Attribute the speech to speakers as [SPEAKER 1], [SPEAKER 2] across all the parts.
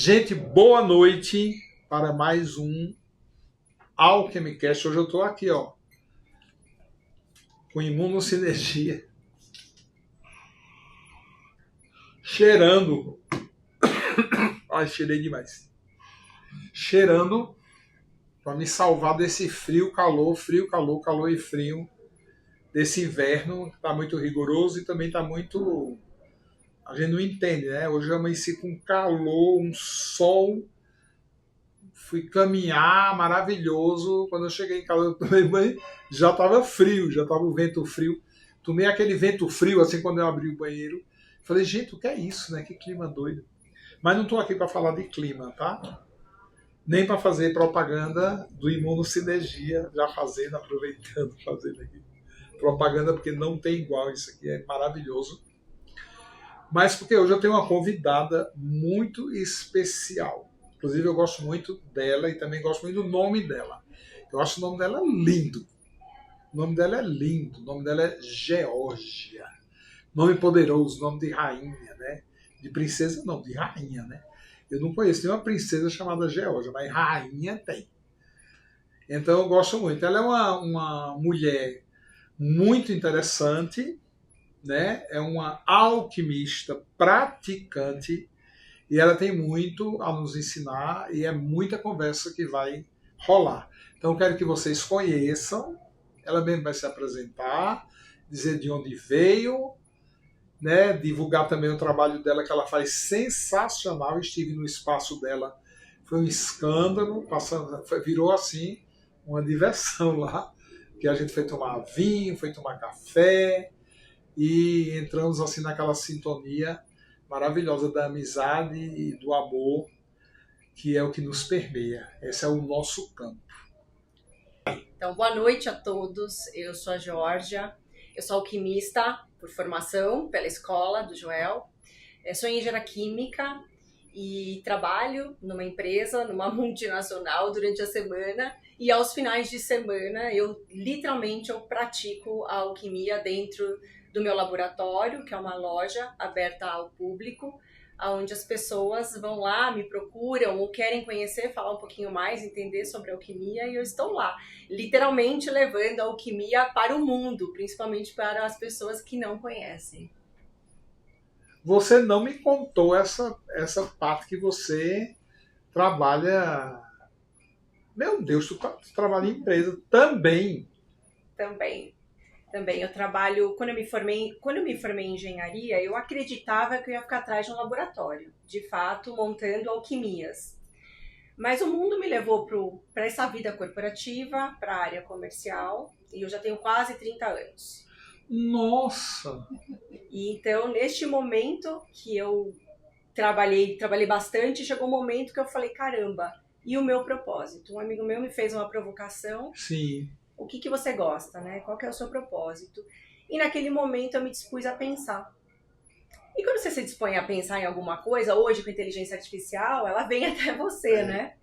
[SPEAKER 1] Gente, boa noite para mais um Alquimicast. Hoje eu estou aqui, ó, com imunosinergia, cheirando. Ai, cheirei demais. Cheirando para me salvar desse frio, calor, calor e frio desse inverno que está muito rigoroso e também está muito. A gente não entende, né? Hoje eu amanheci com calor, um sol. Fui caminhar, maravilhoso. Quando eu cheguei em casa, eu tomei banho, já estava frio, já estava o vento frio. Tomei aquele vento frio, assim, quando eu abri o banheiro. Falei, gente, o que é isso, né? Que clima doido. Mas não estou aqui para falar de clima, tá? Nem para fazer propaganda do Imunosinergia, já fazendo, aproveitando, fazendo aqui. Propaganda, porque não tem igual, isso aqui é maravilhoso. Mas porque hoje eu tenho uma convidada muito especial. Inclusive, eu gosto muito dela e também gosto muito do nome dela. Eu acho o nome dela lindo. O nome dela é lindo. O nome dela é Geórgia. Nome poderoso, nome de rainha, né? De princesa, não, de rainha, né? Eu não conheço nenhuma princesa chamada Geórgia, mas rainha tem. Então, eu gosto muito. Ela é uma mulher muito interessante, né? É uma alquimista praticante. E ela tem muito a nos ensinar e é muita conversa que vai rolar. Então, eu quero que vocês conheçam. Ela mesmo vai se apresentar, dizer de onde veio, né? Divulgar também o trabalho dela, que ela faz sensacional. Estive no espaço dela, foi um escândalo, virou assim uma diversão lá, que a gente foi tomar vinho, foi tomar café e entramos assim naquela sintonia maravilhosa da amizade e do amor, que é o que nos permeia. Esse é o nosso campo.
[SPEAKER 2] Então, boa noite a todos. Eu sou a Geórgia. Eu sou alquimista por formação pela escola do Joel. Eu sou engenheira química e trabalho numa empresa, numa multinacional durante a semana. E aos finais de semana, eu pratico a alquimia dentro do meu laboratório, que é uma loja aberta ao público, onde as pessoas vão lá, me procuram ou querem conhecer, falar um pouquinho mais, entender sobre alquimia, e eu estou lá, literalmente levando a alquimia para o mundo, principalmente para as pessoas que não conhecem.
[SPEAKER 1] Você não me contou essa parte que você trabalha. Meu Deus, tu trabalha em empresa também.
[SPEAKER 2] Também eu trabalho, quando eu me formei em engenharia, eu acreditava que eu ia ficar atrás de um laboratório, de fato, montando alquimias. Mas o mundo me levou para essa vida corporativa, para a área comercial, e eu já tenho quase 30 anos.
[SPEAKER 1] Nossa!
[SPEAKER 2] E então, neste momento que eu trabalhei bastante, chegou um momento que eu falei, caramba, e o meu propósito? Um amigo meu me fez uma provocação.
[SPEAKER 1] Sim.
[SPEAKER 2] O que você gosta, né? Qual que é o seu propósito? E naquele momento eu me dispus a pensar. E quando você se dispõe a pensar em alguma coisa, hoje com inteligência artificial, ela vem até você, né?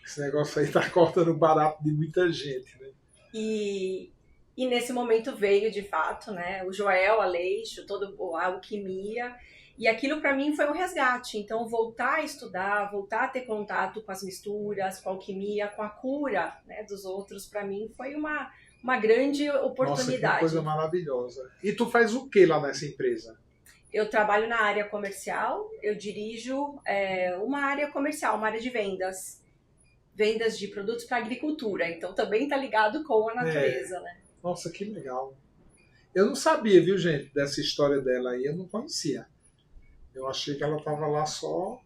[SPEAKER 1] Esse negócio aí tá cortando o barato de muita gente, né?
[SPEAKER 2] E nesse momento veio, de fato, né? O Joel Aleixo, toda a alquimia. E aquilo para mim foi um resgate. Então, voltar a estudar, voltar a ter contato com as misturas, com a alquimia, com a cura, né, dos outros, para mim foi uma grande oportunidade.
[SPEAKER 1] Nossa, que coisa maravilhosa. E tu faz o que lá nessa empresa?
[SPEAKER 2] Eu trabalho na área comercial, eu dirijo uma área comercial, uma área de vendas. Vendas de produtos para agricultura. Então, também está ligado com a natureza, né?
[SPEAKER 1] Nossa, que legal. Eu não sabia, viu, gente, dessa história dela aí, eu não conhecia. Eu achei que ela estava lá só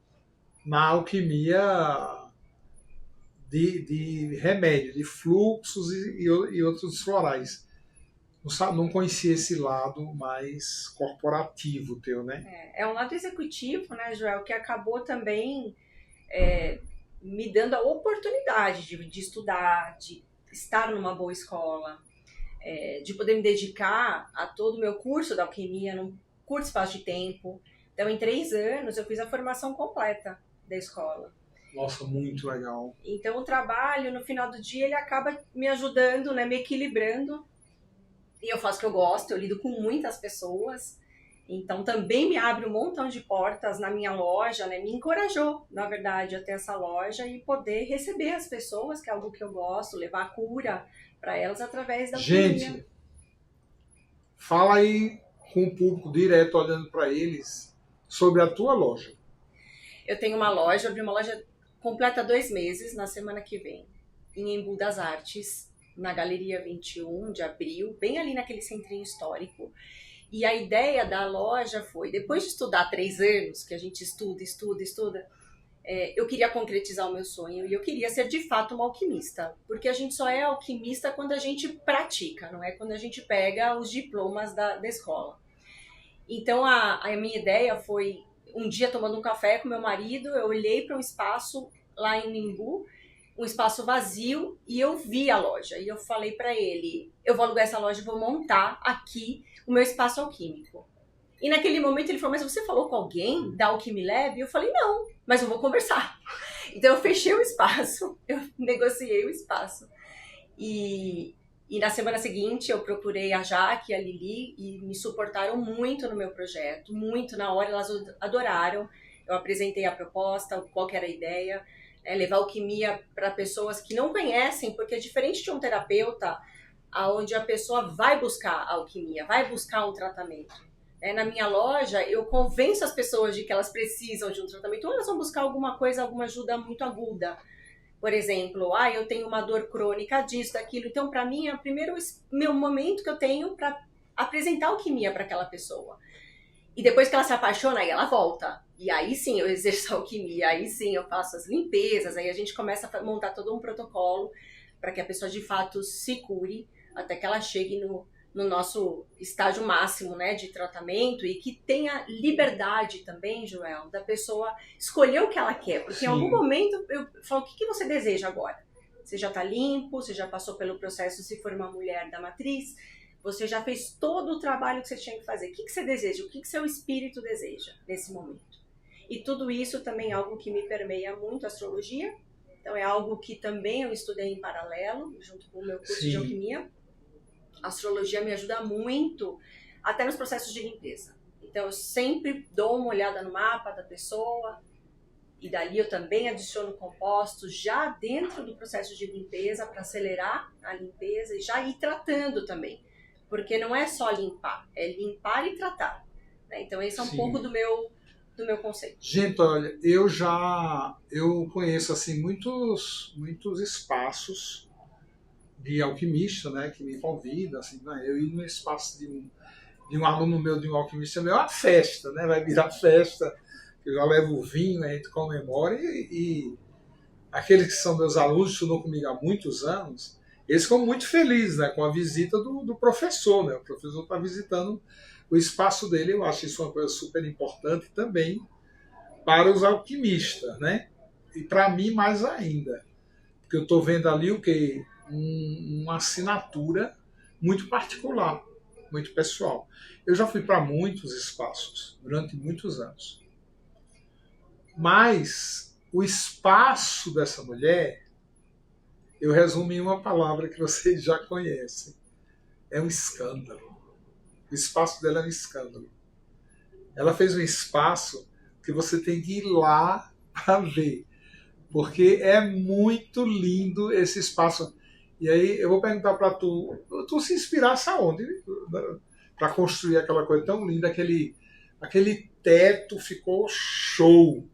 [SPEAKER 1] na alquimia de remédio, de fluxos e outros florais. Não conhecia esse lado mais corporativo teu, né?
[SPEAKER 2] É um lado executivo, né, Joel, que acabou também me dando a oportunidade de estudar, de estar numa boa escola, de poder me dedicar a todo o meu curso da alquimia num curto espaço de tempo. Então, em 3 anos, eu fiz a formação completa da escola.
[SPEAKER 1] Nossa, muito legal.
[SPEAKER 2] Então, o trabalho, no final do dia, ele acaba me ajudando, né, me equilibrando. E eu faço o que eu gosto, eu lido com muitas pessoas. Então também me abre um montão de portas na minha loja, né? Me encorajou, na verdade, a ter essa loja e poder receber as pessoas, que é algo que eu gosto, levar a cura para elas através da alquimia.
[SPEAKER 1] Gente, fala aí com o público direto, olhando para eles, sobre a tua loja.
[SPEAKER 2] Eu tenho uma loja, abri uma loja completa 2 meses, na semana que vem, em Embu das Artes, na Galeria 21 de abril, bem ali naquele centrinho histórico. E a ideia da loja foi, depois de estudar 3 anos, que a gente estuda, eu queria concretizar o meu sonho e eu queria ser de fato uma alquimista, porque a gente só é alquimista quando a gente pratica, não é quando a gente pega os diplomas da escola. Então a minha ideia foi, um dia tomando um café com meu marido, eu olhei para um espaço lá em Embu, um espaço vazio, e eu vi a loja. E eu falei para ele, eu vou alugar essa loja e vou montar aqui o meu espaço alquímico. E naquele momento ele falou, mas você falou com alguém da Alquimilab? E eu falei, não, mas eu vou conversar. Então eu fechei o espaço, eu negociei o espaço. E na semana seguinte eu procurei a Jaque e a Lili e me suportaram muito no meu projeto, muito. Na hora elas adoraram. Eu apresentei a proposta, qual que era a ideia, levar alquimia para pessoas que não conhecem, porque é diferente de um terapeuta, onde a pessoa vai buscar a alquimia, vai buscar um tratamento. Na minha loja, eu convenço as pessoas de que elas precisam de um tratamento, ou elas vão buscar alguma coisa, alguma ajuda muito aguda. Por exemplo, eu tenho uma dor crônica disso, daquilo. Então, para mim, é o primeiro meu momento que eu tenho para apresentar alquimia para aquela pessoa. E depois que ela se apaixona, aí ela volta. E aí sim eu exerço a alquimia, aí sim eu faço as limpezas, aí a gente começa a montar todo um protocolo para que a pessoa de fato se cure, até que ela chegue no nosso estágio máximo, né, de tratamento, e que tenha liberdade também, Joel, da pessoa escolher o que ela quer. Porque sim, em algum momento eu falo, o que você deseja agora? Você já está limpo, você já passou pelo processo, se for uma mulher da matriz, você já fez todo o trabalho que você tinha que fazer. O que você deseja? O que seu espírito deseja nesse momento? E tudo isso também é algo que me permeia muito a astrologia. Então é algo que também eu estudei em paralelo, junto com o meu curso sim, de alquimia. A astrologia me ajuda muito, até nos processos de limpeza. Então eu sempre dou uma olhada no mapa da pessoa, e dali eu também adiciono compostos já dentro do processo de limpeza, para acelerar a limpeza e já ir tratando também. Porque não é só limpar, é limpar e tratar. Né? Então esse é um sim, pouco do meu conceito.
[SPEAKER 1] Gente, olha, eu conheço assim muitos espaços de alquimista, né, que me convida, assim, né, eu ir no espaço de um aluno meu, de um alquimista meu, é uma festa, né, vai virar festa, eu já levo o vinho, a gente comemora, e aqueles que são meus alunos, estudam comigo há muitos anos, eles ficam muito felizes, né, com a visita do professor, né, o professor está visitando o espaço dele. Eu acho isso uma coisa super importante também para os alquimistas, né, e para mim mais ainda, porque eu estou vendo ali o que uma assinatura muito particular, muito pessoal. Eu já fui para muitos espaços durante muitos anos, mas o espaço dessa mulher eu resumo em uma palavra que vocês já conhecem: é um escândalo. O espaço dela é um escândalo. Ela fez um espaço que você tem que ir lá para ver, porque é muito lindo esse espaço. E aí eu vou perguntar para tu se inspirasse aonde para construir aquela coisa tão linda, aquele teto ficou show.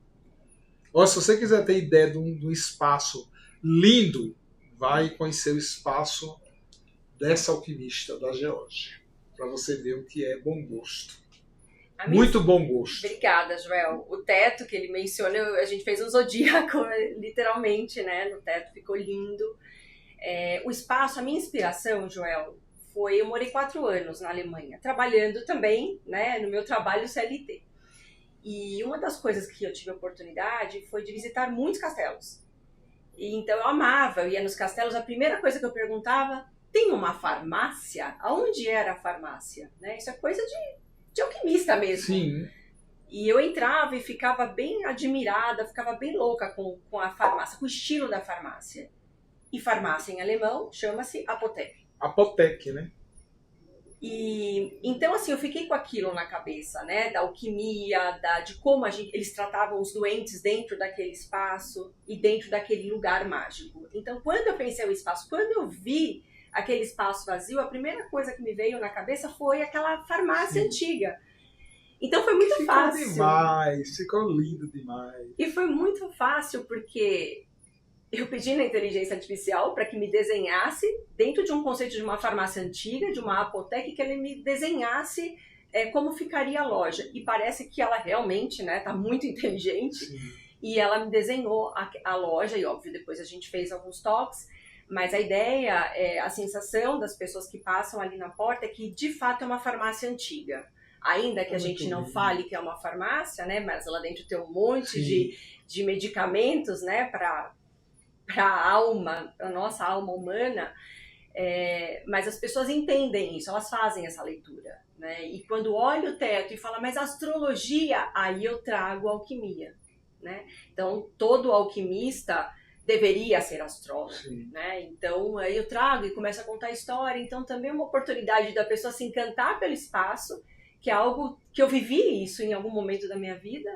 [SPEAKER 1] Olha, se você quiser ter ideia de um espaço lindo, vai conhecer o espaço dessa alquimista da Geórgia, para você ver o que é bom gosto. Muito bom gosto.
[SPEAKER 2] Obrigada, Joel. O teto que ele menciona, a gente fez um zodíaco, literalmente, né? No teto ficou lindo. O espaço, a minha inspiração, Joel, foi, eu morei 4 anos na Alemanha, trabalhando também, né, no meu trabalho CLT. E uma das coisas que eu tive a oportunidade foi de visitar muitos castelos. E então eu amava, eu ia nos castelos, a primeira coisa que eu perguntava, tem uma farmácia? Aonde era a farmácia? Né? Isso é coisa de alquimista mesmo.
[SPEAKER 1] Sim.
[SPEAKER 2] E eu entrava e ficava bem admirada, ficava bem louca com a farmácia, com o estilo da farmácia. E farmácia em alemão chama-se Apotheke.
[SPEAKER 1] Apotheke, né?
[SPEAKER 2] E então, assim, eu fiquei com aquilo na cabeça, né? Da alquimia, de como eles tratavam os doentes dentro daquele espaço e dentro daquele lugar mágico. Então, quando eu pensei o espaço, quando eu vi aquele espaço vazio, a primeira coisa que me veio na cabeça foi aquela farmácia antiga. Então foi muito fácil.
[SPEAKER 1] Ficou demais, ficou lindo demais.
[SPEAKER 2] E foi muito fácil porque eu pedi na inteligência artificial para que me desenhasse, dentro de um conceito de uma farmácia antiga, de uma apoteca, que ele me desenhasse como ficaria a loja. E parece que ela realmente tá muito inteligente.
[SPEAKER 1] Sim.
[SPEAKER 2] E ela me desenhou a loja, e óbvio, depois a gente fez alguns toques. Mas a ideia, a sensação das pessoas que passam ali na porta é que de fato é uma farmácia antiga. Ainda que a gente não fale que é uma farmácia, né? Mas lá dentro tem um monte de medicamentos, né? Para a alma, a nossa alma humana, mas as pessoas entendem isso, elas fazem essa leitura, né? E quando olha o teto e fala, mas astrologia, aí eu trago alquimia, né? Então, todo alquimista deveria ser astrólogo, né? Então, aí eu trago e começo a contar a história, então também é uma oportunidade da pessoa se encantar pelo espaço, que é algo que eu vivi isso em algum momento da minha vida,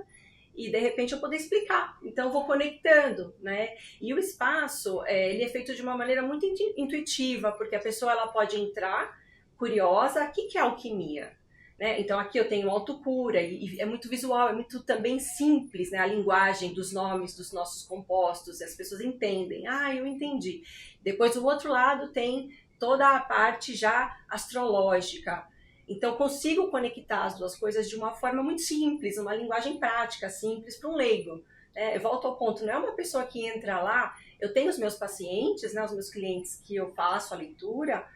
[SPEAKER 2] e de repente eu poder explicar. Então eu vou conectando, né? E o espaço, ele é feito de uma maneira muito intuitiva, porque a pessoa ela pode entrar curiosa, o que é alquimia? Né? Então aqui eu tenho autocura, e é muito visual, é muito também simples, né? A linguagem dos nomes dos nossos compostos, e as pessoas entendem. Ah, eu entendi. Depois do outro lado tem toda a parte já astrológica. Então, consigo conectar as duas coisas de uma forma muito simples, uma linguagem prática, simples para um leigo. Eu volto ao ponto, não é uma pessoa que entra lá, eu tenho os meus pacientes, né, os meus clientes que eu faço a leitura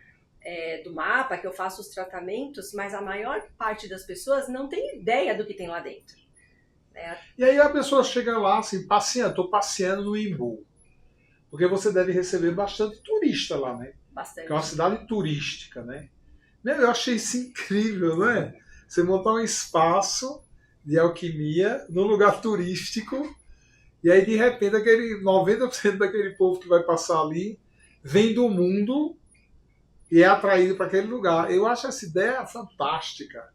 [SPEAKER 2] do mapa, que eu faço os tratamentos, mas a maior parte das pessoas não tem ideia do que tem lá dentro.
[SPEAKER 1] E aí a pessoa chega lá assim, passeando, estou passeando no Embu. Porque você deve receber bastante turista lá, né?
[SPEAKER 2] Bastante.
[SPEAKER 1] Que é uma cidade turística, né? Eu achei isso incrível, não é? Você montar um espaço de alquimia num lugar turístico e aí de repente aquele 90% daquele povo que vai passar ali vem do mundo e é atraído para aquele lugar. Eu acho essa ideia fantástica.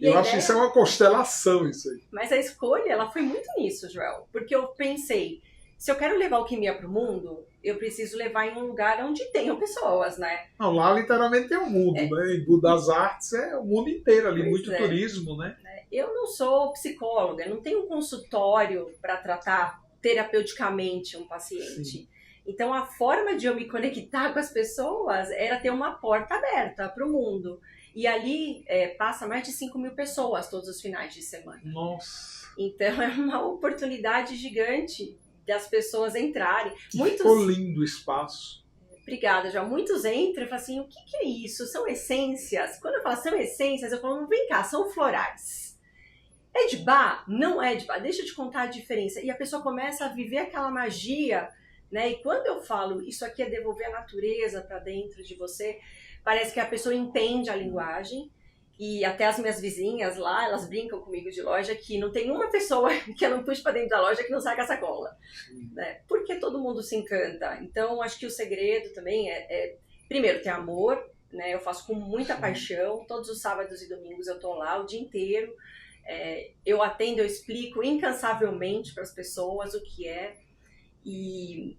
[SPEAKER 1] Eu acho que isso é uma constelação, isso aí.
[SPEAKER 2] Mas a escolha, ela foi muito nisso, Joel. Porque eu pensei, se eu quero levar alquimia para o mundo, eu preciso levar em um lugar onde tenham pessoas, né?
[SPEAKER 1] Não, lá literalmente é o mundo, né? Embu das Artes é o mundo inteiro ali, muito turismo, né?
[SPEAKER 2] Eu não sou psicóloga, não tenho um consultório para tratar terapeuticamente um paciente. Sim. Então, a forma de eu me conectar com as pessoas era ter uma porta aberta para o mundo. E ali passa mais de 5.000 pessoas todos os finais de semana.
[SPEAKER 1] Nossa!
[SPEAKER 2] Então, é uma oportunidade gigante das pessoas entrarem.
[SPEAKER 1] Ficou lindo o espaço.
[SPEAKER 2] Obrigada, já. Muitos entram e falam assim, o que é isso? São essências? Quando eu falo são essências, eu falo, vem cá, são florais. É de bar? Não é de bar. Deixa eu te contar a diferença. E a pessoa começa a viver aquela magia, né? E quando eu falo, isso aqui é devolver a natureza para dentro de você, parece que a pessoa entende a linguagem. E até as minhas vizinhas lá, elas brincam comigo de loja que não tem uma pessoa que eu não puxe para dentro da loja que não saca a sacola. Né? Porque todo mundo se encanta. Então, acho que o segredo também primeiro, ter amor. Né? Eu faço com muita paixão. Todos os sábados e domingos eu tô lá o dia inteiro. Eu atendo, eu explico incansavelmente para as pessoas o que é. E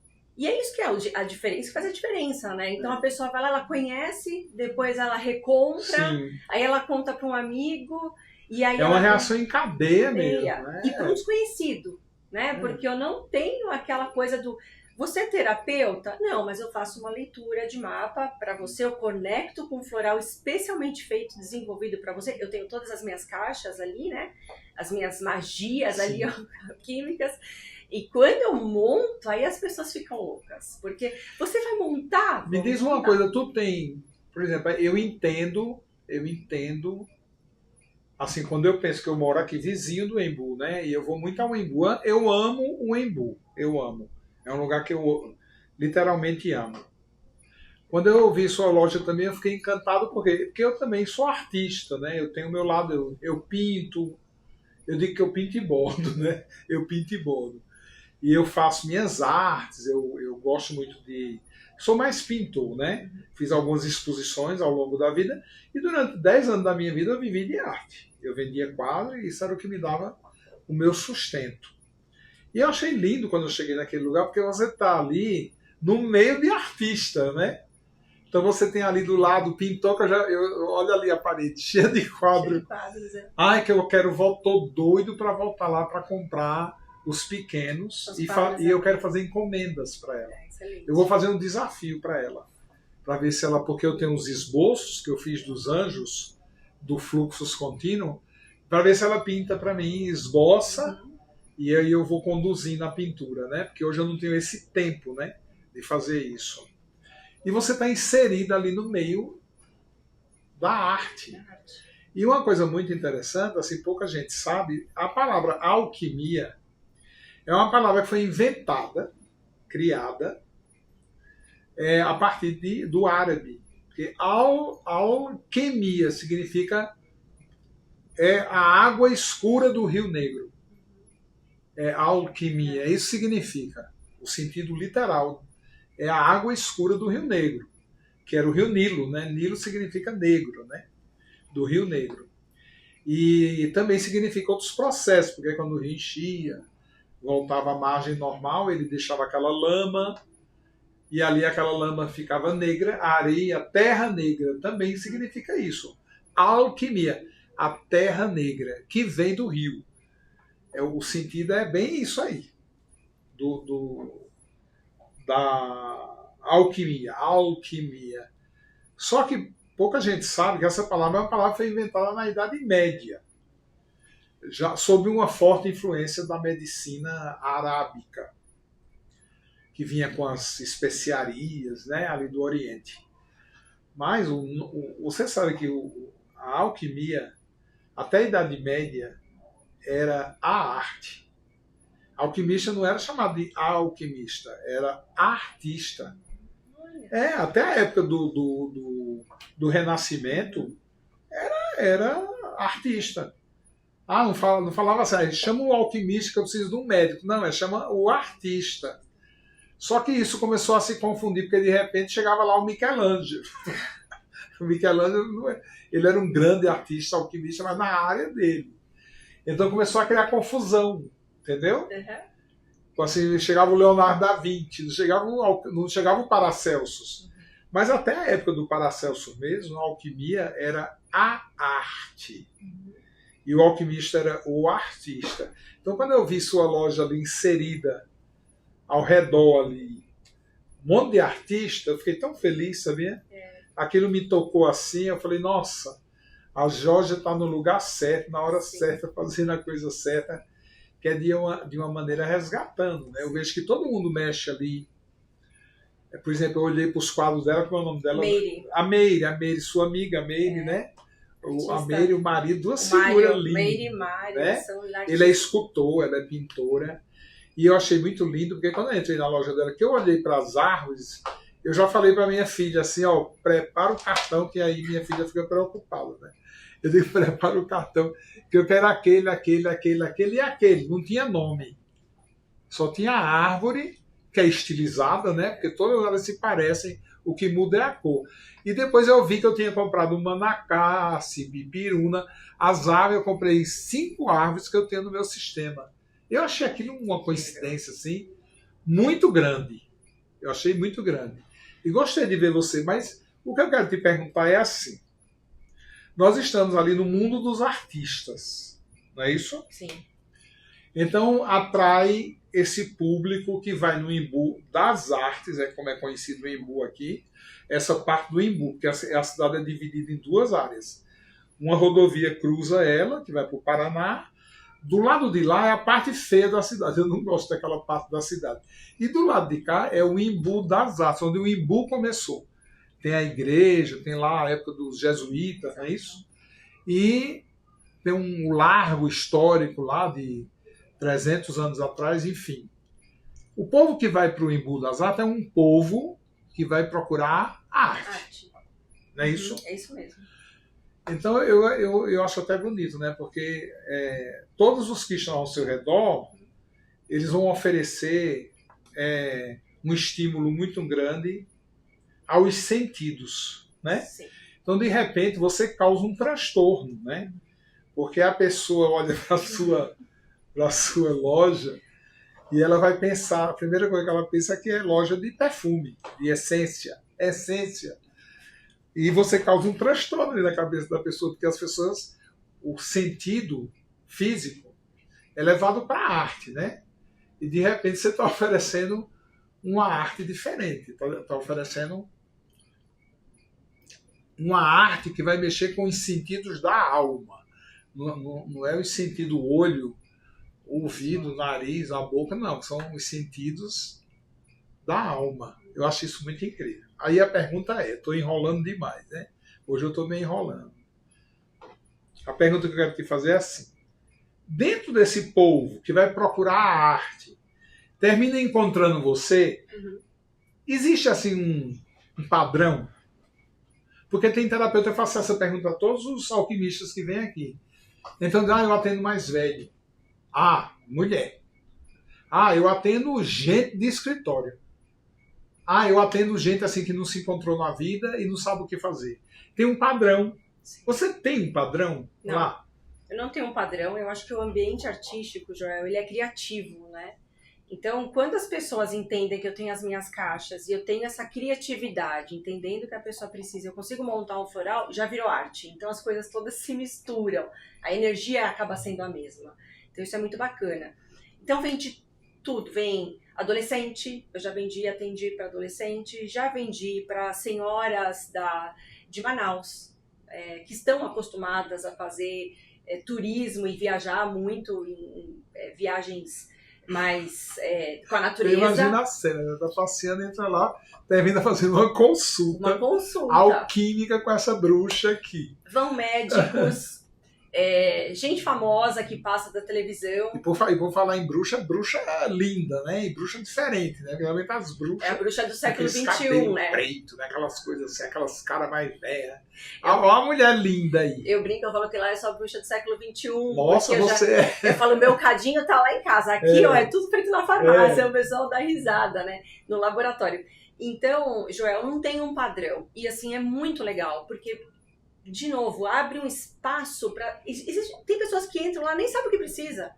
[SPEAKER 2] é isso que é a diferença, que faz a diferença, né? Então a pessoa vai lá, ela conhece, depois ela recompra, sim, aí ela conta para um amigo, e aí
[SPEAKER 1] uma reação em cadeia mesmo, né?
[SPEAKER 2] E para um desconhecido, né? Porque eu não tenho aquela coisa do você é terapeuta? Não, mas eu faço uma leitura de mapa para você, eu conecto com um floral especialmente feito, desenvolvido para você. Eu tenho todas as minhas caixas ali, né? As minhas magias, sim, ali, químicas. E quando eu monto, aí as pessoas ficam loucas. Porque você vai montar...
[SPEAKER 1] Me diz uma coisa, tu tem... Por exemplo, eu entendo... Assim, quando eu penso que eu moro aqui vizinho do Embu, né? E eu vou muito ao Embu. Eu amo o Embu. Eu amo. É um lugar que eu literalmente amo. Quando eu vi sua loja também, eu fiquei encantado. Porque eu também sou artista, né? Eu tenho o meu lado... Eu pinto... Eu digo que eu pinto e bordo, né? Eu pinto e bordo. E eu faço minhas artes, eu gosto muito de... Sou mais pintor, né? Fiz algumas exposições ao longo da vida e durante 10 anos da minha vida eu vivi de arte. Eu vendia quadro e isso era o que me dava o meu sustento. E eu achei lindo quando eu cheguei naquele lugar, porque você está ali no meio de artista, né? Então você tem ali do lado o pintor, que eu olho ali a parede cheia de quadros. Ai, que eu quero, tô doido para voltar lá para comprar os pequenos e eu quero fazer encomendas para ela. Eu vou fazer um desafio para ela, para ver se ela, porque eu tenho uns esboços que eu fiz dos anjos, do Fluxus Contínuo, para ver se ela pinta para mim, esboça, e aí eu vou conduzindo a pintura, né? Porque hoje eu não tenho esse tempo, né, de fazer isso. E você está inserida ali no meio da arte. E uma coisa muito interessante, assim, pouca gente sabe, a palavra alquimia é uma palavra que foi inventada, criada, a partir do árabe. Porque alquimia significa a água escura do Rio Negro. Alquimia, isso significa, o sentido literal, é a água escura do Rio Negro, que era o Rio Nilo, né? Nilo significa negro, né? Do Rio Negro. E também significa outros processos, porque quando o rio enchia, voltava à margem normal, ele deixava aquela lama, e ali aquela lama ficava negra, a areia, a terra negra, também significa isso. Alquimia, a terra negra, que vem do rio. O sentido é bem isso aí, da alquimia. Só que pouca gente sabe que essa palavra é uma palavra que foi inventada na Idade Média, já sob uma forte influência da medicina arábica, que vinha com as especiarias, né, ali do Oriente. Mas você sabe que a alquimia, até a Idade Média, era a arte. Alquimista não era chamado de alquimista, era artista. Até a época do Renascimento, era artista. Não falava assim, chama o alquimista que eu preciso de um médico. Não, chama o artista. Só que isso começou a se confundir, porque de repente chegava lá o Michelangelo. O Michelangelo, ele era um grande artista, alquimista, mas na área dele. Então começou a criar confusão, entendeu? Assim, chegava o Leonardo da Vinci, não chegava o Paracelsus. Mas até a época do Paracelsus mesmo, a alquimia era a arte. E o alquimista era o artista. Então quando eu vi sua loja ali inserida, ao redor ali, um monte de artista, eu fiquei tão feliz, sabia? Aquilo me tocou assim, eu falei, nossa, a Georgia está no lugar certo, na hora certa, fazendo a coisa certa, que é de uma maneira resgatando. Né? Eu vejo que todo mundo mexe ali. Por exemplo, eu olhei para os quadros dela, qual é o nome dela?
[SPEAKER 2] Meire.
[SPEAKER 1] A Meire, sua amiga Meire, né? A Meire e o marido, duas figuras lindas.
[SPEAKER 2] Meire e Mário,
[SPEAKER 1] né?
[SPEAKER 2] são
[SPEAKER 1] Ele é escultor, ela é pintora. E eu achei muito lindo, porque quando eu entrei na loja dela, que eu olhei para as árvores, eu já falei para minha filha assim, prepara o cartão, que aí minha filha fica preocupada, né? Eu digo, prepara o cartão, que eu quero aquele e aquele. Não tinha nome. Só tinha a árvore, que é estilizada, né? Porque todas elas se parecem, o que muda é a cor. E depois eu vi que eu tinha comprado um manacá, bibiruna. As árvores, eu comprei 5 árvores que eu tenho no meu sistema. Eu achei aquilo uma coincidência, assim, muito grande. Eu achei muito grande. E gostei de ver você, mas o que eu quero te perguntar é assim. Nós estamos ali no mundo dos artistas, não é isso?
[SPEAKER 2] Sim.
[SPEAKER 1] Então, atrai esse público que vai no Embu das artes, como é conhecido o Embu aqui, essa parte do Embu, porque a cidade é dividida em 2 áreas. Uma rodovia cruza ela, que vai para o Paraná. Do lado de lá é a parte feia da cidade. Eu não gosto daquela parte da cidade. E do lado de cá é o Embu das artes, onde o Embu começou. Tem a igreja, tem lá a época dos jesuítas, não é isso? E tem um largo histórico lá de 300 anos atrás, enfim. O povo que vai para o Embu das Artes é um povo que vai procurar arte. Não é isso?
[SPEAKER 2] É isso mesmo.
[SPEAKER 1] Então eu acho até bonito, né? Porque todos os que estão ao seu redor eles vão oferecer um estímulo muito grande aos sentidos, né?
[SPEAKER 2] Sim.
[SPEAKER 1] Então, de repente, você causa um transtorno, né? Porque a pessoa olha para a sua loja e ela vai pensar, a primeira coisa que ela pensa é que é loja de perfume, de essência. E você causa um transtorno ali na cabeça da pessoa, porque as pessoas, o sentido físico é levado para a arte, né? E de repente você está oferecendo uma arte diferente, está oferecendo uma arte que vai mexer com os sentidos da alma. Não é o sentido olho, ouvido, nariz, a boca, não. São os sentidos da alma. Eu acho isso muito incrível. Aí a pergunta estou enrolando demais, né? Hoje eu estou me enrolando. A pergunta que eu quero te fazer é assim. Dentro desse povo que vai procurar a arte, termina encontrando você, existe assim um padrão? Porque tem terapeuta que faz essa pergunta a todos os alquimistas que vêm aqui. Então, eu atendo mais velho. Mulher. Eu atendo gente de escritório. Eu atendo gente assim que não se encontrou na vida e não sabe o que fazer. Tem um padrão. Você tem um padrão lá?
[SPEAKER 2] Eu não tenho um padrão. Eu acho que o ambiente artístico, Joel, ele é criativo, né? Então, quando as pessoas entendem que eu tenho as minhas caixas e eu tenho essa criatividade, entendendo que a pessoa precisa, eu consigo montar um floral, já virou arte. Então, as coisas todas se misturam. A energia acaba sendo a mesma. Então, isso é muito bacana. Então, vem de tudo. Vem adolescente, eu já atendi para adolescente, já vendi para senhoras de Manaus, que estão acostumadas a fazer turismo e viajar muito em viagens mais com a natureza.
[SPEAKER 1] Imagina a cena, né? Tá passeando, entra lá, termina fazendo uma consulta alquímica com essa bruxa aqui.
[SPEAKER 2] Vão médicos, gente famosa que passa da televisão.
[SPEAKER 1] E por falar em bruxa linda, né? E bruxa diferente, né? Realmente as bruxas.
[SPEAKER 2] É a bruxa do século XXI, né?
[SPEAKER 1] Preto, né? Aquelas coisas assim, aquelas caras mais velhas. Olha uma mulher linda aí.
[SPEAKER 2] Eu brinco, eu falo que lá é só bruxa do século XXI.
[SPEAKER 1] Nossa,
[SPEAKER 2] eu falo, meu cadinho tá lá em casa. Aqui, ó, é tudo feito na farmácia. O pessoal dá risada, né? No laboratório. Então, Joel, não tem um padrão. E assim, é muito legal, porque de novo, abre um espaço para... Tem pessoas que entram lá, nem sabem o que precisa.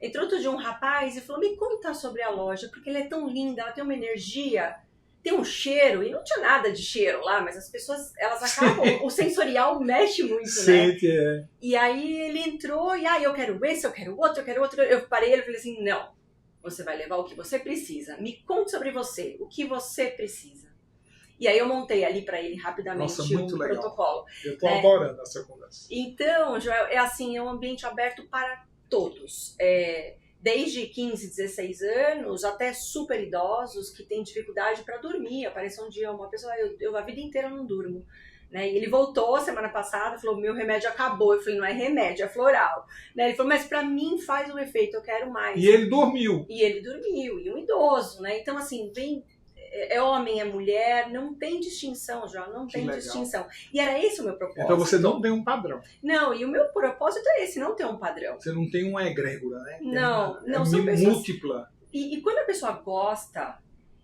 [SPEAKER 2] Entrou outro dia um rapaz e falou, me conta sobre a loja, porque ela é tão linda, ela tem uma energia, tem um cheiro, e não tinha nada de cheiro lá, mas as pessoas, elas acabam, o sensorial mexe muito, né?
[SPEAKER 1] Sim,
[SPEAKER 2] E aí ele entrou e, eu quero esse, eu quero outro. Eu parei ele e falei assim, não, você vai levar o que você precisa. Me conte sobre você, o que você precisa. E aí eu montei ali para ele rapidamente protocolo.
[SPEAKER 1] Eu tô adorando essa conversa.
[SPEAKER 2] Então, Joel, é um ambiente aberto para todos. Desde 15, 16 anos até super idosos que têm dificuldade para dormir. Apareceu um dia uma pessoa, eu a vida inteira não durmo. Né? E ele voltou semana passada, falou, meu remédio acabou. Eu falei, não é remédio, é floral. Né? Ele falou, mas para mim faz um efeito, eu quero mais.
[SPEAKER 1] E ele dormiu.
[SPEAKER 2] E um idoso, né? Então, assim, é homem, é mulher, não tem distinção, João, não tem distinção. E era esse o meu propósito.
[SPEAKER 1] Então você não tem um padrão.
[SPEAKER 2] Não, e o meu propósito é esse, não ter um padrão.
[SPEAKER 1] Você não tem uma egrégora, né?
[SPEAKER 2] Não, são pessoas...
[SPEAKER 1] múltipla.
[SPEAKER 2] E quando a pessoa gosta,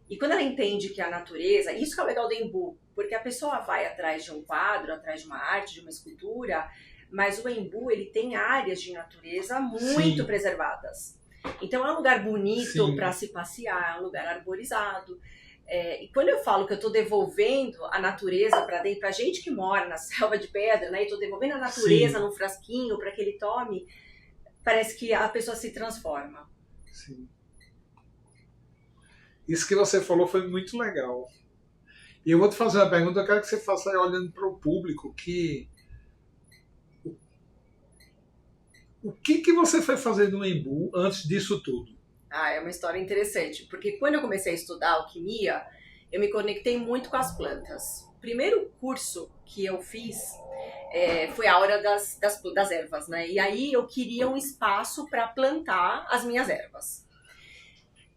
[SPEAKER 2] e quando ela entende que a natureza, isso que é o legal do Embu, porque a pessoa vai atrás de um quadro, atrás de uma arte, de uma escultura, mas o Embu, ele tem áreas de natureza muito preservadas. Então é um lugar bonito para se passear, é um lugar arborizado. E quando eu falo que eu estou devolvendo a natureza para dentro, para gente que mora na selva de pedra, né, e estou devolvendo a natureza num frasquinho para que ele tome, parece que a pessoa se transforma.
[SPEAKER 1] Sim. Isso que você falou foi muito legal. E eu vou te fazer uma pergunta, eu quero que você faça aí olhando para o público o que você foi fazer no Embu antes disso tudo?
[SPEAKER 2] É uma história interessante, porque quando eu comecei a estudar alquimia, eu me conectei muito com as plantas. O primeiro curso que eu fiz foi a hora das ervas, né? E aí eu queria um espaço para plantar as minhas ervas.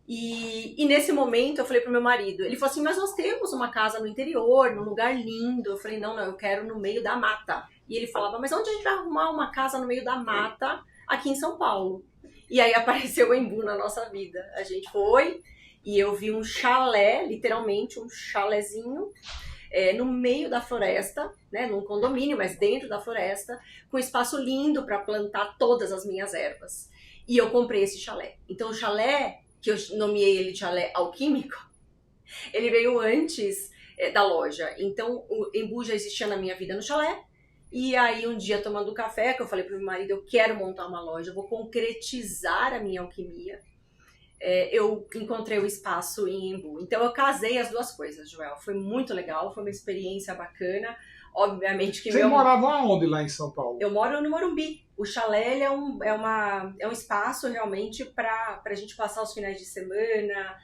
[SPEAKER 2] E nesse momento eu falei pro meu marido, ele falou assim, mas nós temos uma casa no interior, num lugar lindo. Eu falei, não, eu quero no meio da mata. E ele falava, mas onde a gente vai arrumar uma casa no meio da mata aqui em São Paulo? E aí apareceu o Embu na nossa vida. A gente foi e eu vi um chalé, literalmente um chalézinho, no meio da floresta, né, num condomínio, mas dentro da floresta, com espaço lindo para plantar todas as minhas ervas. E eu comprei esse chalé. Então o chalé, que eu nomeei ele de chalé alquímico, ele veio antes da loja. Então o Embu já existia na minha vida no chalé. E aí um dia tomando café, que eu falei pro meu marido, eu quero montar uma loja, eu vou concretizar a minha alquimia. Eu encontrei o espaço em Embu. Então eu casei as duas coisas, Joel. Foi muito legal, foi uma experiência bacana. Obviamente que
[SPEAKER 1] Você morava aonde lá em São Paulo?
[SPEAKER 2] Eu moro no Morumbi. O chalé ele é um espaço realmente para a gente passar os finais de semana.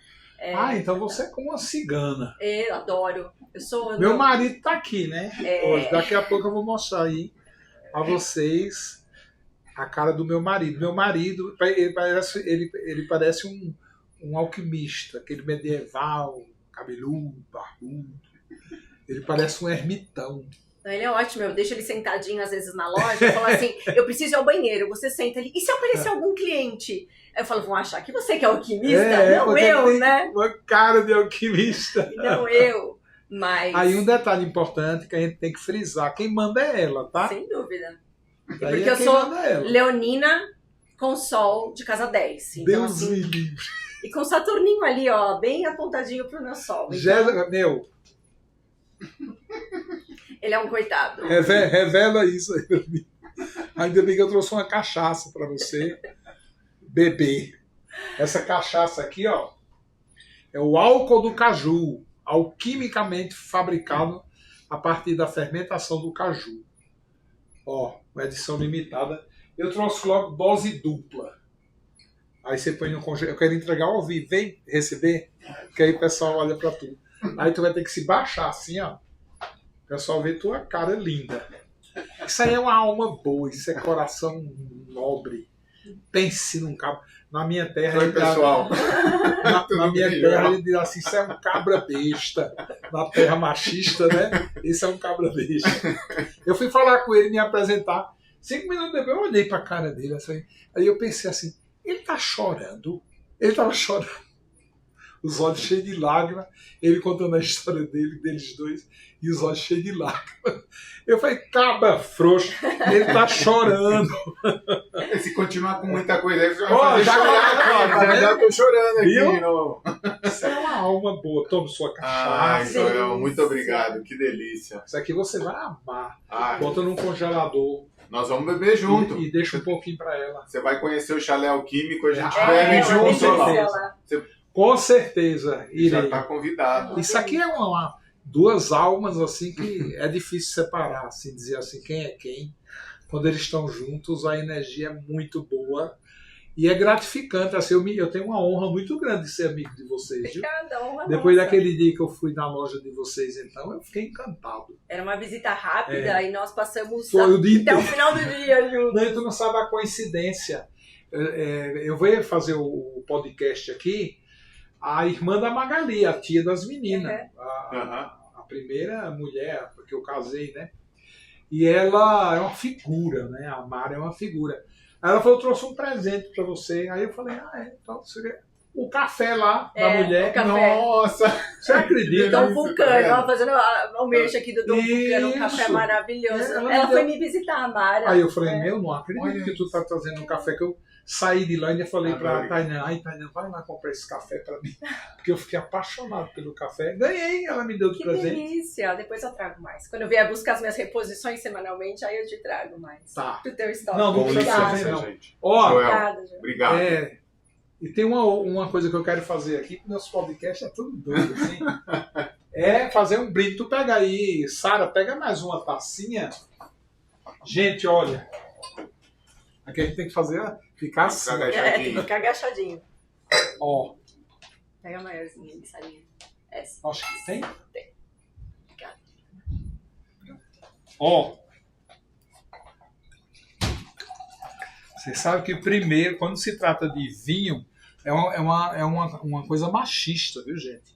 [SPEAKER 1] Então você é como uma cigana.
[SPEAKER 2] Eu adoro.
[SPEAKER 1] Meu marido tá aqui, né? Hoje, daqui a pouco eu vou mostrar aí a vocês a cara do meu marido. Meu marido, ele parece um alquimista, aquele medieval, cabeludo, barbudo. Ele parece um ermitão.
[SPEAKER 2] Ele é ótimo, eu deixo ele sentadinho às vezes na loja e falo assim, eu preciso ir ao banheiro, você senta ali, e se aparecer algum cliente? Aí eu falo, vão achar que você que é alquimista? Não eu, né?
[SPEAKER 1] Uma cara de alquimista.
[SPEAKER 2] Não eu, mas...
[SPEAKER 1] Aí um detalhe importante que a gente tem que frisar, quem manda é ela, tá?
[SPEAKER 2] Sem dúvida.
[SPEAKER 1] Porque
[SPEAKER 2] eu sou leonina com sol de casa 10. Então,
[SPEAKER 1] Deus me livre.
[SPEAKER 2] E com Saturninho ali, ó, bem apontadinho pro meu sol.
[SPEAKER 1] Então...
[SPEAKER 2] Ele é um coitado.
[SPEAKER 1] Revela isso aí pra mim. Ainda bem que eu trouxe uma cachaça para você beber. Essa cachaça aqui, ó, é o álcool do caju, alquimicamente fabricado a partir da fermentação do caju. Ó, uma edição limitada. Eu trouxe logo dose dupla. Aí você põe no congelador. Eu quero entregar ao vivo. Vem receber, que aí o pessoal olha para tu. Aí tu vai ter que se baixar assim, ó. O pessoal vê tua cara linda. Isso aí é uma alma boa, isso é coração nobre. Pense num cabra. Na minha terra,
[SPEAKER 3] Oi, pessoal.
[SPEAKER 1] Na minha terra, ele diz assim: isso é um cabra besta. Na terra machista, né? Isso é um cabra besta. Eu fui falar com ele, me apresentar. 5 minutos depois, eu olhei pra cara dele. Assim, aí eu pensei assim: ele tá chorando? Ele tava chorando. Os olhos cheios de lágrimas, ele contando a história deles dois, e os olhos cheios de lágrimas. Eu falei, cabra frouxo, ele tá chorando.
[SPEAKER 3] Se continuar com muita coisa aí, você vai
[SPEAKER 1] fazer
[SPEAKER 3] chorar. Já tô chorando aqui.
[SPEAKER 1] Isso é uma alma boa, tome sua cachaça.
[SPEAKER 3] Ai, Joel, muito obrigado, que delícia.
[SPEAKER 1] Isso aqui você vai amar. Bota num congelador.
[SPEAKER 3] Nós vamos beber junto.
[SPEAKER 1] E deixa um pouquinho pra ela.
[SPEAKER 3] Você vai conhecer o chalé alquímico, a gente bebe junto lá.
[SPEAKER 1] Com certeza, irei.
[SPEAKER 3] Já está convidado.
[SPEAKER 1] Isso aqui é duas almas assim que é difícil separar, assim, dizer assim, quem é quem. Quando eles estão juntos, a energia é muito boa e é gratificante. Assim, eu tenho uma honra muito grande de ser amigo de vocês. Viu? Depois daquele dia que eu fui na loja de vocês, então, eu fiquei encantado.
[SPEAKER 2] Era uma visita rápida e nós passamos
[SPEAKER 1] até
[SPEAKER 2] o final do dia juntos.
[SPEAKER 1] Não, tu não sabe a coincidência. Eu vou fazer o podcast aqui. A irmã da Magali, a tia das meninas. A primeira mulher, porque eu casei, né? E ela é uma figura, né? A Mara é uma figura. Aí ela falou, eu trouxe um presente para você. Aí eu falei, então você... O café lá, da mulher.
[SPEAKER 3] Nossa!
[SPEAKER 1] Você acredita?
[SPEAKER 2] Dom Vulcano, ela fazendo o mexo aqui do Dom Vulcano, um café maravilhoso. Ela foi me visitar, a Mara.
[SPEAKER 1] Aí eu falei, não acredito que tu tá trazendo um café que eu... Saí de lá e ainda falei pra Tainá, Tainá, vai lá comprar esse café pra mim. Porque eu fiquei apaixonado pelo café. Ganhei, ela me deu de presente.
[SPEAKER 2] Que delícia, depois eu trago mais. Quando eu vier buscar as minhas reposições semanalmente, aí eu te trago mais.
[SPEAKER 1] Tá.
[SPEAKER 2] Do teu estoque.
[SPEAKER 1] Não precisa fazer, não.
[SPEAKER 2] Obrigada,
[SPEAKER 3] Joel. Obrigado.
[SPEAKER 1] E tem uma coisa que eu quero fazer aqui, que nosso podcast é tudo doido, assim. É fazer um brinde. Tu pega aí, Sara, pega mais uma tacinha. Gente, olha. Aqui a gente tem que fazer, ficar assim.
[SPEAKER 2] Tem que ficar agachadinho.
[SPEAKER 1] Ó.
[SPEAKER 2] Pega a maiorzinha, salinha.
[SPEAKER 1] Essa. Acho que tem?
[SPEAKER 2] Tem. Obrigada.
[SPEAKER 1] Ó. Você sabe que primeiro, quando se trata de vinho, é uma coisa machista, viu, gente?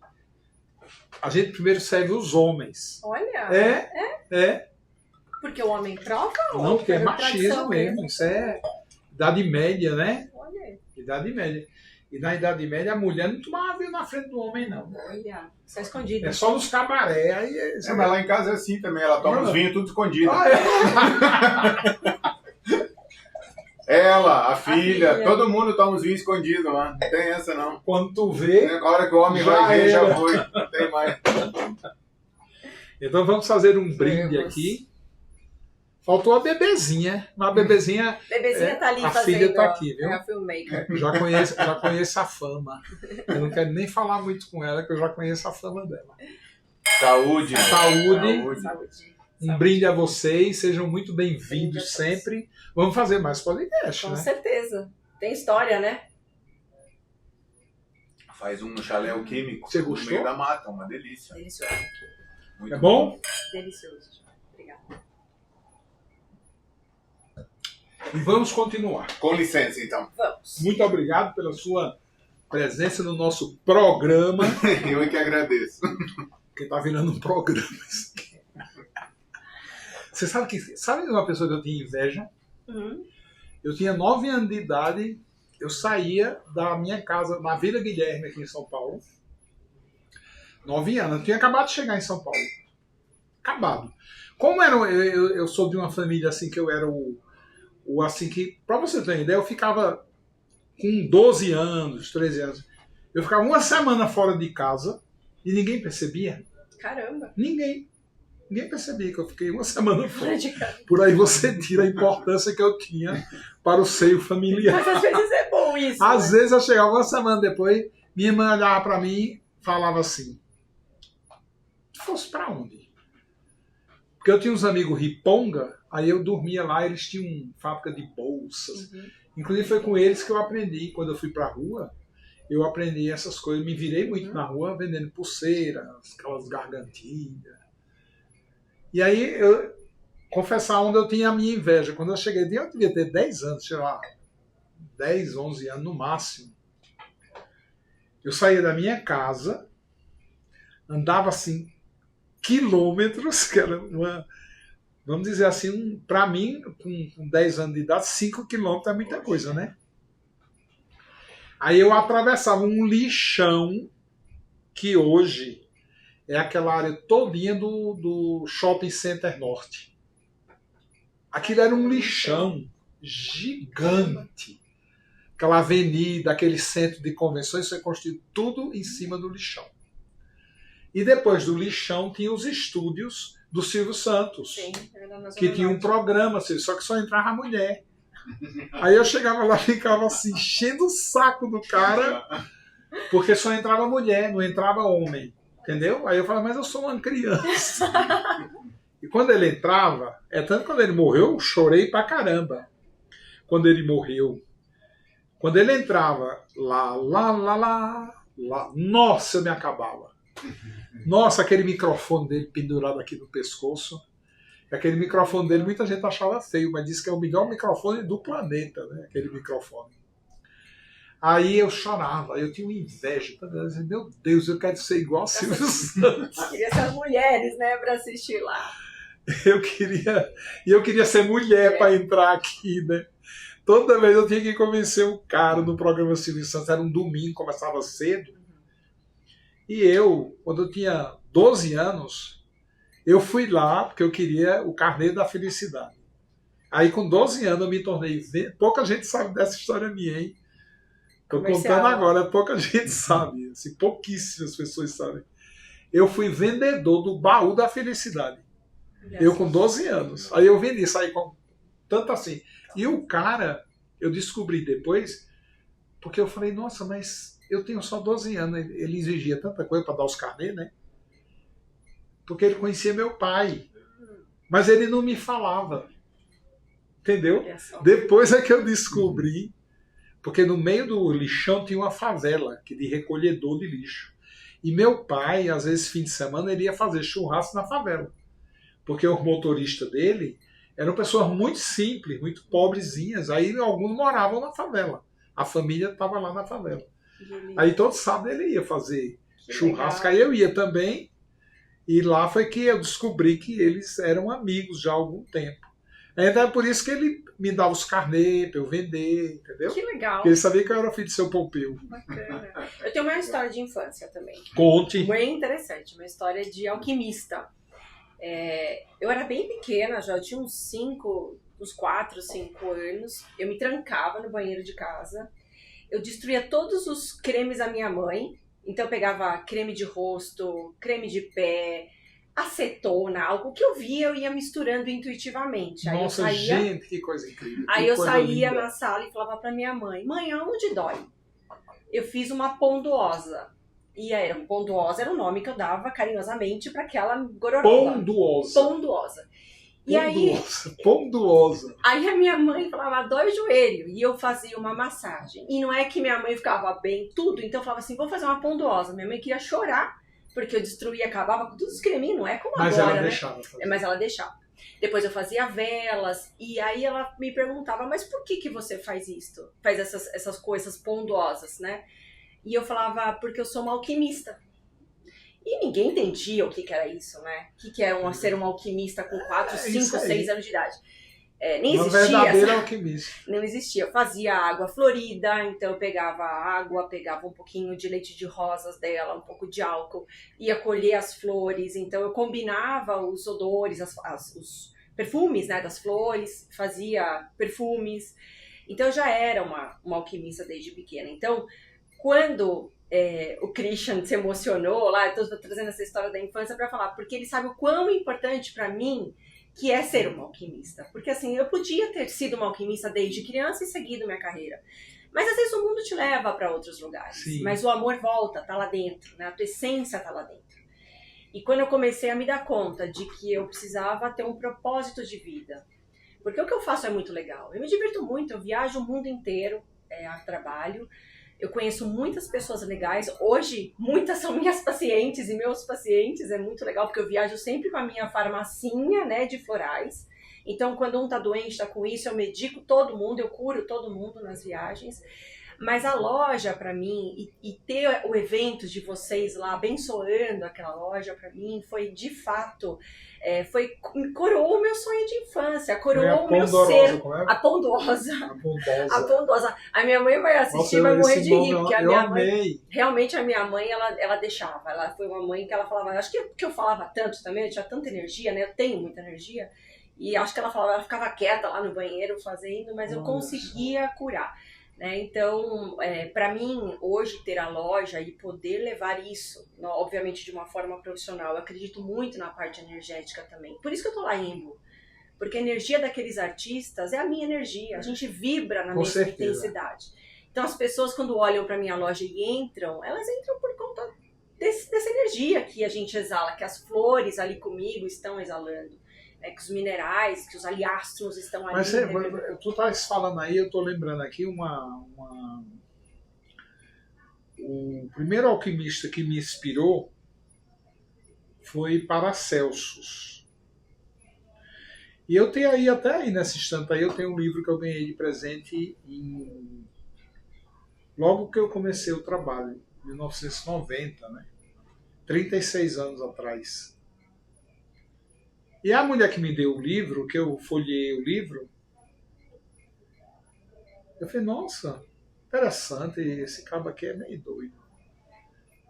[SPEAKER 1] A gente primeiro serve os homens.
[SPEAKER 2] Olha.
[SPEAKER 1] É.
[SPEAKER 2] Porque o homem prova?
[SPEAKER 1] Não, porque é machismo mesmo. Isso é Idade Média, né?
[SPEAKER 2] Olha aí.
[SPEAKER 1] Idade Média. E na Idade Média a mulher não tomava vinho na frente do homem, não.
[SPEAKER 2] Olha, só escondido.
[SPEAKER 1] É só nos cabaré. Aí
[SPEAKER 3] Mas lá em casa é assim também, ela toma os vinhos tudo escondido. Ela, a filha, todo mundo toma os vinhos escondidos lá. Não tem essa, não.
[SPEAKER 1] Quando tu vê...
[SPEAKER 3] A hora que o homem vai ver, já foi. Não tem mais.
[SPEAKER 1] Então vamos fazer um brinde aqui. Faltou a bebezinha. Mas a bebezinha...
[SPEAKER 2] Bebezinha tá ali
[SPEAKER 1] a
[SPEAKER 2] fazendo...
[SPEAKER 1] filha tá aqui, viu?
[SPEAKER 2] É a filmmaker.
[SPEAKER 1] Já conheço a fama. Eu não quero nem falar muito com ela, que eu já conheço a fama dela.
[SPEAKER 3] Saúde.
[SPEAKER 2] Saúde.
[SPEAKER 1] Um brinde a vocês, sejam muito bem-vindos sempre. Vamos fazer mais podcast,
[SPEAKER 2] Com
[SPEAKER 1] né?
[SPEAKER 2] certeza. Tem história, né?
[SPEAKER 3] Faz um chalé químico.
[SPEAKER 1] Você gostou?
[SPEAKER 3] No meio da mata, uma delícia.
[SPEAKER 2] Delicioso.
[SPEAKER 3] Muito
[SPEAKER 1] É bom?
[SPEAKER 2] Delicioso. Obrigada.
[SPEAKER 1] E vamos continuar.
[SPEAKER 3] Com licença, então.
[SPEAKER 2] Vamos.
[SPEAKER 1] Muito obrigado pela sua presença no nosso programa.
[SPEAKER 3] Eu é que agradeço.
[SPEAKER 1] Porque tá virando um programa isso aqui. Você sabe uma pessoa que eu tinha inveja?
[SPEAKER 2] Uhum.
[SPEAKER 1] Eu tinha 9 anos de idade, eu saía da minha casa na Vila Guilherme, aqui em São Paulo. 9 anos, eu tinha acabado de chegar em São Paulo. Acabado. Como eu sou de uma família assim, que eu era o assim que, pra você ter uma ideia, eu ficava com 12 anos, 13 anos. Eu ficava uma semana fora de casa e ninguém percebia.
[SPEAKER 2] Caramba.
[SPEAKER 1] Ninguém percebia que eu fiquei uma semana fora.
[SPEAKER 2] De cara.
[SPEAKER 1] Por aí você tira a importância que eu tinha para o seio familiar.
[SPEAKER 2] Mas às vezes é bom isso.
[SPEAKER 1] Às
[SPEAKER 2] né?
[SPEAKER 1] vezes eu chegava uma semana depois, minha irmã olhava para mim e falava assim: tu fosse para onde? Porque eu tinha uns amigos riponga, aí eu dormia lá, eles tinham fábrica de bolsas.
[SPEAKER 2] Uhum.
[SPEAKER 1] Inclusive foi com eles que eu aprendi, quando eu fui para a rua, eu aprendi essas coisas, me virei muito na rua vendendo pulseiras, aquelas gargantilhas. E aí, eu confessar onde eu tinha a minha inveja. Quando eu cheguei, eu devia ter 10 anos, sei lá, 10, 11 anos no máximo. Eu saía da minha casa, andava assim, quilômetros, que era uma, vamos dizer assim, para mim, com 10 anos de idade, 5 quilômetros é muita coisa, né? Aí eu atravessava um lixão que hoje é aquela área todinha do Shopping Center Norte. Aquilo era um lixão gigante. Aquela avenida, aquele centro de convenções, foi construído tudo em cima do lixão. E depois do lixão tinha os estúdios do Silvio Santos.
[SPEAKER 2] Sim, era na Zona
[SPEAKER 1] Que tinha um
[SPEAKER 2] Norte.
[SPEAKER 1] programa, só que só entrava mulher. Aí eu chegava lá e ficava assim, enchendo o saco do cara, porque só entrava mulher, não entrava homem. Entendeu? Aí eu falava, mas eu sou uma criança. E quando ele entrava, tanto que quando ele morreu, eu chorei pra caramba. Quando ele morreu. Quando ele entrava, lá, nossa, eu me acabava. Nossa, aquele microfone dele pendurado aqui no pescoço. Aquele microfone dele, muita gente achava feio, mas disse que é o melhor microfone do planeta, né? Aquele microfone. Aí eu chorava, eu tinha uma inveja. Eu dizia, meu Deus, eu quero ser igual a Silvio Santos.
[SPEAKER 2] Queria ser as mulheres, né, pra assistir lá.
[SPEAKER 1] Eu queria ser mulher para entrar aqui, né? Toda vez eu tinha que convencer o cara no programa Silvio Santos. Era um domingo, começava cedo. E eu, quando eu tinha 12 anos, eu fui lá porque eu queria o carnê da felicidade. Aí com 12 anos eu me tornei... Pouca gente sabe dessa história minha, hein? Estou contando agora, pouca gente sabe. Assim, pouquíssimas pessoas sabem. Eu fui vendedor do baú da felicidade. Eu com 12 anos. Aí eu vendi, saí com tanto assim. E o cara, eu descobri depois, porque eu falei, nossa, mas eu tenho só 12 anos. Ele exigia tanta coisa para dar os carnês, né? Porque ele conhecia meu pai. Mas ele não me falava. Entendeu? Depois é que eu descobri, porque no meio do lixão tinha uma favela de recolhedor de lixo. E meu pai, às vezes, fim de semana, ele ia fazer churrasco na favela. Porque os motoristas dele eram pessoas muito simples, muito pobrezinhas. Aí alguns moravam na favela. A família estava lá na favela. Aí todo sábado ele ia fazer churrasco. Aí eu ia também. E lá foi que eu descobri que eles eram amigos já há algum tempo. Então é por isso que ele me dava os carnês para eu vender, entendeu?
[SPEAKER 2] Que legal.
[SPEAKER 1] Porque ele sabia que eu era filho de seu Pompeu.
[SPEAKER 2] Bacana. Eu tenho uma história de infância também.
[SPEAKER 1] Conte.
[SPEAKER 2] Bem interessante, uma história de alquimista. Eu era bem pequena, já tinha uns 4, 5 anos. Eu me trancava no banheiro de casa. Eu destruía todos os cremes da minha mãe. Então eu pegava creme de rosto, creme de pé, acetona, algo que eu via, eu ia misturando intuitivamente. Aí
[SPEAKER 1] Nossa,
[SPEAKER 2] eu saía,
[SPEAKER 1] gente, que coisa incrível.
[SPEAKER 2] Aí
[SPEAKER 1] que
[SPEAKER 2] eu
[SPEAKER 1] coisa
[SPEAKER 2] saía
[SPEAKER 1] linda.
[SPEAKER 2] na sala e falava pra minha mãe, mãe, aonde dói? Eu fiz uma pondosa. E aí, pondosa era o nome que eu dava carinhosamente pra aquela gororoba.
[SPEAKER 1] Ponduosa.
[SPEAKER 2] Pondosa. E aí,
[SPEAKER 1] Ponduosa.
[SPEAKER 2] aí a minha mãe falava, dói o joelho. E eu fazia uma massagem. E não é que minha mãe ficava bem, tudo. Então eu falava assim, vou fazer uma pondosa. Minha mãe queria chorar, porque eu destruía, acabava com todos os creminhos. Não é como
[SPEAKER 1] Mas
[SPEAKER 2] agora,
[SPEAKER 1] ela
[SPEAKER 2] né?
[SPEAKER 1] deixava fazer.
[SPEAKER 2] Mas ela deixava. Depois eu fazia velas. E aí ela me perguntava, mas por que você faz isso? Faz essas coisas pondosas, né? E eu falava, porque eu sou uma alquimista. E ninguém entendia o que era isso, né? O que era ser um alquimista com 4, 5, 6 anos de idade. Nem
[SPEAKER 1] Uma
[SPEAKER 2] existia.
[SPEAKER 1] verdadeira alquimista.
[SPEAKER 2] Não existia. Eu fazia água florida, então eu pegava água, pegava um pouquinho de leite de rosas dela, um pouco de álcool, ia colher as flores, então eu combinava os odores, os perfumes, né, das flores, fazia perfumes. Então eu já era uma alquimista desde pequena. Então, quando o Christian se emocionou lá, eu estou trazendo essa história da infância para falar, porque ele sabe o quão importante para mim que é ser uma alquimista. Porque assim, eu podia ter sido uma alquimista desde criança e seguido minha carreira. Mas às vezes o mundo te leva para outros lugares.
[SPEAKER 1] Sim.
[SPEAKER 2] Mas o amor volta, tá lá dentro, né? A tua essência tá lá dentro. E quando eu comecei a me dar conta de que eu precisava ter um propósito de vida, porque o que eu faço é muito legal. Eu me divirto muito, eu viajo o mundo inteiro a trabalho. Eu conheço muitas pessoas legais. Hoje, muitas são minhas pacientes e meus pacientes. É muito legal, porque eu viajo sempre com a minha farmacinha, né, de florais. Então, quando um tá doente, tá com isso, eu medico todo mundo, eu curo todo mundo nas viagens. Mas a loja, para mim, e ter o evento de vocês lá abençoando aquela loja, para mim, foi de fato, coroou o meu sonho de infância, coroou o meu ser. A pondosa. A pondosa. A minha mãe vai assistir e vai morrer de rir, porque a minha mãe, realmente a minha mãe, ela deixava. Ela foi uma mãe que ela falava, acho que porque eu falava tanto também, eu tinha tanta energia, né? Eu tenho muita energia. E acho que ela falava, ela ficava quieta lá no banheiro fazendo, mas eu conseguia curar. Então, para mim, hoje ter a loja e poder levar isso, obviamente de uma forma profissional, eu acredito muito na parte energética também. Por isso que eu tô lá em Embu. Porque a energia daqueles artistas é a minha energia. A gente vibra na mesma intensidade. Então, as pessoas, quando olham para minha loja e entram, elas entram por conta dessa energia que a gente exala, que as flores ali comigo estão exalando. Que os minerais, que os aliastros estão ali.
[SPEAKER 1] Mas tu estás falando aí, eu estou lembrando aqui o primeiro alquimista que me inspirou foi Paracelsus. E eu tenho aí, até aí nessa estante aí, eu tenho um livro que eu ganhei de presente logo que eu comecei o trabalho, em 1990, né? 36 anos atrás. E a mulher que me deu o livro, que eu folheei o livro, eu falei, nossa, interessante, esse cabo aqui é meio doido.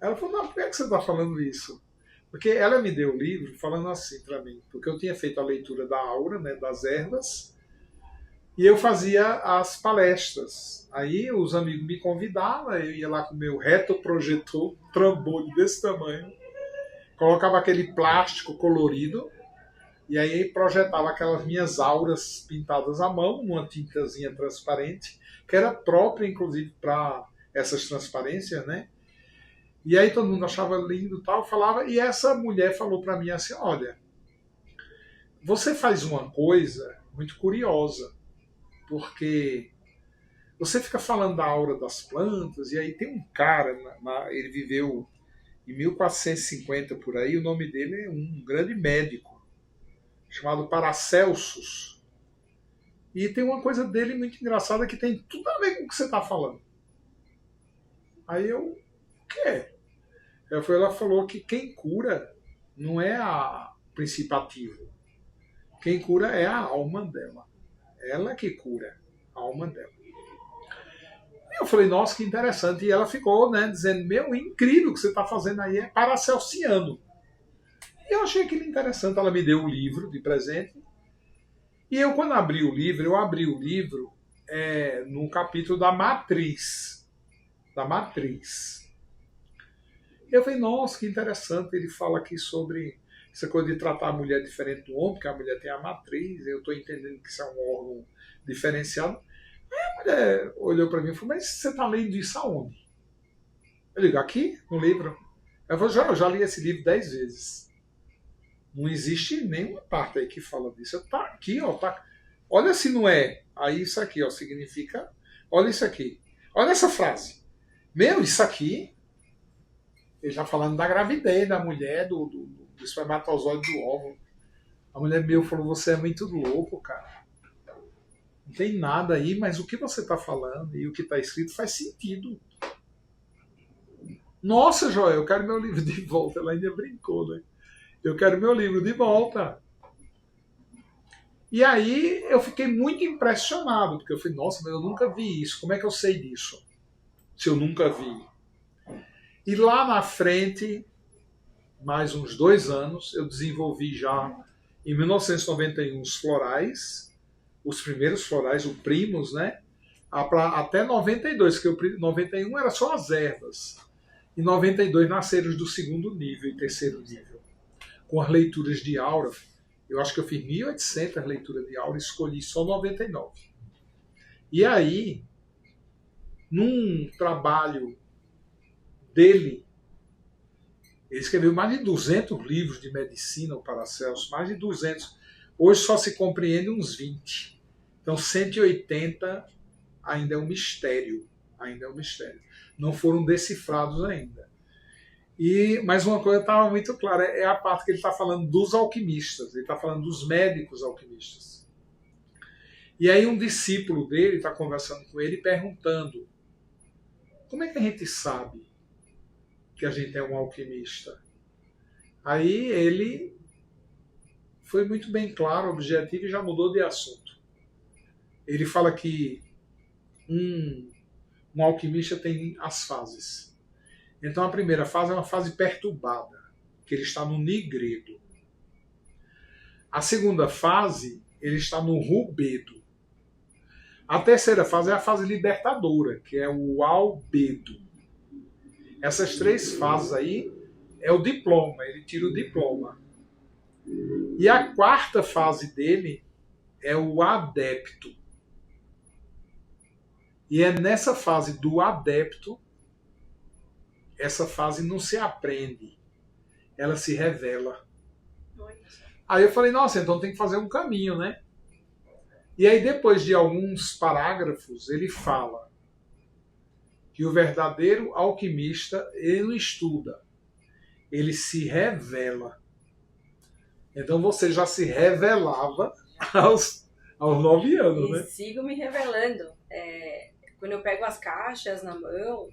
[SPEAKER 1] Ela falou, não, por que você está falando isso? Porque ela me deu o livro falando assim para mim, porque eu tinha feito a leitura da aura, né, das ervas, e eu fazia as palestras. Aí os amigos me convidavam, eu ia lá com o meu retroprojetor, trambolho desse tamanho, colocava aquele plástico colorido, e aí projetava aquelas minhas auras pintadas à mão, numa tintazinha transparente, que era própria, inclusive, para essas transparências, né? E aí todo mundo achava lindo e tal, falava, e essa mulher falou para mim assim, olha, você faz uma coisa muito curiosa, porque você fica falando da aura das plantas, e aí tem um cara, ele viveu em 1450 por aí, o nome dele é um grande médico, chamado Paracelsus. E tem uma coisa dele muito engraçada que tem tudo a ver com o que você está falando. Aí eu, o que é? Ela falou que quem cura não é o princípio ativo. Quem cura é a alma dela. Ela que cura a alma dela. Eu falei, nossa, que interessante. E ela ficou, né, dizendo, meu, incrível o que você está fazendo aí, é Paracelsiano. E eu achei aquilo interessante. Ela me deu o livro de presente. E eu, quando abri o livro no capítulo da matriz. Da matriz. Eu falei, nossa, que interessante. Ele fala aqui sobre essa coisa de tratar a mulher diferente do homem, porque a mulher tem a matriz. Eu estou entendendo que isso é um órgão diferenciado. A mulher olhou para mim e falou, mas você está lendo isso aonde? Eu digo, aqui, no livro. Eu falei, eu já li esse livro 10 vezes. Não existe nenhuma parte aí que fala disso. Está aqui, ó. Tá. Olha se não é. Aí isso aqui, ó, significa... Olha isso aqui. Olha essa frase. Meu, isso aqui... Ele está falando da gravidez da mulher, do espermatozoide do óvulo. A mulher meu falou, você é muito louco, cara. Não tem nada aí, mas o que você está falando e o que está escrito faz sentido. Nossa, Joel, eu quero meu livro de volta. Ela ainda brincou, né? Eu quero meu livro de volta. E aí eu fiquei muito impressionado, porque eu falei, nossa, mas eu nunca vi isso. Como é que eu sei disso? Se eu nunca vi. E lá na frente, mais uns 2 anos, eu desenvolvi já, em 1991, os florais, os primeiros florais, o Primus, né? Até 92, que o 91 era só as ervas. Em 92 nasceram os do segundo nível e terceiro nível. Com as leituras de aura, eu acho que eu fiz 1.800 leituras de aura e escolhi só 99. E aí, num trabalho dele, ele escreveu mais de 200 livros de medicina, o Paracelso, mais de 200. Hoje só se compreende uns 20. Então 180 ainda é um mistério. Ainda é um mistério. Não foram decifrados ainda. Mas uma coisa estava muito clara, é a parte que ele está falando dos alquimistas, ele está falando dos médicos alquimistas. E aí um discípulo dele está conversando com ele, perguntando, como é que a gente sabe que a gente é um alquimista? Aí ele foi muito bem claro, objetivo, e já mudou de assunto. Ele fala que um alquimista tem as fases. Então a primeira fase é uma fase perturbada, que ele está no nigredo. A segunda fase, ele está no rubedo. A terceira fase é a fase libertadora, que é o albedo. Essas 3 fases aí é o diploma, ele tira o diploma. E a 4ª fase dele é o adepto. E é nessa fase do adepto, essa fase não se aprende, ela se revela. Aí eu falei, nossa, então tem que fazer um caminho, né? E aí depois de alguns parágrafos, ele fala que o verdadeiro alquimista, ele não estuda, ele se revela. Então você já se revelava aos 9 anos, né?
[SPEAKER 2] E sigo me revelando. Quando eu pego as caixas na mão,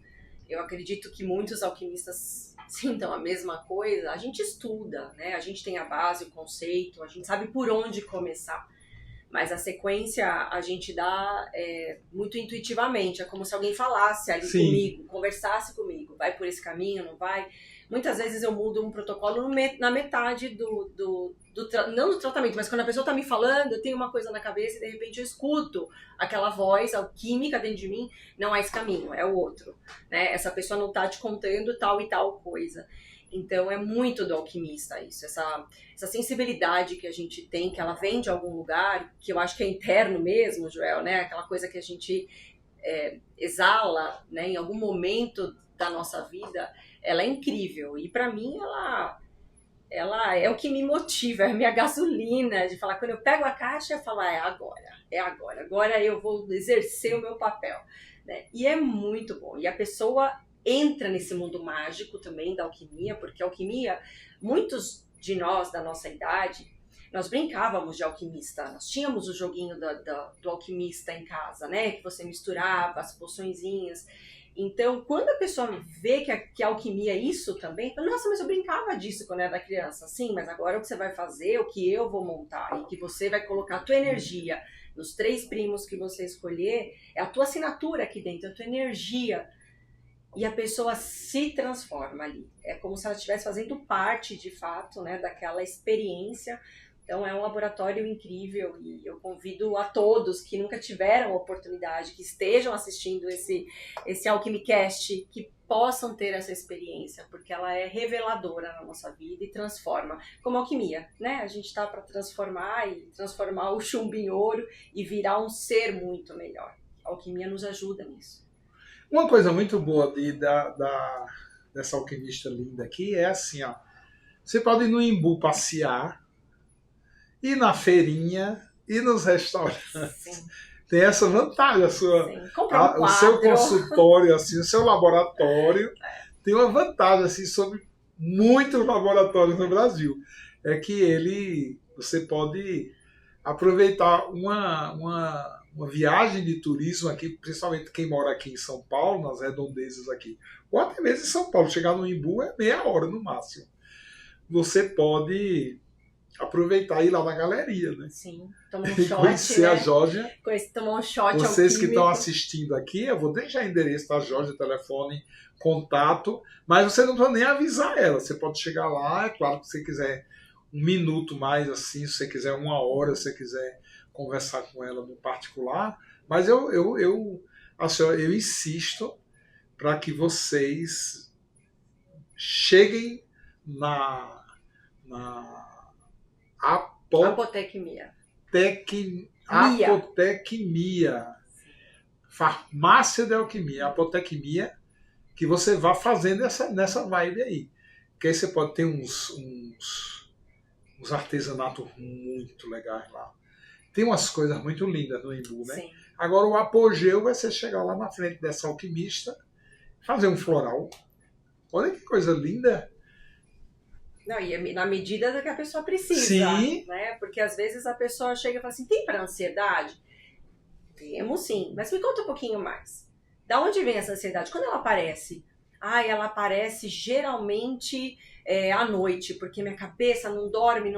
[SPEAKER 2] eu acredito que muitos alquimistas sintam a mesma coisa. A gente estuda, né? A gente tem a base, o conceito, a gente sabe por onde começar. Mas a sequência a gente dá muito intuitivamente. É como se alguém falasse ali
[SPEAKER 1] Sim.
[SPEAKER 2] comigo, conversasse comigo. Vai por esse caminho, não vai? Muitas vezes eu mudo um protocolo na metade não do tratamento, mas quando a pessoa está me falando, eu tenho uma coisa na cabeça e de repente eu escuto aquela voz alquímica dentro de mim, não é esse caminho, é o outro. Né? Essa pessoa não está te contando tal e tal coisa. Então é muito do alquimista isso, essa sensibilidade que a gente tem, que ela vem de algum lugar, que eu acho que é interno mesmo, Joel, né? Aquela coisa que a gente exala, né? Em algum momento da nossa vida, ela é incrível. E para mim ela é o que me motiva, é a minha gasolina de falar, quando eu pego a caixa, eu falo, é agora eu vou exercer o meu papel. Né? E é muito bom. E a pessoa entra nesse mundo mágico também da alquimia, porque a alquimia, muitos de nós da nossa idade, nós brincávamos de alquimista, nós tínhamos o joguinho do alquimista em casa, né? Que você misturava as poçõezinhas. Então, quando a pessoa vê que a alquimia é isso também, fala, nossa, mas eu brincava disso quando eu era criança. Sim, mas agora o que você vai fazer, o que eu vou montar, e que você vai colocar a tua energia nos 3 primos que você escolher, é a tua assinatura aqui dentro, a tua energia. E a pessoa se transforma ali. É como se ela estivesse fazendo parte, de fato, né, daquela experiência. Então é um laboratório incrível e eu convido a todos que nunca tiveram oportunidade, que estejam assistindo esse Alquimicast, que possam ter essa experiência, porque ela é reveladora na nossa vida e transforma. Como alquimia, né? A gente está para transformar o chumbo em ouro e virar um ser muito melhor. A alquimia nos ajuda nisso.
[SPEAKER 1] Uma coisa muito boa dessa alquimista linda aqui é assim, ó. Você pode ir no Embu passear, ir na feirinha, ir nos restaurantes.
[SPEAKER 2] Sim.
[SPEAKER 1] Tem essa vantagem, o seu consultório, assim, o seu laboratório tem uma vantagem assim, sobre muitos laboratórios no Brasil. É que você pode aproveitar uma viagem de turismo aqui, principalmente quem mora aqui em São Paulo, nas redondezas aqui, ou até mesmo em São Paulo, chegar no Embu é meia hora no máximo. Você pode aproveitar e ir lá na galeria, né?
[SPEAKER 2] Sim, tomar um shot,
[SPEAKER 1] conhecer, né? A Georgia.
[SPEAKER 2] Tomar um shot.
[SPEAKER 1] Vocês que estão assistindo aqui, eu vou deixar o endereço da Georgia, telefone, contato, mas você não precisa nem avisar ela. Você pode chegar lá, é claro que se você quiser 1 minuto mais assim, se você quiser 1 hora, se você quiser conversar com ela no particular, mas eu insisto para que vocês cheguem na
[SPEAKER 2] apotecmia.
[SPEAKER 1] Apotecmia. Farmácia de alquimia. Apotecmia, que você vá fazendo nessa vibe aí. Porque aí você pode ter uns artesanatos muito legais lá. Tem umas coisas muito lindas no Embu, né?
[SPEAKER 2] Sim.
[SPEAKER 1] Agora o apogeu vai ser chegar lá na frente dessa alquimista, fazer um floral. Olha que coisa linda.
[SPEAKER 2] Não, e é na medida do que a pessoa precisa.
[SPEAKER 1] Sim.
[SPEAKER 2] Né? Porque às vezes a pessoa chega e fala assim, tem para ansiedade? Temos sim, mas me conta um pouquinho mais. Da onde vem essa ansiedade? Quando ela aparece? Ela aparece geralmente à noite, porque minha cabeça não dorme.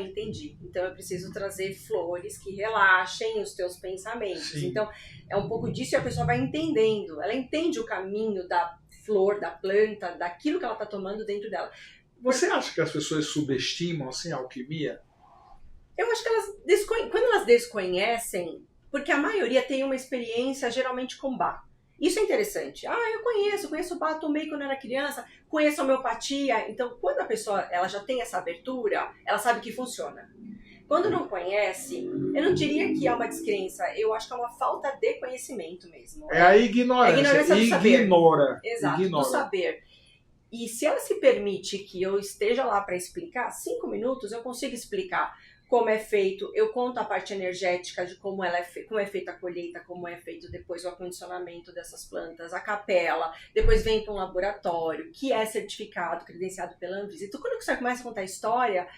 [SPEAKER 2] Entendi. Então eu preciso trazer flores que relaxem os teus pensamentos.
[SPEAKER 1] Sim.
[SPEAKER 2] Então é um pouco disso e a pessoa vai entendendo. Ela entende o caminho da flor, da planta, daquilo que ela está tomando dentro dela.
[SPEAKER 1] Você acha que as pessoas subestimam assim, a alquimia?
[SPEAKER 2] Eu acho que quando elas desconhecem, porque a maioria tem uma experiência geralmente com Bach. Isso é interessante. Eu conheço Bach, tomei quando era criança, conheço a homeopatia. Então, quando a pessoa ela já tem essa abertura, ela sabe que funciona. Quando não conhece, eu não diria que é uma descrença, eu acho que é uma falta de conhecimento mesmo.
[SPEAKER 1] É a ignorância.
[SPEAKER 2] É a ignorância do saber. Exato,
[SPEAKER 1] Ignora.
[SPEAKER 2] do saber. E se ela se permite que eu esteja lá para explicar, 5 minutos eu consigo explicar como é feito, eu conto a parte energética de como é feita a colheita, como é feito depois o acondicionamento dessas plantas, a capela, depois vem para um laboratório que é certificado, credenciado pela Anvisa. Então quando você começa a contar a história,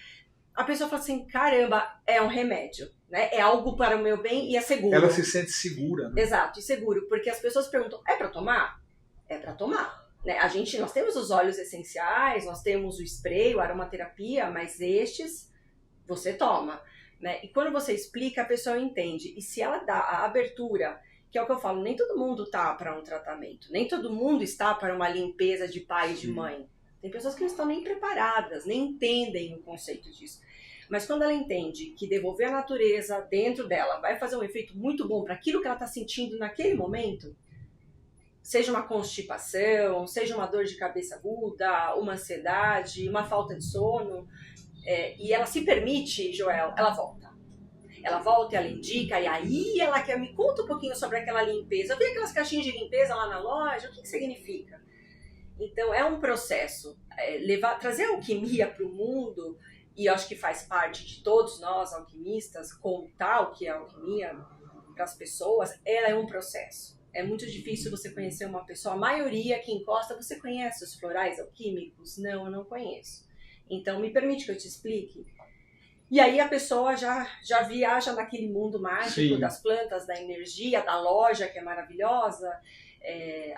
[SPEAKER 2] a pessoa fala assim, caramba, é um remédio, né? É algo para o meu bem e é seguro.
[SPEAKER 1] Ela se sente segura, né?
[SPEAKER 2] Exato, e seguro, porque as pessoas perguntam, é para tomar? É para tomar. Né? Nós temos os óleos essenciais, nós temos o spray, a aromaterapia, mas estes você toma. Né? E quando você explica, a pessoa entende. E se ela dá a abertura, que é o que eu falo, nem todo mundo está para um tratamento, nem todo mundo está para uma limpeza de pai e de mãe. Tem pessoas que não estão nem preparadas, nem entendem o conceito disso. Mas quando ela entende que devolver a natureza dentro dela vai fazer um efeito muito bom para aquilo que ela está sentindo naquele momento, seja uma constipação, seja uma dor de cabeça aguda, uma ansiedade, uma falta de sono, e ela se permite, Joel, ela volta. Ela volta, ela indica, e aí ela quer me conta um pouquinho sobre aquela limpeza. Eu vi aquelas caixinhas de limpeza lá na loja, o que significa? Então é um processo, trazer a alquimia para o mundo, e eu acho que faz parte de todos nós, alquimistas, contar o que é alquimia para as pessoas, ela é um processo. É muito difícil você conhecer uma pessoa. A maioria que encosta, você conhece os florais alquímicos? Não, eu não conheço. Então, me permite que eu te explique. E aí a pessoa já viaja naquele mundo mágico. Sim. Das plantas, da energia, da loja, que é maravilhosa.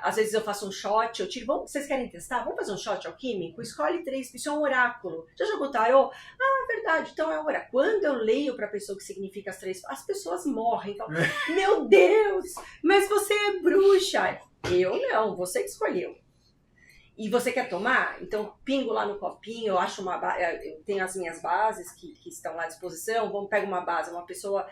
[SPEAKER 2] Às vezes eu faço um shot, eu tiro, vocês querem testar? Vamos fazer um shot alquímico? Escolhe 3, isso é um oráculo. Já jogou tarô? Ah, verdade, então é um oráculo. Quando eu leio para a pessoa o que significa as pessoas morrem. Falam, meu Deus, mas você é bruxa. Eu não, você que escolheu. E você quer tomar? Então pingo lá no copinho, eu acho eu tenho as minhas bases que estão lá à disposição, pego uma base, uma pessoa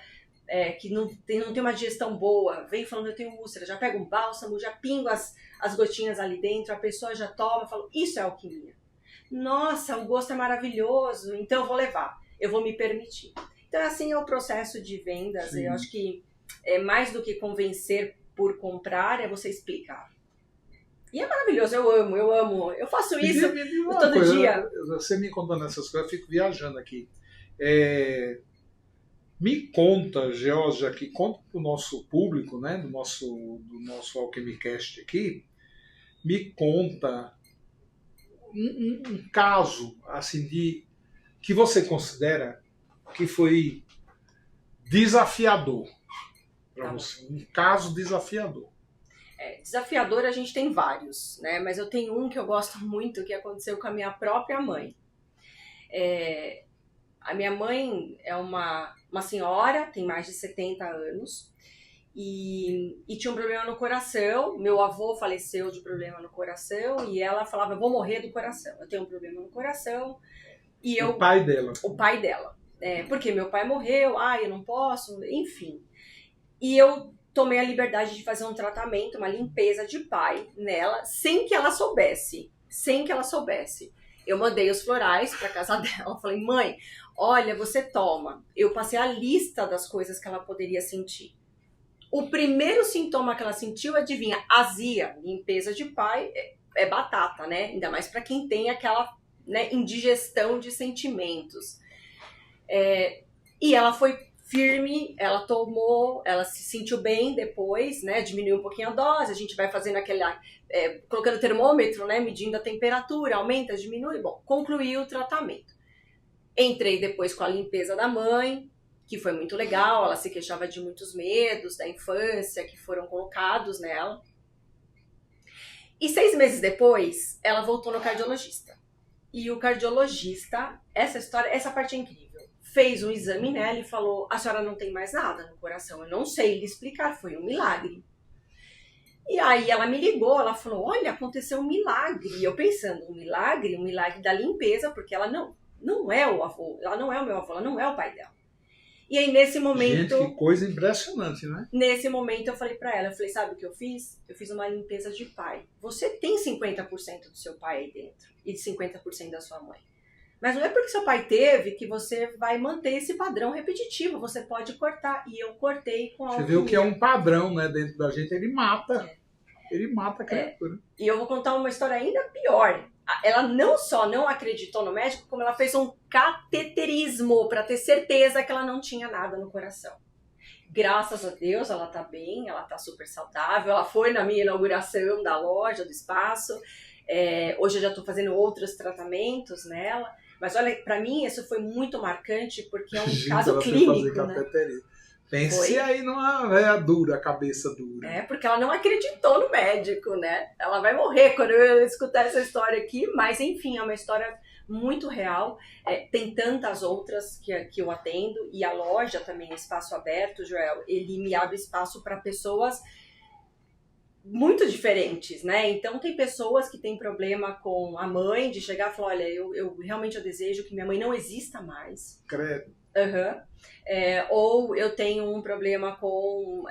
[SPEAKER 2] que não tem uma digestão boa, vem falando eu tenho úlcera, já pego um bálsamo, já pingo as gotinhas ali dentro, a pessoa já toma, falo, isso é alquimia. Nossa, o gosto é maravilhoso, então eu vou levar, eu vou me permitir. Então assim é o processo de vendas. Sim. Eu acho que mais do que convencer por comprar, é você explicar. E é maravilhoso, eu amo, eu faço isso todo dia.
[SPEAKER 1] Você me contando essas coisas, eu fico viajando aqui. Me conta, Georgia, que conta para o nosso público, né, do nosso Alquimicast aqui, me conta um caso assim, que você considera que foi desafiador para você. Um caso desafiador.
[SPEAKER 2] Desafiador a gente tem vários, né? Mas eu tenho um que eu gosto muito, que aconteceu com a minha própria mãe. A minha mãe é uma senhora, tem mais de 70 anos, e tinha um problema no coração. Meu avô faleceu de problema no coração, e ela falava, eu vou morrer do coração, eu tenho um problema no coração.
[SPEAKER 1] O pai dela.
[SPEAKER 2] O pai dela. Porque meu pai morreu, eu não posso, enfim. E eu tomei a liberdade de fazer um tratamento, uma limpeza de pai nela, sem que ela soubesse. Eu mandei os florais para casa dela, falei, mãe, olha, você toma. Eu passei a lista das coisas que ela poderia sentir. O primeiro sintoma que ela sentiu, adivinha, azia. Limpeza de pai é batata, né? Ainda mais para quem tem aquela, né, indigestão de sentimentos. E ela foi firme, ela tomou, ela se sentiu bem depois, né? Diminuiu um pouquinho a dose, a gente vai fazendo colocando termômetro, né? Medindo a temperatura, aumenta, diminui. Bom, concluiu o tratamento. Entrei depois com a limpeza da mãe, que foi muito legal, ela se queixava de muitos medos da infância que foram colocados nela. E 6 meses depois, ela voltou no cardiologista. E o cardiologista, essa parte é incrível, fez um exame nela e falou, a senhora não tem mais nada no coração, eu não sei lhe explicar, foi um milagre. E aí ela me ligou, ela falou, olha, aconteceu um milagre. E eu pensando, um milagre da limpeza, porque ela não é o avô, ela não é o meu avô, ela não é o pai dela. E aí nesse momento...
[SPEAKER 1] Gente, que coisa impressionante, né?
[SPEAKER 2] Nesse momento eu falei pra ela, eu falei, sabe o que eu fiz? Eu fiz uma limpeza de pai. Você tem 50% do seu pai aí dentro e 50% da sua mãe. Mas não é porque seu pai teve que você vai manter esse padrão repetitivo. Você pode cortar. E eu cortei com alquimia.
[SPEAKER 1] Você viu que é um padrão, né? Dentro da gente, ele mata. Ele mata a criatura.
[SPEAKER 2] E eu vou contar uma história ainda pior. Ela não só não acreditou no médico, como ela fez um cateterismo para ter certeza que ela não tinha nada no coração. Graças a Deus, ela tá bem, ela tá super saudável. Ela foi na minha inauguração da loja, do espaço. Hoje eu já tô fazendo outros tratamentos nela. Mas olha, pra mim isso foi muito marcante, porque é um caso clínico, né?
[SPEAKER 1] Pense aí numa velha dura, cabeça dura.
[SPEAKER 2] Porque ela não acreditou no médico, né? Ela vai morrer quando eu escutar essa história aqui, mas enfim, é uma história muito real. Tem tantas outras que eu atendo, e a loja também, Espaço Aberto, Joel, ele me abre espaço para pessoas muito diferentes, né? Então tem pessoas que têm problema com a mãe, de chegar e falar, olha, eu realmente desejo que minha mãe não exista mais.
[SPEAKER 1] Credo.
[SPEAKER 2] Ou eu tenho um problema com,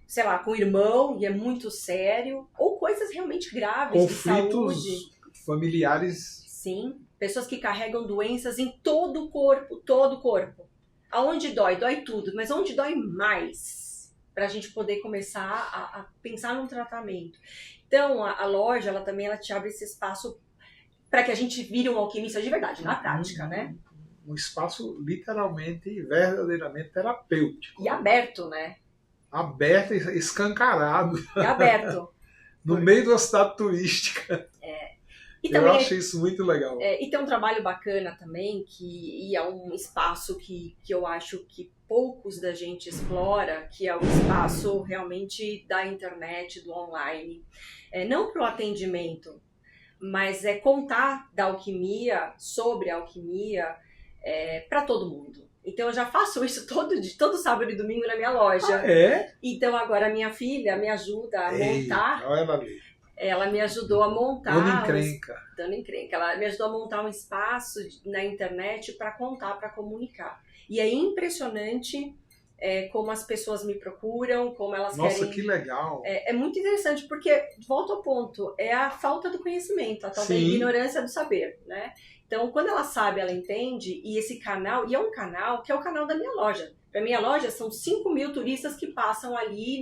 [SPEAKER 2] sei lá, com o irmão, e é muito sério. Ou coisas realmente graves,
[SPEAKER 1] conflitos
[SPEAKER 2] de saúde.
[SPEAKER 1] Familiares.
[SPEAKER 2] Sim, pessoas que carregam doenças em todo o corpo. Aonde dói tudo, mas onde dói mais? Para a gente poder começar a pensar num tratamento. Então, a loja, ela te abre esse espaço para que a gente vire um alquimista de verdade, na prática, né?
[SPEAKER 1] Um espaço literalmente, verdadeiramente terapêutico.
[SPEAKER 2] E aberto, né?
[SPEAKER 1] Aberto, escancarado.
[SPEAKER 2] E aberto.
[SPEAKER 1] No meio de uma cidade turística.
[SPEAKER 2] E
[SPEAKER 1] Eu
[SPEAKER 2] também
[SPEAKER 1] acho isso muito legal.
[SPEAKER 2] e tem um trabalho bacana também, e é um espaço que eu acho que poucos da gente explora, que é o espaço realmente da internet, do online. Não para o atendimento, mas é contar da alquimia, sobre a alquimia, para todo mundo. Então eu já faço isso todo sábado e domingo na minha loja. Então agora a minha filha me ajuda a montar.
[SPEAKER 1] Olha ela ali.
[SPEAKER 2] Ela me ajudou a montar.
[SPEAKER 1] Dona Encrenca.
[SPEAKER 2] Ela me ajudou a montar um espaço na internet para contar, para comunicar. E é impressionante como as pessoas me procuram, como elas querem...
[SPEAKER 1] Nossa, que legal!
[SPEAKER 2] É muito interessante, porque, volta ao ponto, é a falta do conhecimento, a tal da ignorância do saber, né? Então, quando ela sabe, ela entende, e esse canal, e é um canal que é o canal da minha loja. Para minha loja, são 5.000 turistas que passam ali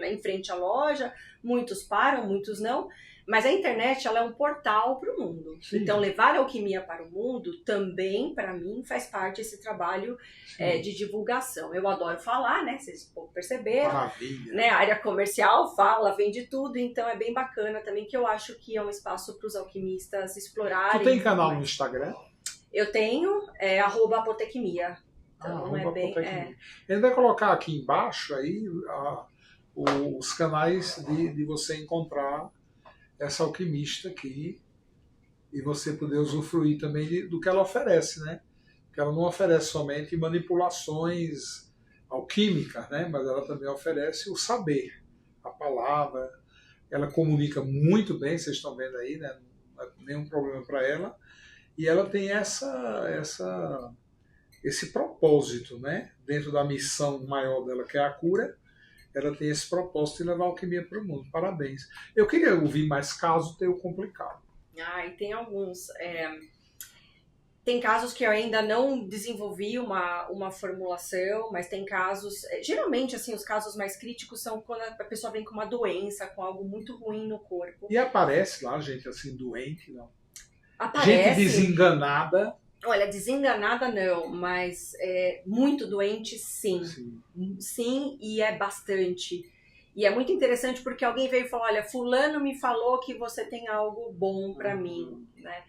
[SPEAKER 2] em frente à loja, muitos param, muitos não, mas a internet ela é um portal para o mundo. Sim. Então, levar a alquimia para o mundo também, para mim, faz parte desse trabalho de divulgação. Eu adoro falar, né? Vocês perceberam.
[SPEAKER 1] Maravilha.
[SPEAKER 2] Né? A área comercial fala, vende tudo, então é bem bacana também, que eu acho que é um espaço para os alquimistas explorarem.
[SPEAKER 1] Tu tem canal no Instagram?
[SPEAKER 2] Eu tenho, @apotequimia. Então,
[SPEAKER 1] Ele vai colocar aqui embaixo aí os canais de você encontrar essa alquimista aqui e você poder usufruir também do que ela oferece, né? Porque ela não oferece somente manipulações alquímicas, né? Mas ela também oferece o saber, a palavra. Ela comunica muito bem, vocês estão vendo aí, né? Não é nenhum problema para ela. E ela tem esse propósito, né? Dentro da missão maior dela, que é a cura, ela tem esse propósito de levar a alquimia para o mundo. Parabéns. Eu queria ouvir mais casos teu complicado.
[SPEAKER 2] E tem alguns. Tem casos que eu ainda não desenvolvi uma formulação, mas tem casos... Geralmente, assim, os casos mais críticos são quando a pessoa vem com uma doença, com algo muito ruim no corpo.
[SPEAKER 1] E aparece lá gente assim, doente, não?
[SPEAKER 2] Aparece.
[SPEAKER 1] Gente desenganada.
[SPEAKER 2] Olha, desenganada não, mas muito doente, sim. Sim, e é bastante. E é muito interessante porque alguém veio e falou, olha, fulano me falou que você tem algo bom para mim, né?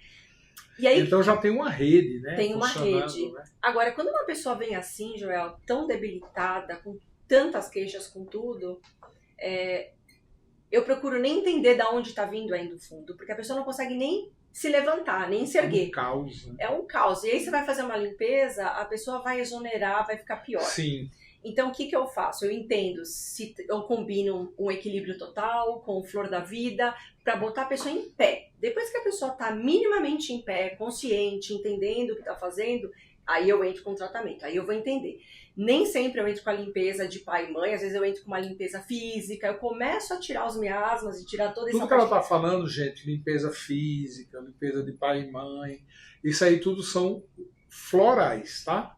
[SPEAKER 2] E aí,
[SPEAKER 1] então já tem uma rede, né?
[SPEAKER 2] Tem uma rede.
[SPEAKER 1] Né?
[SPEAKER 2] Agora, quando uma pessoa vem assim, Joel, tão debilitada, com tantas queixas, com tudo, eu procuro nem entender de onde está vindo ainda o fundo, porque a pessoa não consegue nem se levantar, nem se erguer.
[SPEAKER 1] É um caos. Né?
[SPEAKER 2] É um caos. E aí você vai fazer uma limpeza, a pessoa vai exonerar, vai ficar pior.
[SPEAKER 1] Sim.
[SPEAKER 2] Então, o que eu faço? Eu entendo se eu combino um equilíbrio total com flor da vida para botar a pessoa em pé. Depois que a pessoa está minimamente em pé, consciente, entendendo o que está fazendo, aí eu entro com o tratamento, aí eu vou entender. Nem sempre eu entro com a limpeza de pai e mãe, às vezes eu entro com uma limpeza física, eu começo a tirar os miasmas e tirar toda essa
[SPEAKER 1] Tudo que ela está falando, gente, limpeza física, limpeza de pai e mãe, isso aí tudo são florais, tá?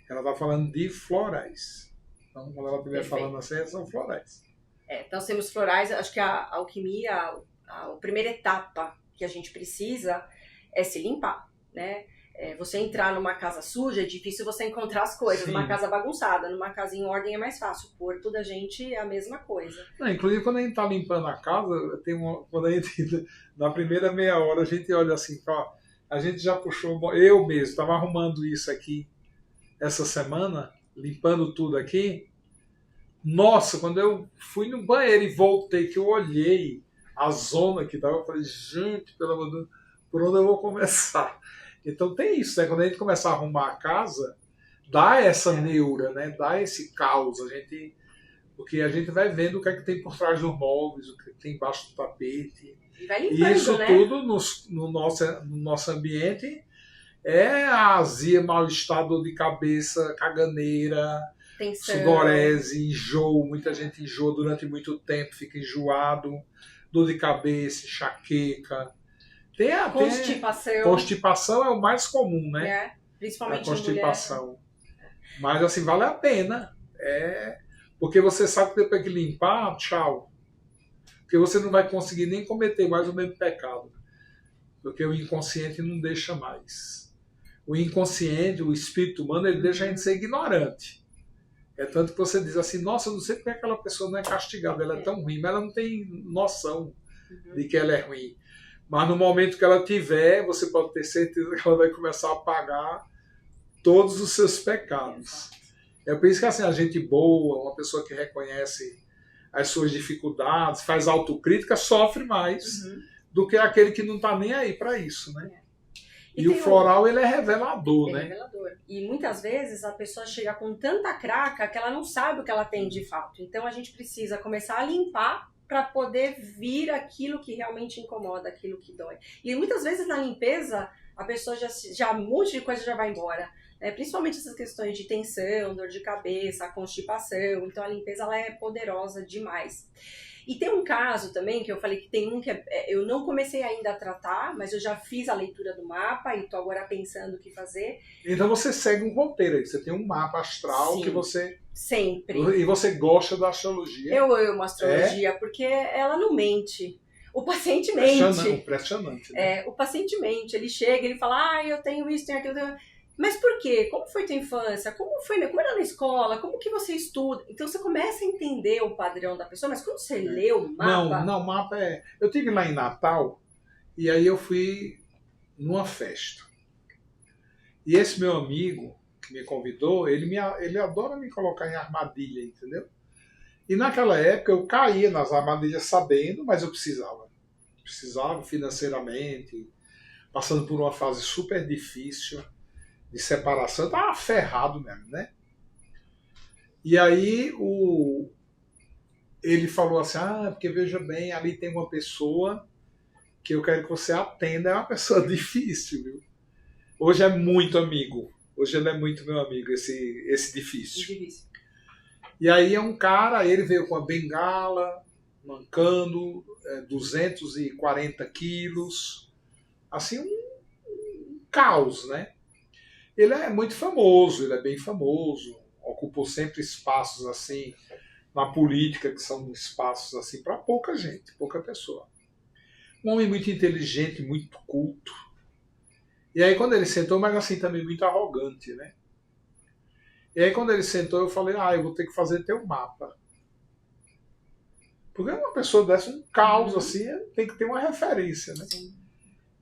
[SPEAKER 1] Ela está falando de florais. Então, quando ela estiver falando assim, são florais.
[SPEAKER 2] Então, temos florais. Acho que a alquimia, a primeira etapa que a gente precisa é se limpar, né? Você entrar numa casa suja, é difícil você encontrar as coisas. Sim. Numa casa bagunçada, numa casa em ordem é mais fácil. O corpo da gente é a mesma coisa.
[SPEAKER 1] Não, inclusive, quando a gente está limpando a casa, quando a gente, na primeira meia hora, a gente olha assim, ó, a gente já puxou... Eu mesmo estava arrumando isso aqui essa semana, limpando tudo aqui. Nossa, quando eu fui no banheiro e voltei, que eu olhei a zona que estava, eu falei, gente, pelo amor de Deus, por onde eu vou começar? Então tem isso, né? Quando a gente começar a arrumar a casa, dá essa neura, né? Dá esse caos, porque a gente vai vendo o que é que tem por trás dos móveis, o que tem embaixo do tapete.
[SPEAKER 2] E vai limpando,
[SPEAKER 1] isso, né? Tudo no nosso ambiente é a azia, mal-estar, dor de cabeça, caganeira, sudorese, enjoo. Muita gente enjoa durante muito tempo, fica enjoado, dor de cabeça, enxaqueca.
[SPEAKER 2] Constipação.
[SPEAKER 1] Constipação é o mais comum, né?
[SPEAKER 2] Principalmente
[SPEAKER 1] a constipação. Mas assim, vale a pena. Porque você sabe que depois que limpar, tchau. Porque você não vai conseguir nem cometer mais o mesmo pecado. Porque o inconsciente não deixa mais. O inconsciente, o espírito humano, ele deixa a gente ser ignorante. É tanto que você diz assim, nossa, eu não sei porque aquela pessoa não é castigada, ela é tão ruim, mas ela não tem noção de que ela é ruim. Mas no momento que ela tiver, você pode ter certeza que ela vai começar a pagar todos os seus pecados. É por isso que assim, a gente boa, uma pessoa que reconhece as suas dificuldades, faz autocrítica, sofre mais do que aquele que não está nem aí para isso, né? E o floral, ele é revelador, né?
[SPEAKER 2] É revelador. E muitas vezes a pessoa chega com tanta craca que ela não sabe o que ela tem de fato. Então a gente precisa começar a limpar para poder vir aquilo que realmente incomoda, aquilo que dói. E muitas vezes na limpeza a pessoa já um monte de coisa já vai embora. Principalmente essas questões de tensão, dor de cabeça, constipação. Então a limpeza ela é poderosa demais. E tem um caso também, que eu falei que tem um que eu não comecei ainda a tratar, mas eu já fiz a leitura do mapa e estou agora pensando o que fazer.
[SPEAKER 1] Então você segue um roteiro aí, você tem um mapa astral. Sim, que você...
[SPEAKER 2] Sempre.
[SPEAKER 1] E você gosta da astrologia?
[SPEAKER 2] Eu amo astrologia, porque ela não mente. O paciente mente.
[SPEAKER 1] Impressionante, né?
[SPEAKER 2] O paciente mente, ele chega, ele fala, eu tenho isso, tenho aquilo, Mas por quê? Como foi tua infância? Como era na escola? Como que você estuda? Então você começa a entender o padrão da pessoa, mas quando você lê o mapa...
[SPEAKER 1] Não, o mapa é... Eu estive lá em Natal e aí eu fui numa festa. E esse meu amigo que me convidou, ele adora me colocar em armadilha, entendeu? E naquela época eu caía nas armadilhas sabendo, mas eu precisava. Precisava financeiramente, passando por uma fase super difícil de separação, eu tava ferrado mesmo, né? E aí ele falou assim, porque veja bem, ali tem uma pessoa que eu quero que você atenda, é uma pessoa difícil, viu? Hoje é muito amigo, hoje ele é muito meu amigo, esse difícil. E aí é um cara, ele veio com a bengala, mancando, 240 quilos, assim, um caos, né? Ele é muito famoso, ele é bem famoso, ocupou sempre espaços assim na política, que são espaços assim para pouca gente, pouca pessoa. Um homem muito inteligente, muito culto. E aí quando ele sentou, mas assim também muito arrogante, né? E aí quando ele sentou, eu falei, eu vou ter que fazer teu mapa. Porque uma pessoa dessa, um caos assim, tem que ter uma referência, né? Sim.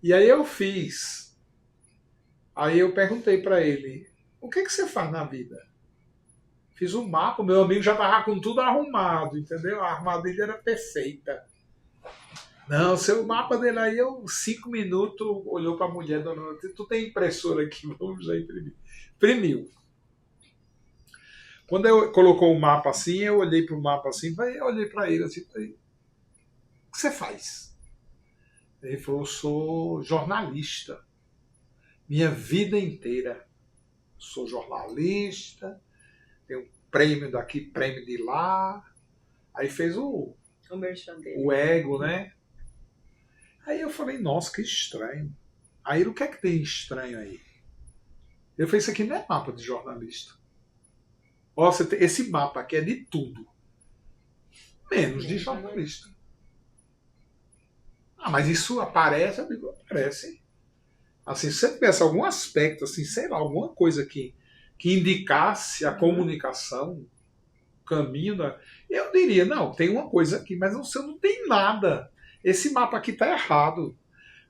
[SPEAKER 1] E aí eu fiz. Aí eu perguntei para ele, o que você faz na vida? Fiz um mapa, o meu amigo já estava com tudo arrumado, entendeu? A armadilha era perfeita. Não, seu mapa dele aí, 5 minutos, olhou para a mulher, dona, tu tem impressora aqui, vamos já imprimir. Imprimiu. Quando eu colocou o mapa assim, eu olhei para o mapa assim, eu olhei para ele assim, falei, o que você faz? Ele falou, eu sou jornalista. Minha vida inteira. Sou jornalista, tenho prêmio daqui, prêmio de lá. Aí fez o ego, né? Aí eu falei, nossa, que estranho. Aí o que é que tem estranho aí? Eu falei, isso aqui não é mapa de jornalista. Esse mapa aqui é de tudo. Menos de jornalista. Mas isso aparece? Eu digo, aparece. Assim, se você tivesse algum aspecto, assim, sei lá, alguma coisa que indicasse a comunicação, o caminho da... Eu diria, não, tem uma coisa aqui, mas você não tem nada. Esse mapa aqui está errado.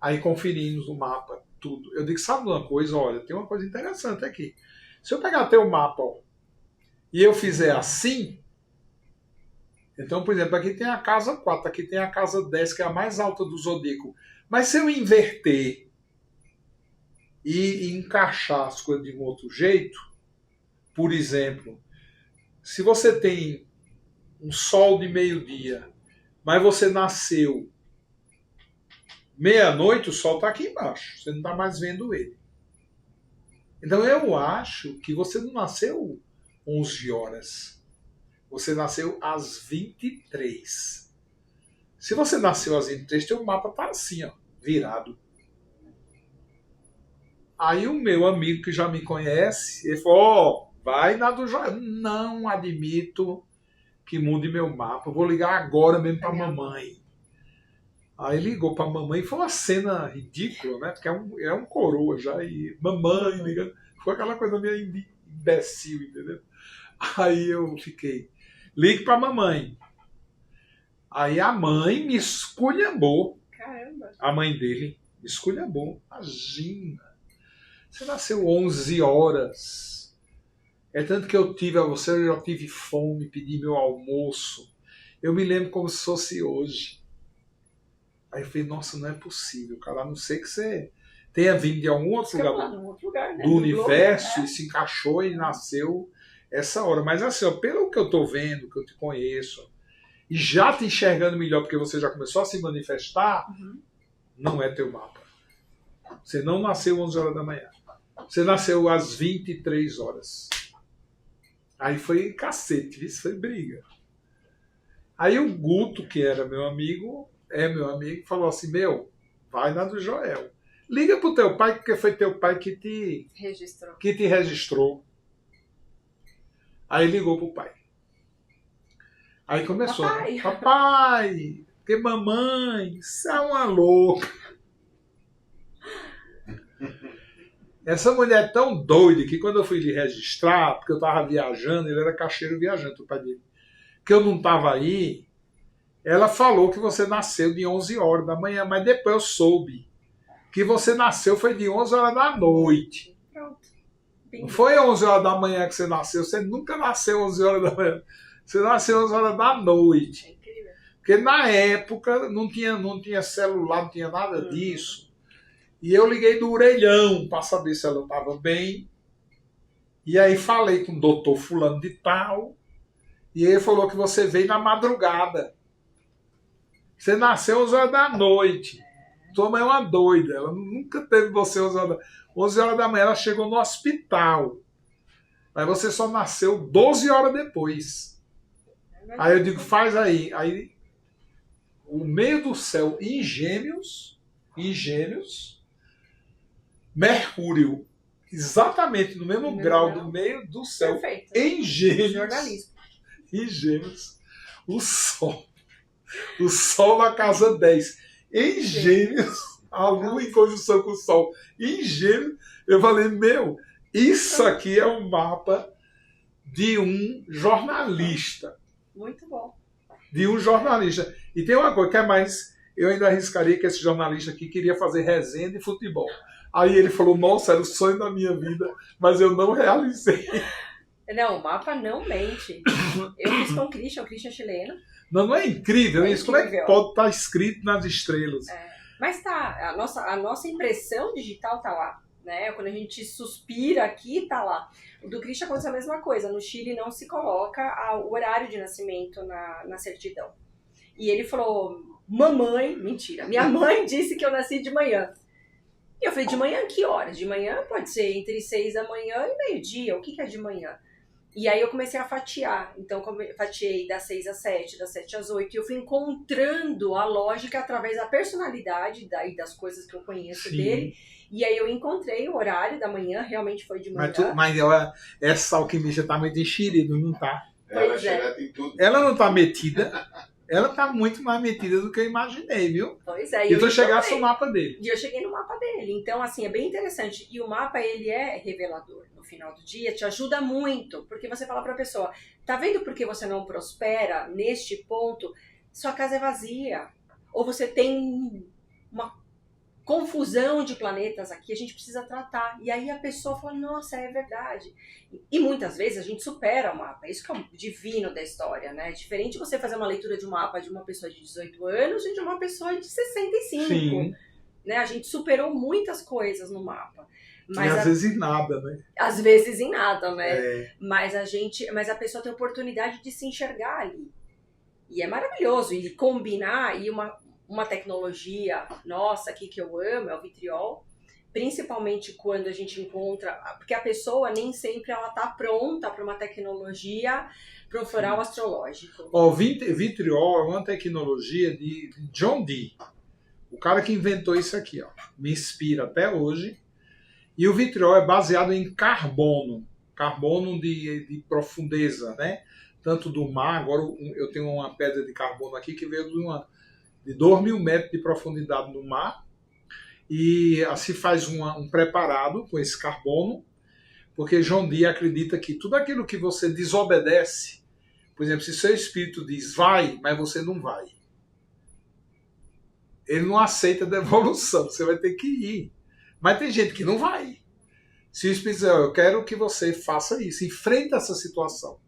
[SPEAKER 1] Aí conferimos o mapa, tudo. Eu digo, sabe uma coisa? Olha, tem uma coisa interessante aqui. Se eu pegar teu mapa e eu fizer assim, então, por exemplo, aqui tem a casa 4, aqui tem a casa 10, que é a mais alta do zodíaco. Mas se eu inverter e encaixar as coisas de um outro jeito, por exemplo, se você tem um sol de meio-dia, mas você nasceu meia-noite, o sol está aqui embaixo, você não está mais vendo ele. Então eu acho que você não nasceu 11 horas, você nasceu às 23. Se você nasceu às 23, seu mapa está assim, virado. Aí o meu amigo que já me conhece, ele falou, vai na do Joel. Não admito que mude meu mapa. Eu vou ligar agora mesmo para a mamãe. Aí ligou para a mamãe e foi uma cena ridícula, né? Porque é um coroa já. E mamãe ligando. Foi aquela coisa meio imbecil, entendeu? Aí eu fiquei, ligue para a mamãe. Aí a mãe me esculhambou.
[SPEAKER 2] Caramba.
[SPEAKER 1] A mãe dele me esculhambou. Imagina. Você nasceu 11 horas. É tanto que eu já tive fome, pedi meu almoço. Eu me lembro como se fosse hoje. Aí eu falei, nossa, não é possível, cara. A não ser que você tenha vindo de algum outro lugar,
[SPEAKER 2] né?
[SPEAKER 1] do universo e se encaixou e nasceu essa hora. Mas assim, ó, pelo que eu tô vendo, que eu te conheço, e já te enxergando melhor, porque você já começou a se manifestar, não é teu mapa. Você não nasceu 11 horas da manhã. Você nasceu às 23 horas. Aí foi cacete, isso foi briga. Aí o Guto, que era meu amigo, falou assim, vai na do Joel. Liga pro teu pai, porque foi teu pai que te registrou. Aí ligou pro pai. Aí começou. Papai, que mamãe, você é uma louca. Essa mulher é tão doida que quando eu fui lhe registrar, porque eu estava viajando, ele era caixeiro viajante, o pai dele, que eu não estava aí, ela falou que você nasceu de 11 horas da manhã, mas depois eu soube que você nasceu foi de 11 horas da noite.
[SPEAKER 2] Pronto.
[SPEAKER 1] Não foi 11 horas da manhã que você nasceu, você nunca nasceu 11 horas da manhã, você nasceu 11 horas da noite.
[SPEAKER 2] É incrível.
[SPEAKER 1] Porque na época não tinha celular, não tinha nada disso. E eu liguei do orelhão para saber se ela estava bem. E aí falei com o doutor fulano de tal. E ele falou que você veio na madrugada. Você nasceu 11 horas da noite. Tua mãe é uma doida. Ela nunca teve você 11 horas da manhã. Ela chegou no hospital. Mas você só nasceu 12 horas depois. Aí eu digo, faz aí. Aí o meio do céu em Gêmeos, Mercúrio, exatamente no mesmo grau do meio do céu.
[SPEAKER 2] Perfeito.
[SPEAKER 1] Em Gêmeos.
[SPEAKER 2] Jornalismo.
[SPEAKER 1] Em Gêmeos, o Sol na casa 10. Em Gêmeos, a Lua em conjunção com o Sol. Em Gêmeos, eu falei, isso aqui é um mapa de um jornalista.
[SPEAKER 2] Muito bom.
[SPEAKER 1] De um jornalista. E tem uma coisa que é mais, eu ainda arriscaria que esse jornalista aqui queria fazer resenha de futebol. Aí ele falou, nossa, era o sonho da minha vida, mas eu não realizei.
[SPEAKER 2] Não, o mapa não mente. Eu fiz com o Christian chileno.
[SPEAKER 1] Não é incrível isso? Como é que pode estar escrito nas estrelas?
[SPEAKER 2] Mas tá, a nossa impressão digital tá lá. Né? Quando a gente suspira aqui, tá lá. O do Christian aconteceu a mesma coisa. No Chile não se coloca o horário de nascimento na certidão. E ele falou, mentira, minha mãe disse que eu nasci de manhã. E eu falei, de manhã que horas? De manhã pode ser entre 6 da manhã e meio-dia. O que é de manhã? E aí eu comecei a fatiar. Então, fatiei das 6 às 7, das 7 às 8. E eu fui encontrando a lógica através da personalidade e das coisas que eu conheço dele. E aí eu encontrei o horário da manhã, realmente foi de manhã.
[SPEAKER 1] Mas essa alquimista tá muito enxerida, não tá?
[SPEAKER 2] Pois
[SPEAKER 1] Ela não tá metida. Ela tá muito mais metida do que eu imaginei, viu?
[SPEAKER 2] Pois é.
[SPEAKER 1] E tu chegasse no mapa dele.
[SPEAKER 2] E eu cheguei no mapa dele. Então, assim, é bem interessante. E o mapa, ele é revelador. No final do dia, te ajuda muito. Porque você fala pra pessoa, tá vendo por que você não prospera neste ponto? Sua casa é vazia. Ou você tem uma confusão de planetas aqui, a gente precisa tratar. E aí a pessoa fala, nossa, é verdade. E muitas vezes a gente supera o mapa. Isso que é o divino da história, né? É diferente você fazer uma leitura de um mapa de uma pessoa de 18 anos e de uma pessoa de 65.
[SPEAKER 1] Sim.
[SPEAKER 2] Né? A gente superou muitas coisas no mapa. Mas
[SPEAKER 1] e às vezes em nada, né?
[SPEAKER 2] Às vezes em nada, né? Mas a pessoa tem a oportunidade de se enxergar ali. E é maravilhoso. E combinar, e uma tecnologia nossa aqui que eu amo é o vitriol, principalmente quando a gente encontra, porque a pessoa nem sempre ela tá pronta para uma tecnologia, para um floral astrológico.
[SPEAKER 1] O vitriol é uma tecnologia de John Dee, o cara que inventou isso aqui, ó, me inspira até hoje. E o vitriol é baseado em carbono de profundeza, né? Tanto do mar, agora eu tenho uma pedra de carbono aqui que veio de 2.000 metros de profundidade no mar, e assim faz um preparado com esse carbono, porque John Dee acredita que tudo aquilo que você desobedece, por exemplo, se seu espírito diz vai, mas você não vai, Ele não aceita devolução, você vai ter que ir. Mas tem gente que não vai. Se o Espírito dizer, eu quero que você faça isso, enfrenta essa situação.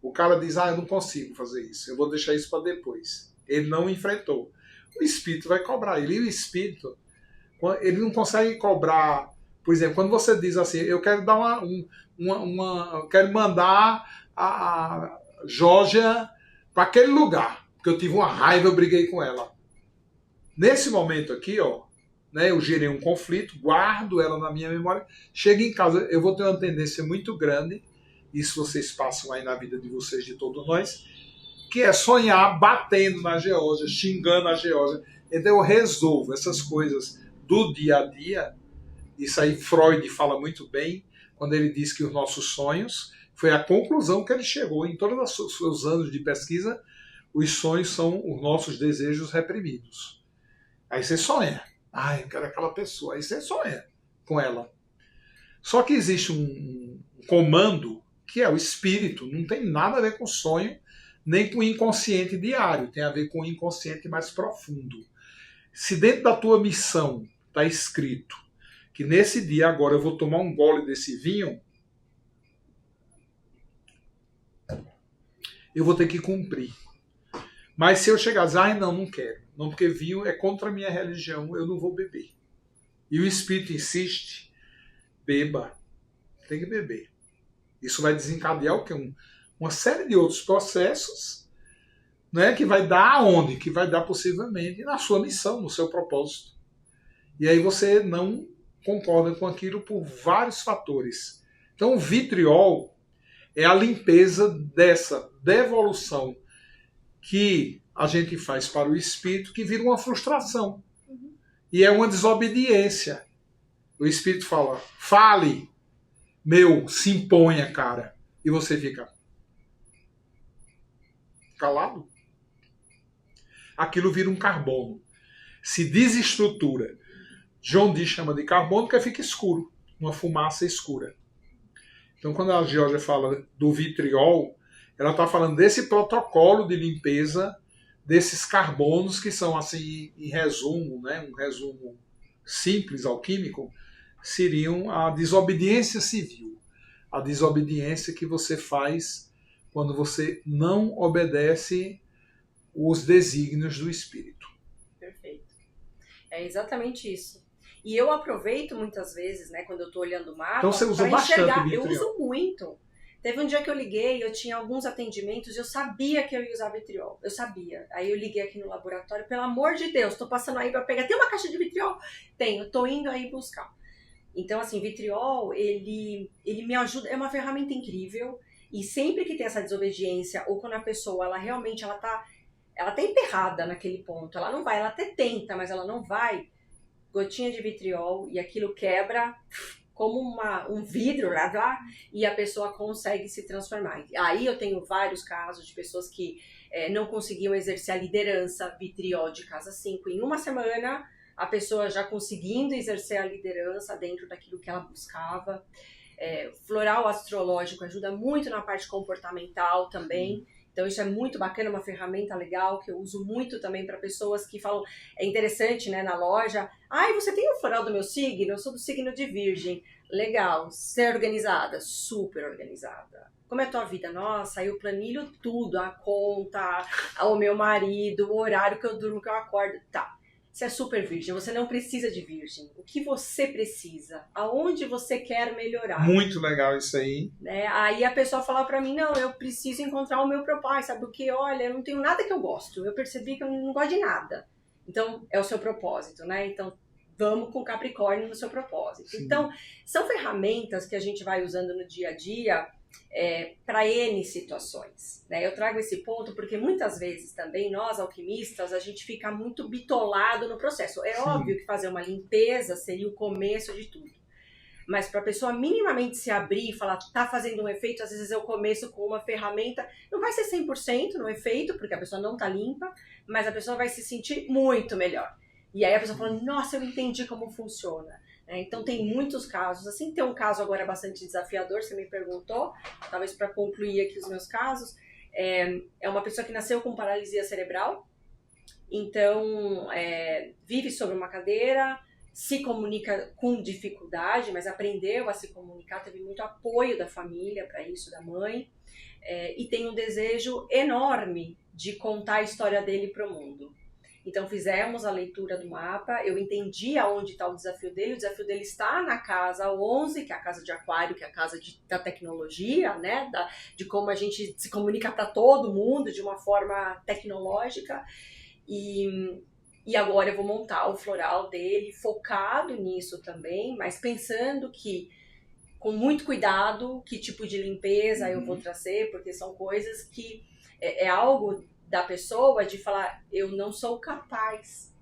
[SPEAKER 1] O cara diz, eu não consigo fazer isso, eu vou deixar isso para depois. Ele não enfrentou. O Espírito vai cobrar ele. E o Espírito, ele não consegue cobrar. Por exemplo, quando você diz assim, eu quero dar eu quero mandar a Georgia para aquele lugar, porque eu tive uma raiva, eu briguei com ela. Nesse momento aqui, né, eu gerei um conflito, guardo ela na minha memória, chego em casa, eu vou ter uma tendência muito grande, isso vocês passam aí na vida de vocês, de todos nós, que é sonhar batendo na Geórgia, xingando a Geórgia. Então eu resolvo essas coisas do dia a dia. Isso aí Freud fala muito bem, quando ele diz que os nossos sonhos, foi a conclusão que ele chegou em todos os seus anos de pesquisa, os sonhos são os nossos desejos reprimidos. Aí você sonha. Eu quero aquela pessoa. Aí você sonha com ela. Só que existe um comando que é o espírito. Não tem nada a ver com sonho, nem com o inconsciente diário. Tem a ver com o inconsciente mais profundo. Se dentro da tua missão está escrito que nesse dia agora eu vou tomar um gole desse vinho, eu vou ter que cumprir. Mas se eu chegar a dizer, não quero. Não, porque vinho é contra a minha religião, eu não vou beber. E o Espírito insiste, beba. Tem que beber. Isso vai desencadear o quê? Uma série de outros processos, né, que vai dar aonde? Que vai dar possivelmente na sua missão, no seu propósito. E aí você não concorda com aquilo por vários fatores. Então o vitriol é a limpeza dessa devolução que a gente faz para o espírito, que vira uma frustração. E é uma desobediência. O espírito fala, fale, se imponha, cara. E você fica calado. Aquilo vira um carbono. Se desestrutura. John Dee chama de carbono porque fica escuro. Uma fumaça escura. Então quando a Geórgia fala do vitriol, ela está falando desse protocolo de limpeza desses carbonos que são, assim, em resumo, né, um resumo simples alquímico, seriam a desobediência civil. A desobediência que você faz quando você não obedece os desígnios do Espírito.
[SPEAKER 2] Perfeito. É exatamente isso. E eu aproveito muitas vezes, né, quando eu estou olhando o mapa,
[SPEAKER 1] então você usa
[SPEAKER 2] bastante
[SPEAKER 1] vitriol.
[SPEAKER 2] Eu uso muito. Teve um dia que eu liguei, eu tinha alguns atendimentos, eu sabia que eu ia usar vitriol. Eu sabia. Aí eu liguei aqui no laboratório, pelo amor de Deus, tô passando aí para pegar. Tem uma caixa de vitriol? Tenho, tô indo aí buscar. Então, assim, vitriol, ele me ajuda, é uma ferramenta incrível. E sempre que tem essa desobediência, ou quando a pessoa, ela realmente, ela tá emperrada naquele ponto. Ela não vai, ela até tenta, mas ela não vai. Gotinha de vitriol e aquilo quebra como um vidro lá, e a pessoa consegue se transformar. Aí eu tenho vários casos de pessoas que não conseguiam exercer a liderança, vitriol de casa 5. Em uma semana, a pessoa já conseguindo exercer a liderança dentro daquilo que ela buscava. Floral astrológico ajuda muito na parte comportamental também. Então isso é muito bacana, uma ferramenta legal que eu uso muito também para pessoas que falam, é interessante, né, na loja, você tem o floral do meu signo? Eu sou do signo de Virgem. Legal, ser organizada, super organizada. Como é a tua vida? Nossa, aí eu planilho tudo, a conta, o meu marido, o horário que eu durmo, que eu acordo, tá. Você é super virgem, você não precisa de virgem. O que você precisa? Aonde você quer melhorar?
[SPEAKER 1] Muito legal isso aí.
[SPEAKER 2] Né? Aí a pessoa fala pra mim, não, eu preciso encontrar o meu propósito, sabe? Porque, olha, eu não tenho nada que eu gosto. Eu percebi que eu não gosto de nada. Então, é o seu propósito, né? Então, vamos com Capricórnio no seu propósito. Sim. Então, são ferramentas que a gente vai usando no dia a dia para N situações, né? Eu trago esse ponto porque muitas vezes também nós alquimistas a gente fica muito bitolado no processo. É Sim. óbvio que fazer uma limpeza seria o começo de tudo, mas para a pessoa minimamente se abrir e falar tá fazendo um efeito, às vezes eu começo com uma ferramenta, não vai ser 100% no efeito porque a pessoa não tá limpa, mas a pessoa vai se sentir muito melhor. E aí a pessoa fala, nossa, eu entendi como funciona. Então tem muitos casos, assim, tem um caso agora bastante desafiador, você me perguntou, talvez para concluir aqui os meus casos, é uma pessoa que nasceu com paralisia cerebral, Então, vive sobre uma cadeira, se comunica com dificuldade, mas aprendeu a se comunicar, teve muito apoio da família para isso, da mãe, e tem um desejo enorme de contar a história dele para o mundo. Então fizemos a leitura do mapa, eu entendi aonde está o desafio dele está na casa 11, que é a casa de Aquário, que é a casa da tecnologia, né? De como a gente se comunica para todo mundo de uma forma tecnológica. E agora eu vou montar o floral dele, focado nisso também, mas pensando que, com muito cuidado, que tipo de limpeza eu vou trazer, porque são coisas que é algo da pessoa de falar, eu não sou capaz,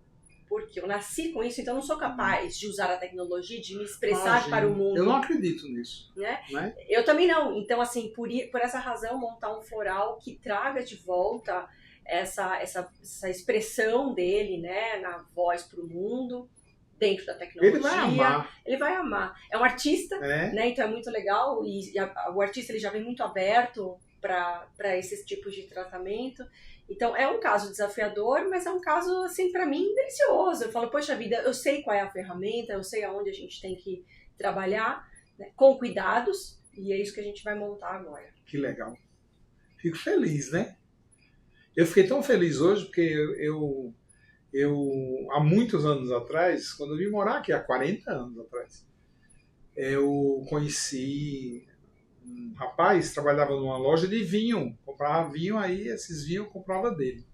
[SPEAKER 2] porque eu nasci com isso, então eu não sou capaz de usar a tecnologia, de me expressar para o mundo.
[SPEAKER 1] Eu não acredito nisso.
[SPEAKER 2] Né?
[SPEAKER 1] Né?
[SPEAKER 2] Eu também não. Então, assim, por essa razão, montar um floral que traga de volta essa expressão dele, né, na voz para o mundo, dentro da tecnologia.
[SPEAKER 1] Ele vai amar.
[SPEAKER 2] Ele vai amar. É um artista, né, então é muito legal, e o artista ele já vem muito aberto para esses tipos de tratamento. Então, é um caso desafiador, mas é um caso, assim, para mim, delicioso. Eu falo, poxa vida, eu sei qual é a ferramenta, eu sei aonde a gente tem que trabalhar, né, com cuidados, e é isso que a gente vai montar agora.
[SPEAKER 1] Que legal. Fico feliz, né? Eu fiquei tão feliz hoje porque eu há muitos anos atrás, quando eu vim morar aqui, há 40 anos atrás, eu conheci um rapaz, trabalhava numa loja de vinho, comprava vinho, aí esses vinhos eu comprava dele.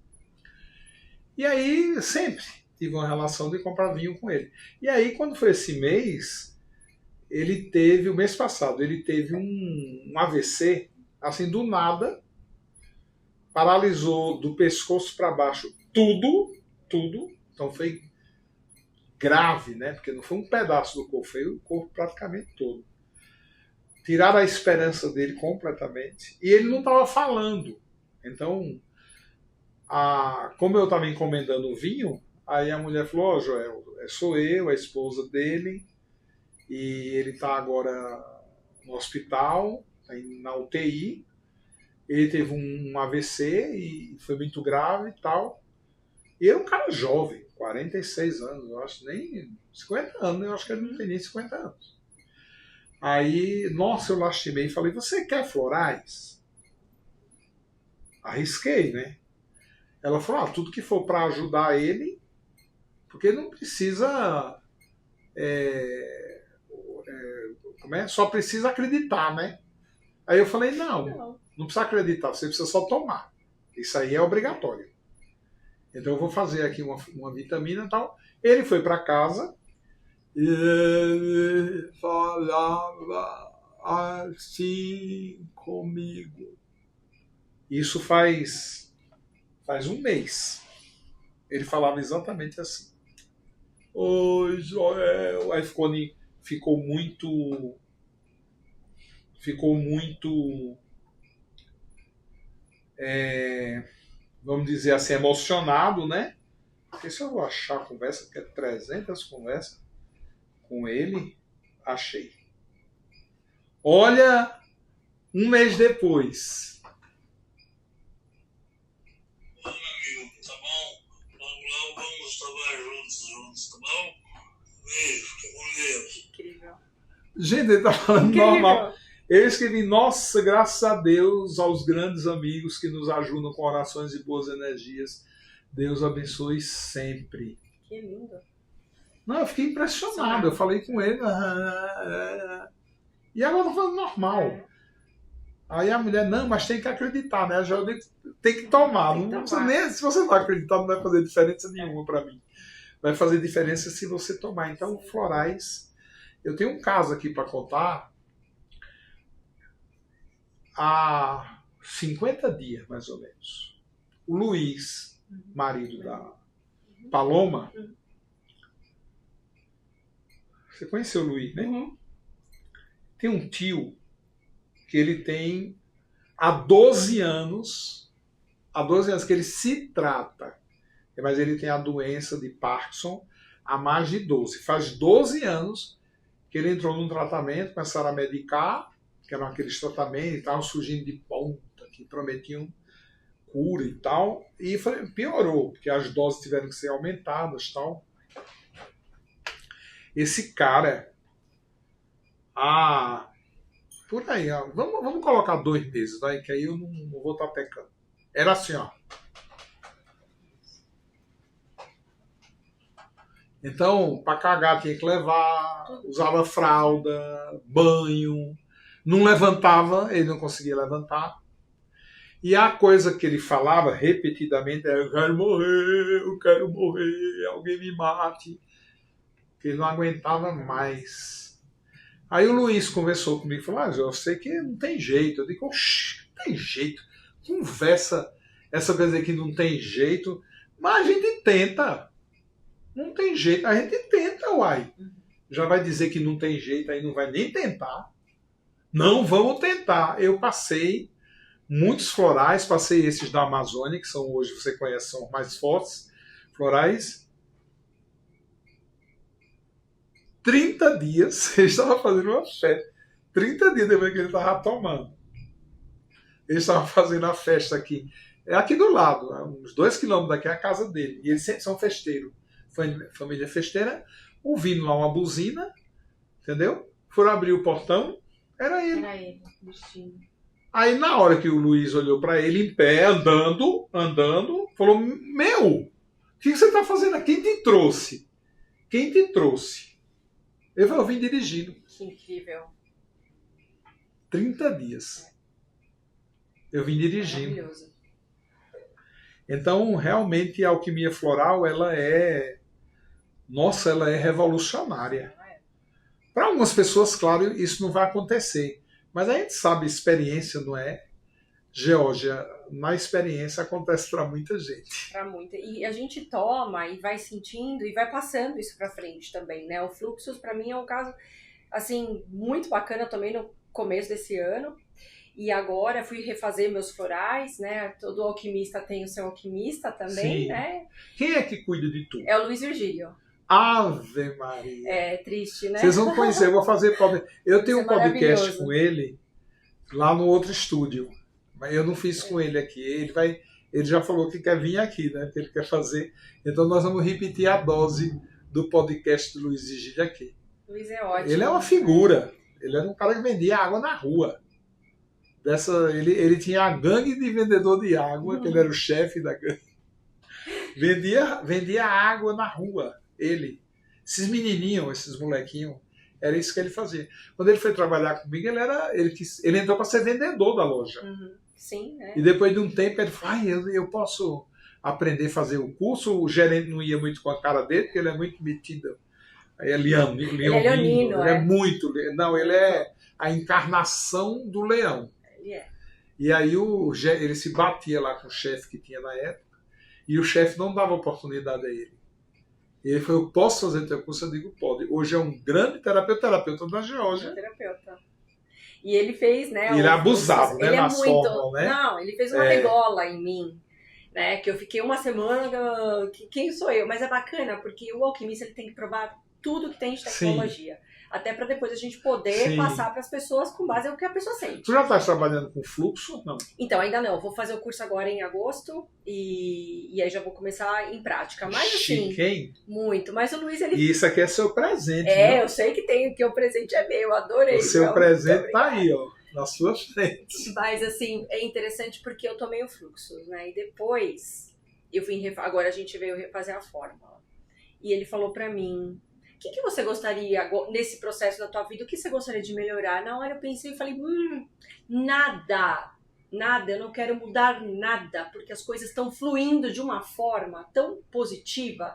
[SPEAKER 1] E aí sempre tive uma relação de comprar vinho com ele. E aí quando foi esse mês, o mês passado, ele teve um AVC, assim do nada, paralisou do pescoço para baixo tudo, então foi grave, né? Porque não foi um pedaço do corpo, foi o corpo praticamente todo. Tiraram a esperança dele completamente. E ele não estava falando. Então, como eu estava encomendando o vinho, aí a mulher falou, Joel, sou eu, a esposa dele, e ele está agora no hospital, na UTI. Ele teve um AVC e foi muito grave e tal. E ele é um cara jovem, 46 anos, eu acho, nem 50 anos, eu acho que ele não tem nem 50 anos. Aí, nossa, eu lastimei e falei, você quer florais? Arrisquei, né? Ela falou, tudo que for para ajudar ele, porque não precisa, só precisa acreditar, né? Aí eu falei, não precisa acreditar, você precisa só tomar. Isso aí é obrigatório. Então eu vou fazer aqui uma vitamina e tal. Ele foi para casa e ele falava assim comigo. Isso faz um mês. Ele falava exatamente assim. Oi, Joel. Aí ficou muito vamos dizer assim, emocionado, né? Porque se eu vou achar a conversa, que é 300 conversas com ele, achei. Olha, um mês depois.
[SPEAKER 4] Olá, meu amigo, tá bom? Logo vamos trabalhar juntos, tá bom? Beijo, fica com Deus.
[SPEAKER 2] Incrível.
[SPEAKER 1] Gente, ele tá falando normal. Eu escrevi, nossa, graças a Deus, aos grandes amigos que nos ajudam com orações e boas energias. Deus abençoe sempre.
[SPEAKER 2] Que lindo.
[SPEAKER 1] Não, eu fiquei impressionado. Eu falei com ele. E agora eu tô falando normal. Aí a mulher, não, mas tem que acreditar, né? Já tem que tomar. Não precisa nem, se você não acreditar, não vai fazer diferença nenhuma para mim. Vai fazer diferença se você tomar. Então, florais. Eu tenho um caso aqui para contar. Há 50 dias, mais ou menos, o Luiz, marido da Paloma, você conheceu o Luiz, né? Tem um tio que ele tem há 12 anos que ele se trata, mas ele tem a doença de Parkinson há mais de 12. Faz 12 anos que ele entrou num tratamento, começaram a medicar, que eram aqueles tratamentos e estavam surgindo de ponta, que prometiam cura e tal, e piorou, porque as doses tiveram que ser aumentadas e tal. Esse cara, por aí, vamos colocar 2 meses, vai, que aí eu não vou estar pecando. Era assim, ó. Então, para cagar tinha que levar, usava fralda, banho, não levantava, ele não conseguia levantar. E a coisa que ele falava repetidamente era: eu quero morrer, alguém me mate. Que ele não aguentava mais. Aí o Luiz conversou comigo e falou: eu sei que não tem jeito. Eu digo: oxi, não tem jeito. Conversa essa coisa que não tem jeito, mas a gente tenta. Não tem jeito, a gente tenta, uai. Já vai dizer que não tem jeito, aí não vai nem tentar. Não, vamos tentar. Eu passei muitos florais, passei esses da Amazônia, que são hoje, você conhece, são mais fortes, florais. 30 dias, ele estava fazendo uma festa. 30 dias depois que ele estava tomando. Ele estava fazendo a festa aqui. É aqui do lado, uns 2 quilômetros daqui é a casa dele. E eles sempre são festeiros. Família festeira, ouvindo lá uma buzina, entendeu? Foram abrir o portão, era ele.
[SPEAKER 2] Bichinho.
[SPEAKER 1] Aí na hora que o Luiz olhou para ele em pé, andando, falou: meu, o que você está fazendo aqui? Quem te trouxe? Quem te trouxe? Ele falou: vim dirigindo.
[SPEAKER 2] Que incrível.
[SPEAKER 1] 30 dias. Eu vim dirigindo.
[SPEAKER 2] Maravilhoso.
[SPEAKER 1] Então, realmente, a alquimia floral, ela é revolucionária. Para algumas pessoas, claro, isso não vai acontecer. Mas a gente sabe, experiência, não é? Geórgia, na experiência, acontece para muita gente.
[SPEAKER 2] Para muita. E a gente toma e vai sentindo e vai passando isso para frente também, né? O Fluxus, para mim, é um caso, assim, muito bacana. Eu tomei no começo desse ano. E agora fui refazer meus florais, né? Todo alquimista tem o seu alquimista também,
[SPEAKER 1] Sim.
[SPEAKER 2] né?
[SPEAKER 1] Quem é que cuida de tudo?
[SPEAKER 2] É o Luiz Virgílio.
[SPEAKER 1] Ave Maria.
[SPEAKER 2] É triste, né?
[SPEAKER 1] Vocês vão conhecer, eu vou fazer podcast. Eu tenho
[SPEAKER 2] Isso
[SPEAKER 1] um
[SPEAKER 2] é
[SPEAKER 1] podcast
[SPEAKER 2] maravilhoso.
[SPEAKER 1] com ele lá no outro estúdio. Mas eu não fiz com ele aqui. Ele já falou que quer vir aqui, né? Que ele quer fazer. Então nós vamos repetir a dose do podcast do Luiz Virgílio aqui.
[SPEAKER 2] Luiz é ótimo.
[SPEAKER 1] Ele é uma figura. Ele era um cara que vendia água na rua. Ele tinha a gangue de vendedor de água, que ele era o chefe da gangue. Vendia água na rua. Ele. Esses menininhos, esses molequinhos, era isso que ele fazia. Quando ele foi trabalhar comigo, ele entrou para ser vendedor da loja.
[SPEAKER 2] Uhum. Sim, né?
[SPEAKER 1] E depois de um tempo ele falou: eu posso aprender a fazer o curso. O gerente não ia muito com a cara dele, porque ele é muito metido. Aí é leonino.
[SPEAKER 2] Ele é leonino,
[SPEAKER 1] ele é muito. Não, ele é a encarnação do leão.
[SPEAKER 2] Ele é.
[SPEAKER 1] E aí ele se batia lá com o chefe que tinha na época, e o chefe não dava oportunidade a ele. E ele falou: eu posso fazer teu curso? Eu digo: pode. Hoje é um grande terapeuta da Geórgia.
[SPEAKER 2] Terapeuta. E ele fez, né?
[SPEAKER 1] E ele é abusado, né?
[SPEAKER 2] Ele é
[SPEAKER 1] nas
[SPEAKER 2] muito.
[SPEAKER 1] formas, né?
[SPEAKER 2] Não, ele fez uma degola em mim. Né, que eu fiquei uma semana, quem sou eu? Mas é bacana, porque o alquimista ele tem que provar tudo que tem de tecnologia. Sim. Até para depois a gente poder passar para as pessoas com base no que a pessoa sente.
[SPEAKER 1] Tu já está trabalhando com fluxo? Não.
[SPEAKER 2] Então, ainda não. Vou fazer o curso agora em agosto e aí já vou começar em prática. Mas assim,
[SPEAKER 1] chique, hein?
[SPEAKER 2] Muito. Mas o Luiz, ele...
[SPEAKER 1] E isso aqui é seu presente,
[SPEAKER 2] né? Eu sei que o presente é meu, adorei.
[SPEAKER 1] O seu presente tá aí, ó, na sua frente.
[SPEAKER 2] Mas assim, é interessante porque eu tomei o fluxo, né? E depois, agora a gente veio refazer a fórmula. E ele falou pra mim: o que você gostaria, nesse processo da tua vida, o que você gostaria de melhorar? Na hora eu pensei e falei: nada, eu não quero mudar nada, porque as coisas estão fluindo de uma forma tão positiva,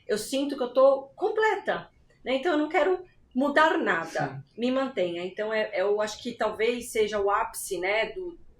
[SPEAKER 2] eu sinto que eu tô completa, né? Então eu não quero mudar nada, me mantenha. Então eu acho que talvez seja o ápice, né,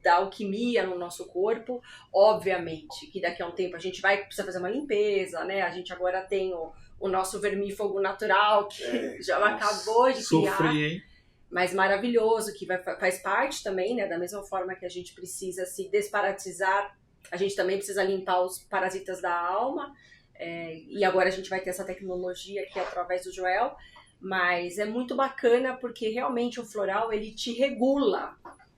[SPEAKER 2] da alquimia no nosso corpo. Obviamente que daqui a um tempo a gente vai precisar fazer uma limpeza, né? A gente agora tem o nosso vermífugo natural, que já acabou de criar.
[SPEAKER 1] Sofri, hein?
[SPEAKER 2] Mas maravilhoso, que faz parte também, né? Da mesma forma que a gente precisa se desparatizar, a gente também precisa limpar os parasitas da alma. E agora a gente vai ter essa tecnologia aqui através do Joel. Mas é muito bacana porque realmente o floral, ele te regula.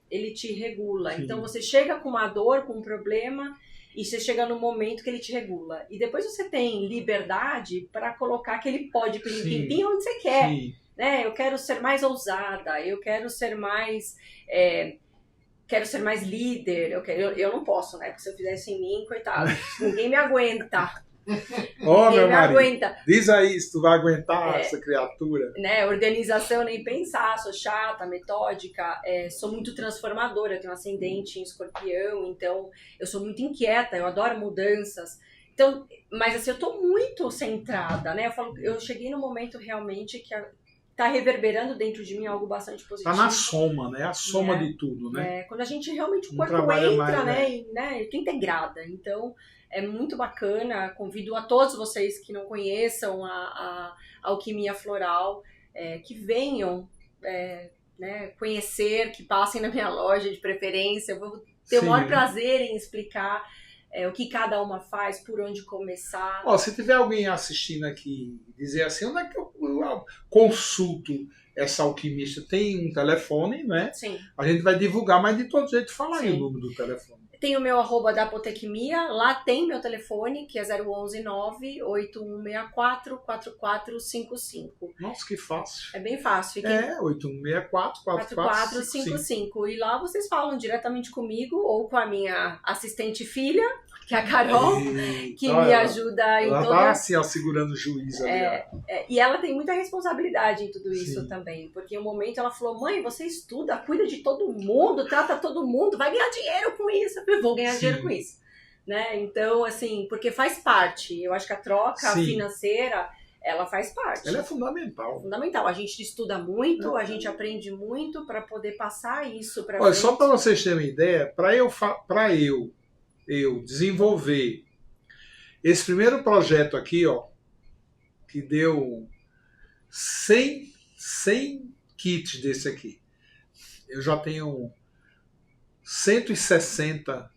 [SPEAKER 2] ele te regula.
[SPEAKER 1] Sim.
[SPEAKER 2] Então você chega com uma dor, com um problema, e você chega no momento que ele te regula. E depois você tem liberdade para colocar aquele pó de pilim-pim-pim onde você quer.
[SPEAKER 1] Sim.
[SPEAKER 2] Né? Eu quero ser mais ousada, eu quero ser mais... quero ser mais líder. Eu não posso, né? Porque se eu fizesse em mim, coitado, ninguém me aguenta.
[SPEAKER 1] Ó,
[SPEAKER 2] Ninguém
[SPEAKER 1] meu
[SPEAKER 2] me
[SPEAKER 1] marido,
[SPEAKER 2] aguenta.
[SPEAKER 1] diz aí se tu vai aguentar essa criatura.
[SPEAKER 2] Né, organização nem pensar, sou chata, metódica, sou muito transformadora, eu tenho um ascendente em escorpião, então eu sou muito inquieta, eu adoro mudanças. Então, mas assim, eu tô muito centrada, né? Eu cheguei no momento realmente que tá reverberando dentro de mim algo bastante positivo.
[SPEAKER 1] Tá na soma, né? A soma de tudo, né?
[SPEAKER 2] Quando a gente realmente, o
[SPEAKER 1] Não
[SPEAKER 2] corpo
[SPEAKER 1] trabalha
[SPEAKER 2] entra,
[SPEAKER 1] mais,
[SPEAKER 2] né? Eu tô integrada, então é muito bacana. Convido a todos vocês que não conheçam a alquimia floral, que venham né, conhecer, que passem na minha loja de preferência. Eu vou ter o maior prazer em explicar o que cada uma faz, por onde começar.
[SPEAKER 1] Ó, se tiver alguém assistindo aqui dizer assim, onde é que eu consulto essa alquimista? Tem um telefone, né?
[SPEAKER 2] Sim.
[SPEAKER 1] A gente vai divulgar, mas de todo jeito fala aí o número do telefone.
[SPEAKER 2] Tem o meu @ da Apotequimia, lá tem meu telefone, que é 011 98164 4455.
[SPEAKER 1] Nossa, que fácil.
[SPEAKER 2] É bem fácil.
[SPEAKER 1] 8164 4455.
[SPEAKER 2] E lá vocês falam diretamente comigo ou com a minha assistente filha, que é a Carol, que me ajuda em
[SPEAKER 1] ela
[SPEAKER 2] toda...
[SPEAKER 1] Ela tá assim, ó, segurando o juiz ali.
[SPEAKER 2] E ela tem muita responsabilidade em tudo isso.
[SPEAKER 1] Sim.
[SPEAKER 2] Também. Porque em um momento ela falou, mãe, você estuda, cuida de todo mundo, trata todo mundo, vai ganhar dinheiro com isso. Eu vou ganhar dinheiro com isso. Né? Então, assim, porque faz parte. Eu acho que a troca financeira, ela faz parte.
[SPEAKER 1] Ela é fundamental.
[SPEAKER 2] Fundamental. A gente estuda muito, a gente aprende muito para poder passar isso para frente.
[SPEAKER 1] Olha, só para vocês terem uma ideia, para eu desenvolver esse primeiro projeto aqui, ó, que deu 100 kits desse aqui. Eu já tenho 160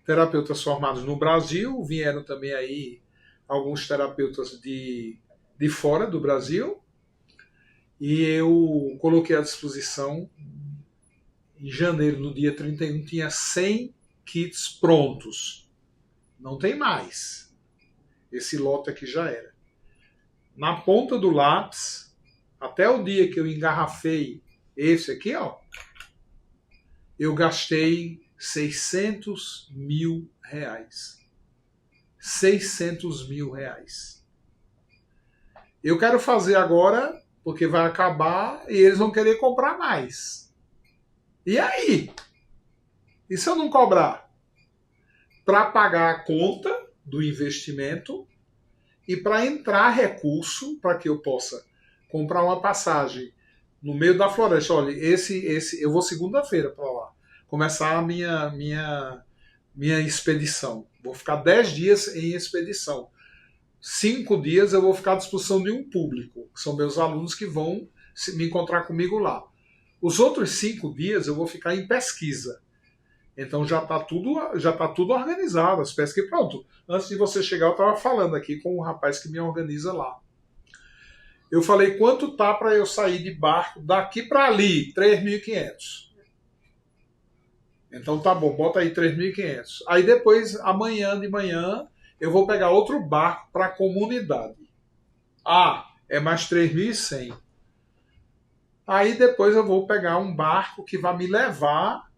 [SPEAKER 1] terapeutas formados no Brasil, vieram também aí alguns terapeutas de fora do Brasil, e eu coloquei à disposição em janeiro, no dia 31, tinha 100 kits prontos. Não tem mais. Esse lote aqui já era. Na ponta do lápis, até o dia que eu engarrafei esse aqui, ó, eu gastei 600 mil reais. 600 mil reais. Eu quero fazer agora, porque vai acabar e eles vão querer comprar mais. E aí? E se eu não cobrar? Para pagar a conta do investimento e para entrar recurso para que eu possa comprar uma passagem no meio da floresta. Olha, eu vou segunda-feira para lá. Começar a minha expedição. Vou ficar 10 dias em expedição. 5 dias eu vou ficar à disposição de um público, que são meus alunos que vão me encontrar comigo lá. Os outros 5 dias eu vou ficar em pesquisa. Então já está tudo organizado, as pesquisas. Pronto, antes de você chegar eu estava falando aqui com um rapaz que me organiza lá. Eu falei, quanto tá para eu sair de barco daqui para ali? 3.500. Então tá bom, bota aí 3.500. Aí depois, amanhã de manhã, eu vou pegar outro barco para a comunidade. É mais 3.100. Aí depois eu vou pegar um barco que vai me levar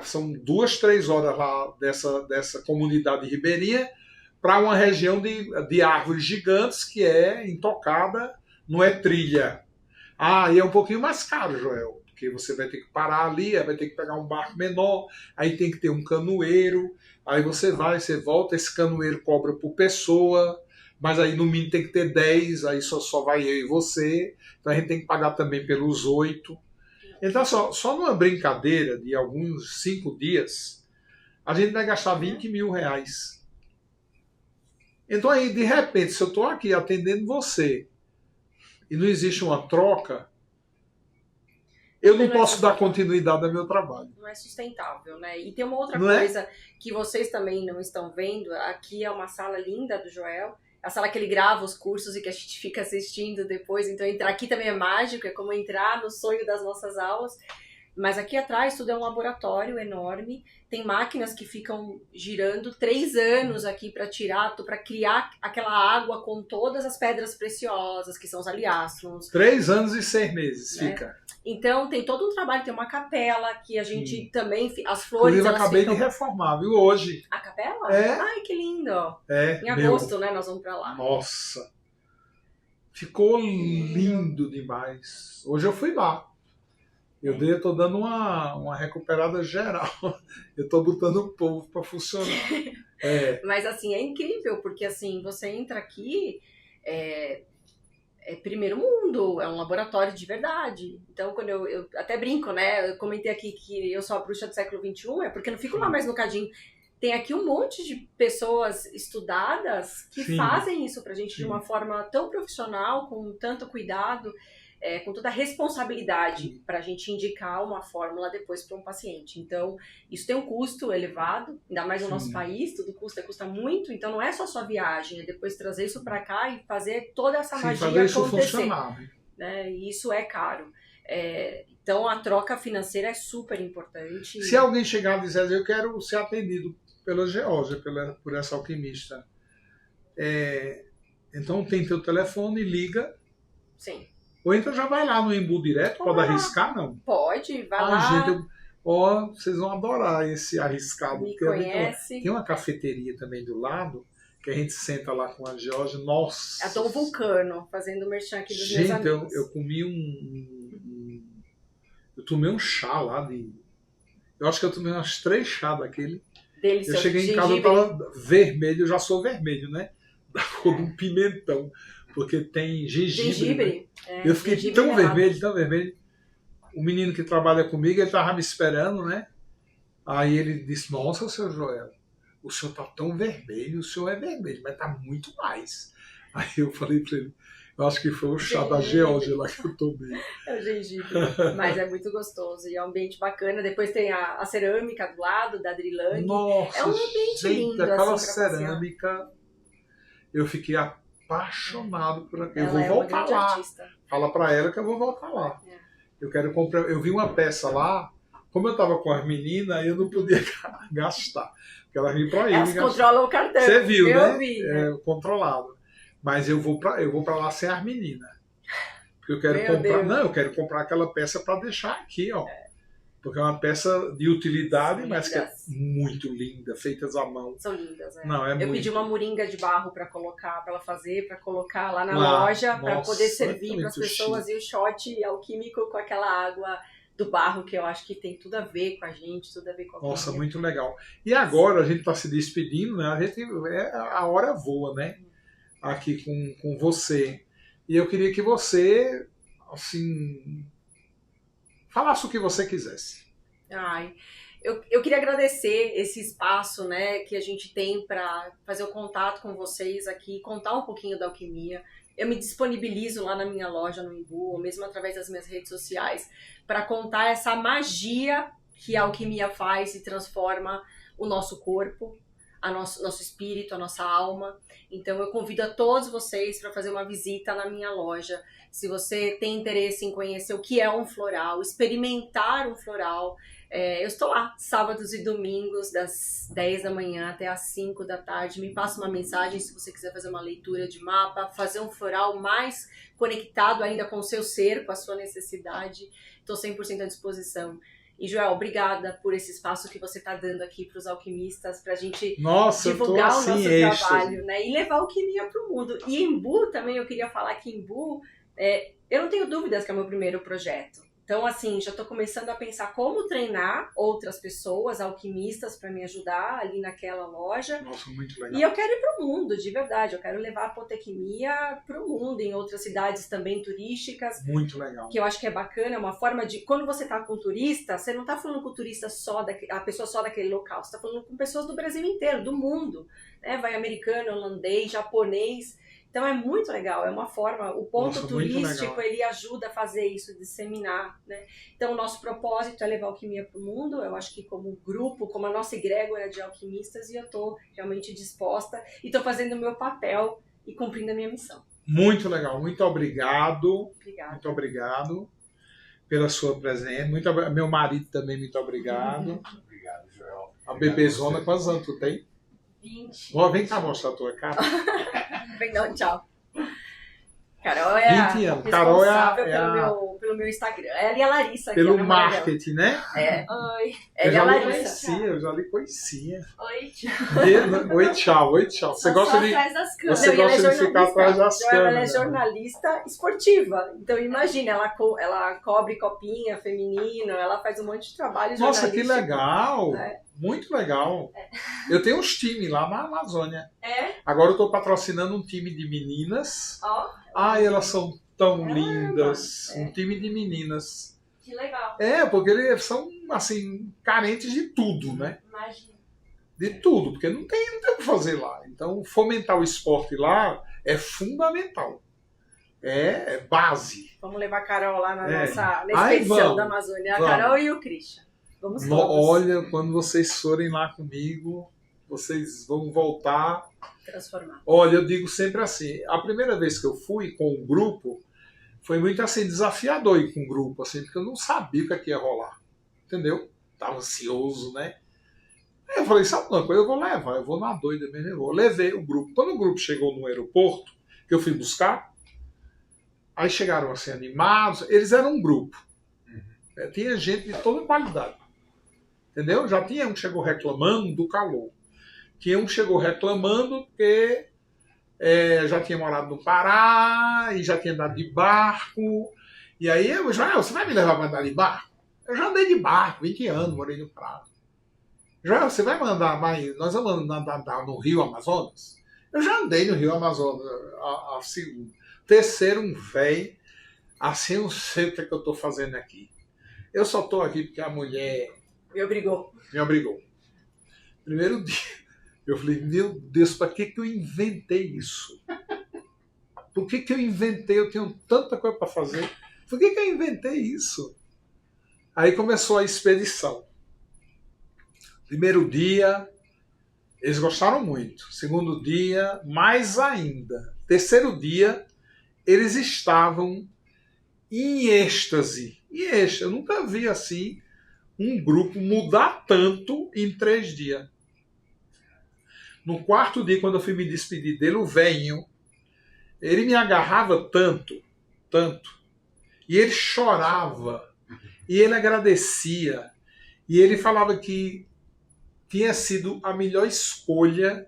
[SPEAKER 1] são 2, 3 horas lá dessa comunidade ribeirinha, para uma região de árvores gigantes que é intocada, não é trilha. E é um pouquinho mais caro, Joel, porque você vai ter que parar ali, vai ter que pegar um barco menor, aí tem que ter um canoeiro, aí você volta, esse canoeiro cobra por pessoa, mas aí no mínimo tem que ter 10, aí só vai eu e você, então a gente tem que pagar também pelos 8. Então só numa brincadeira de alguns 5 dias, a gente vai gastar 20 mil reais. Então aí, de repente, se eu estou aqui atendendo você e não existe uma troca, eu não posso dar continuidade ao meu trabalho.
[SPEAKER 2] Não é sustentável, né? E tem uma outra coisa que vocês também não estão vendo. Aqui é uma sala linda do Joel. A sala que ele grava os cursos e que a gente fica assistindo depois. Então entrar aqui também é mágico, é como entrar no sonho das nossas aulas. Mas aqui atrás tudo é um laboratório enorme, tem máquinas que ficam girando 3 anos aqui para criar aquela água com todas as pedras preciosas, que são os aliástrons.
[SPEAKER 1] 3 anos e 6 meses fica.
[SPEAKER 2] Então tem todo um trabalho, tem uma capela que a gente também, as flores...
[SPEAKER 1] Inclusive, acabei de reformar, viu, hoje.
[SPEAKER 2] A capela?
[SPEAKER 1] É.
[SPEAKER 2] Ai, que lindo! Em
[SPEAKER 1] Meu,
[SPEAKER 2] agosto, né, nós vamos para lá.
[SPEAKER 1] nossa, ficou lindo demais. Hoje eu fui lá. Eu tô dando uma recuperada geral. Eu tô botando o povo para funcionar.
[SPEAKER 2] Mas assim, é incrível, porque assim, você entra aqui, é primeiro mundo, é um laboratório de verdade. Então, quando eu até brinco, né? Eu comentei aqui que eu sou a bruxa do século XXI, é porque eu não fico lá mais no cadinho. Tem aqui um monte de pessoas estudadas que fazem isso pra gente de uma forma tão profissional, com tanto cuidado, com toda a responsabilidade para a gente indicar uma fórmula depois para um paciente. Então, isso tem um custo elevado, ainda mais no nosso país, tudo custa muito, então não é só sua viagem, é depois trazer isso para cá e fazer toda essa magia
[SPEAKER 1] fazer isso
[SPEAKER 2] acontecer.
[SPEAKER 1] Funcionar.
[SPEAKER 2] Né? E isso é caro. Então, a troca financeira é super importante.
[SPEAKER 1] Se alguém chegar e dizer, eu quero ser atendido pela Geórgia, por essa alquimista, então tem teu telefone, liga.
[SPEAKER 2] Sim.
[SPEAKER 1] Ou então já vai lá no Embu direto, pode arriscar, não?
[SPEAKER 2] Pode, vai lá.
[SPEAKER 1] Gente, vocês vão adorar esse arriscado.
[SPEAKER 2] Me conhece.
[SPEAKER 1] Tem uma cafeteria também do lado, que a gente senta lá com a Geórgia. Nossa!
[SPEAKER 2] É Dom Vulcano, fazendo merchan aqui dos meus amigos.
[SPEAKER 1] Gente, eu comi eu tomei um chá lá eu acho que eu tomei umas 3 chás daquele. Eu cheguei em casa, eu tava vermelho, eu já sou vermelho, né? Da cor de um pimentão. Porque tem gengibre. Né? Eu fiquei tão vermelho. O menino que trabalha comigo, ele estava me esperando, né? Aí ele disse, nossa, seu Joel, o senhor tá tão vermelho, o senhor é vermelho, mas tá muito mais. Aí eu falei para ele, eu acho que foi o chá da Geórgia lá que eu tomei.
[SPEAKER 2] É o gengibre, mas é muito gostoso e é um ambiente bacana. Depois tem a cerâmica do lado, da Drilang.
[SPEAKER 1] Nossa,
[SPEAKER 2] é um ambiente lindo.
[SPEAKER 1] Aquela
[SPEAKER 2] assim,
[SPEAKER 1] cerâmica, eu fiquei apaixonado por aquilo. Eu
[SPEAKER 2] Ela
[SPEAKER 1] vou voltar lá.
[SPEAKER 2] Artista.
[SPEAKER 1] Fala para ela que eu vou voltar lá. Eu quero comprar. Eu vi uma peça lá. Como eu estava com as meninas, eu não podia gastar. Porque elas vinham para ir.
[SPEAKER 2] Elas controlam o cartão.
[SPEAKER 1] Você viu,
[SPEAKER 2] eu
[SPEAKER 1] né?
[SPEAKER 2] Vi, né?
[SPEAKER 1] Controlado. Mas eu vou para lá sem as meninas. Porque eu quero
[SPEAKER 2] Meu
[SPEAKER 1] comprar.
[SPEAKER 2] Deus.
[SPEAKER 1] Não, eu quero comprar aquela peça para deixar aqui, ó. Porque é uma peça de utilidade, mas que é muito linda, feitas à mão.
[SPEAKER 2] São lindas, né?
[SPEAKER 1] Não,
[SPEAKER 2] eu pedi uma moringa de barro para ela fazer, para colocar lá na loja, para poder servir para as pessoas. E o shot alquímico com aquela água do barro, que eu acho que tem tudo a ver com a gente, tudo a ver com a
[SPEAKER 1] Nossa,
[SPEAKER 2] comida.
[SPEAKER 1] muito legal. E agora a gente está se despedindo, né? A hora voa, né? Aqui com você. E eu queria que você, assim, falasse o que você quisesse.
[SPEAKER 2] Ai, eu queria agradecer esse espaço, né, que a gente tem para fazer o contato com vocês aqui, contar um pouquinho da alquimia. Eu me disponibilizo lá na minha loja no Embu, ou mesmo através das minhas redes sociais, para contar essa magia que a alquimia faz e transforma o nosso corpo, nosso espírito, a nossa alma. Então eu convido a todos vocês para fazer uma visita na minha loja. Se você tem interesse em conhecer o que é um floral, experimentar um floral, eu estou lá, sábados e domingos, das 10 da manhã até as 5 da tarde. Me passa uma mensagem se você quiser fazer uma leitura de mapa, fazer um floral mais conectado ainda com o seu ser, com a sua necessidade. Estou 100% à disposição. E, Joel, obrigada por esse espaço que você está dando aqui para os alquimistas, para a gente divulgar o nosso trabalho, né? E levar a alquimia para o mundo. E Embu também, eu queria falar que Embu, eu não tenho dúvidas que é o meu primeiro projeto. Então, assim, já estou começando a pensar como treinar outras pessoas, alquimistas, para me ajudar ali naquela loja.
[SPEAKER 1] Nossa, muito legal.
[SPEAKER 2] E eu quero ir para o mundo, de verdade. Eu quero levar a apotequimia para o mundo, em outras cidades também turísticas.
[SPEAKER 1] Muito legal.
[SPEAKER 2] Que eu acho que é bacana, é uma forma de... Quando você está com turista, você não está falando com o turista a pessoa só daquele local. Você está falando com pessoas do Brasil inteiro, do mundo. Né? Vai americano, holandês, japonês... Então é muito legal, é uma forma, o ponto turístico ele ajuda a fazer isso, disseminar, né? Então o nosso propósito é levar a alquimia para o mundo, eu acho que como grupo, como a nossa egrégora de alquimistas, e eu estou realmente disposta e estou fazendo o meu papel e cumprindo a minha missão.
[SPEAKER 1] Muito legal, muito obrigado.
[SPEAKER 2] Obrigada.
[SPEAKER 1] Muito obrigado. pela sua presença. Meu marido também, muito obrigado.
[SPEAKER 3] Obrigado, Joel.
[SPEAKER 1] A bebezona, quantos anos tu tem?
[SPEAKER 2] 20.
[SPEAKER 1] Vem cá mostrar a tua cara.
[SPEAKER 2] Vem dar um tchau. Carol é
[SPEAKER 1] 20 anos.
[SPEAKER 2] a
[SPEAKER 1] Carol
[SPEAKER 2] responsável pelo meu Instagram. Ela e a Larissa. Aqui,
[SPEAKER 1] pelo
[SPEAKER 2] a namorada
[SPEAKER 1] marketing, né?
[SPEAKER 2] dela.
[SPEAKER 5] Oi.
[SPEAKER 2] Ela e a Larissa.
[SPEAKER 1] Eu já lhe conhecia.
[SPEAKER 5] Oi, tchau.
[SPEAKER 1] Oi, tchau, oi, tchau. Você gosta de.
[SPEAKER 5] atrás das câmeras.
[SPEAKER 1] Você
[SPEAKER 2] Não, e ela
[SPEAKER 1] gosta
[SPEAKER 2] é
[SPEAKER 1] de ficar atrás das
[SPEAKER 2] Ela é
[SPEAKER 1] câmeras.
[SPEAKER 2] jornalista esportiva. Então imagina, ela cobre copinha feminino, ela faz um monte de trabalho
[SPEAKER 1] Nossa, que
[SPEAKER 2] jornalístico.
[SPEAKER 1] legal!
[SPEAKER 2] É.
[SPEAKER 1] Muito legal. Eu tenho uns times lá na Amazônia.
[SPEAKER 5] É?
[SPEAKER 1] Agora eu estou patrocinando um time de meninas.
[SPEAKER 5] Ó,
[SPEAKER 1] Ai, elas são tão
[SPEAKER 2] É,
[SPEAKER 1] lindas.
[SPEAKER 2] é.
[SPEAKER 1] Um time de meninas.
[SPEAKER 5] que legal.
[SPEAKER 1] Porque eles são, assim, carentes de tudo, né?
[SPEAKER 5] Imagina.
[SPEAKER 1] De tudo, porque não tem o que fazer lá. Então, fomentar o esporte lá é fundamental. É base.
[SPEAKER 2] Vamos levar a Carol lá na
[SPEAKER 1] É.
[SPEAKER 2] nossa
[SPEAKER 1] Ai,
[SPEAKER 2] expedição
[SPEAKER 1] vamos,
[SPEAKER 2] da Amazônia. A
[SPEAKER 1] vamos.
[SPEAKER 2] Carol e o Christian. Vamos todos.
[SPEAKER 1] Olha, quando vocês forem lá comigo, vocês vão voltar.
[SPEAKER 2] Transformar.
[SPEAKER 1] Olha, eu digo sempre assim, a primeira vez que eu fui com o grupo, foi muito assim, desafiador ir com o grupo, assim, porque eu não sabia o que ia rolar. Entendeu? Tava ansioso, né? Aí eu falei, sabe uma coisa, eu vou levar, eu vou na doida mesmo, eu vou. Levei o grupo. Quando o grupo chegou no aeroporto, que eu fui buscar, aí chegaram assim, animados, eles eram um grupo. Tinha gente de toda qualidade. Entendeu? Já tinha um que chegou reclamando do calor. Tinha um que chegou reclamando que já tinha morado no Pará e já tinha andado de barco. E aí, Joel, você vai me levar para andar de barco? Eu já andei de barco, 20 anos, morei no Pará. Joel, você vai mandar mais. Nós vamos andar no Rio Amazonas? Eu já andei no Rio Amazonas. A segunda. Terceiro, um velho. Assim, eu não sei o que eu estou fazendo aqui. Eu só estou aqui porque a mulher
[SPEAKER 2] Me obrigou.
[SPEAKER 1] me obrigou. Primeiro dia, eu falei, meu Deus, para que eu inventei isso? Por que eu inventei? Eu tenho tanta coisa para fazer. Por que eu inventei isso? Aí começou a expedição. Primeiro dia, eles gostaram muito. Segundo dia, mais ainda. Terceiro dia, eles estavam em êxtase. Eu nunca vi assim um grupo mudar tanto em 3 dias. No quarto dia, quando eu fui me despedir dele, o velhinho, ele me agarrava tanto, e ele chorava, e ele agradecia, e ele falava que tinha sido a melhor escolha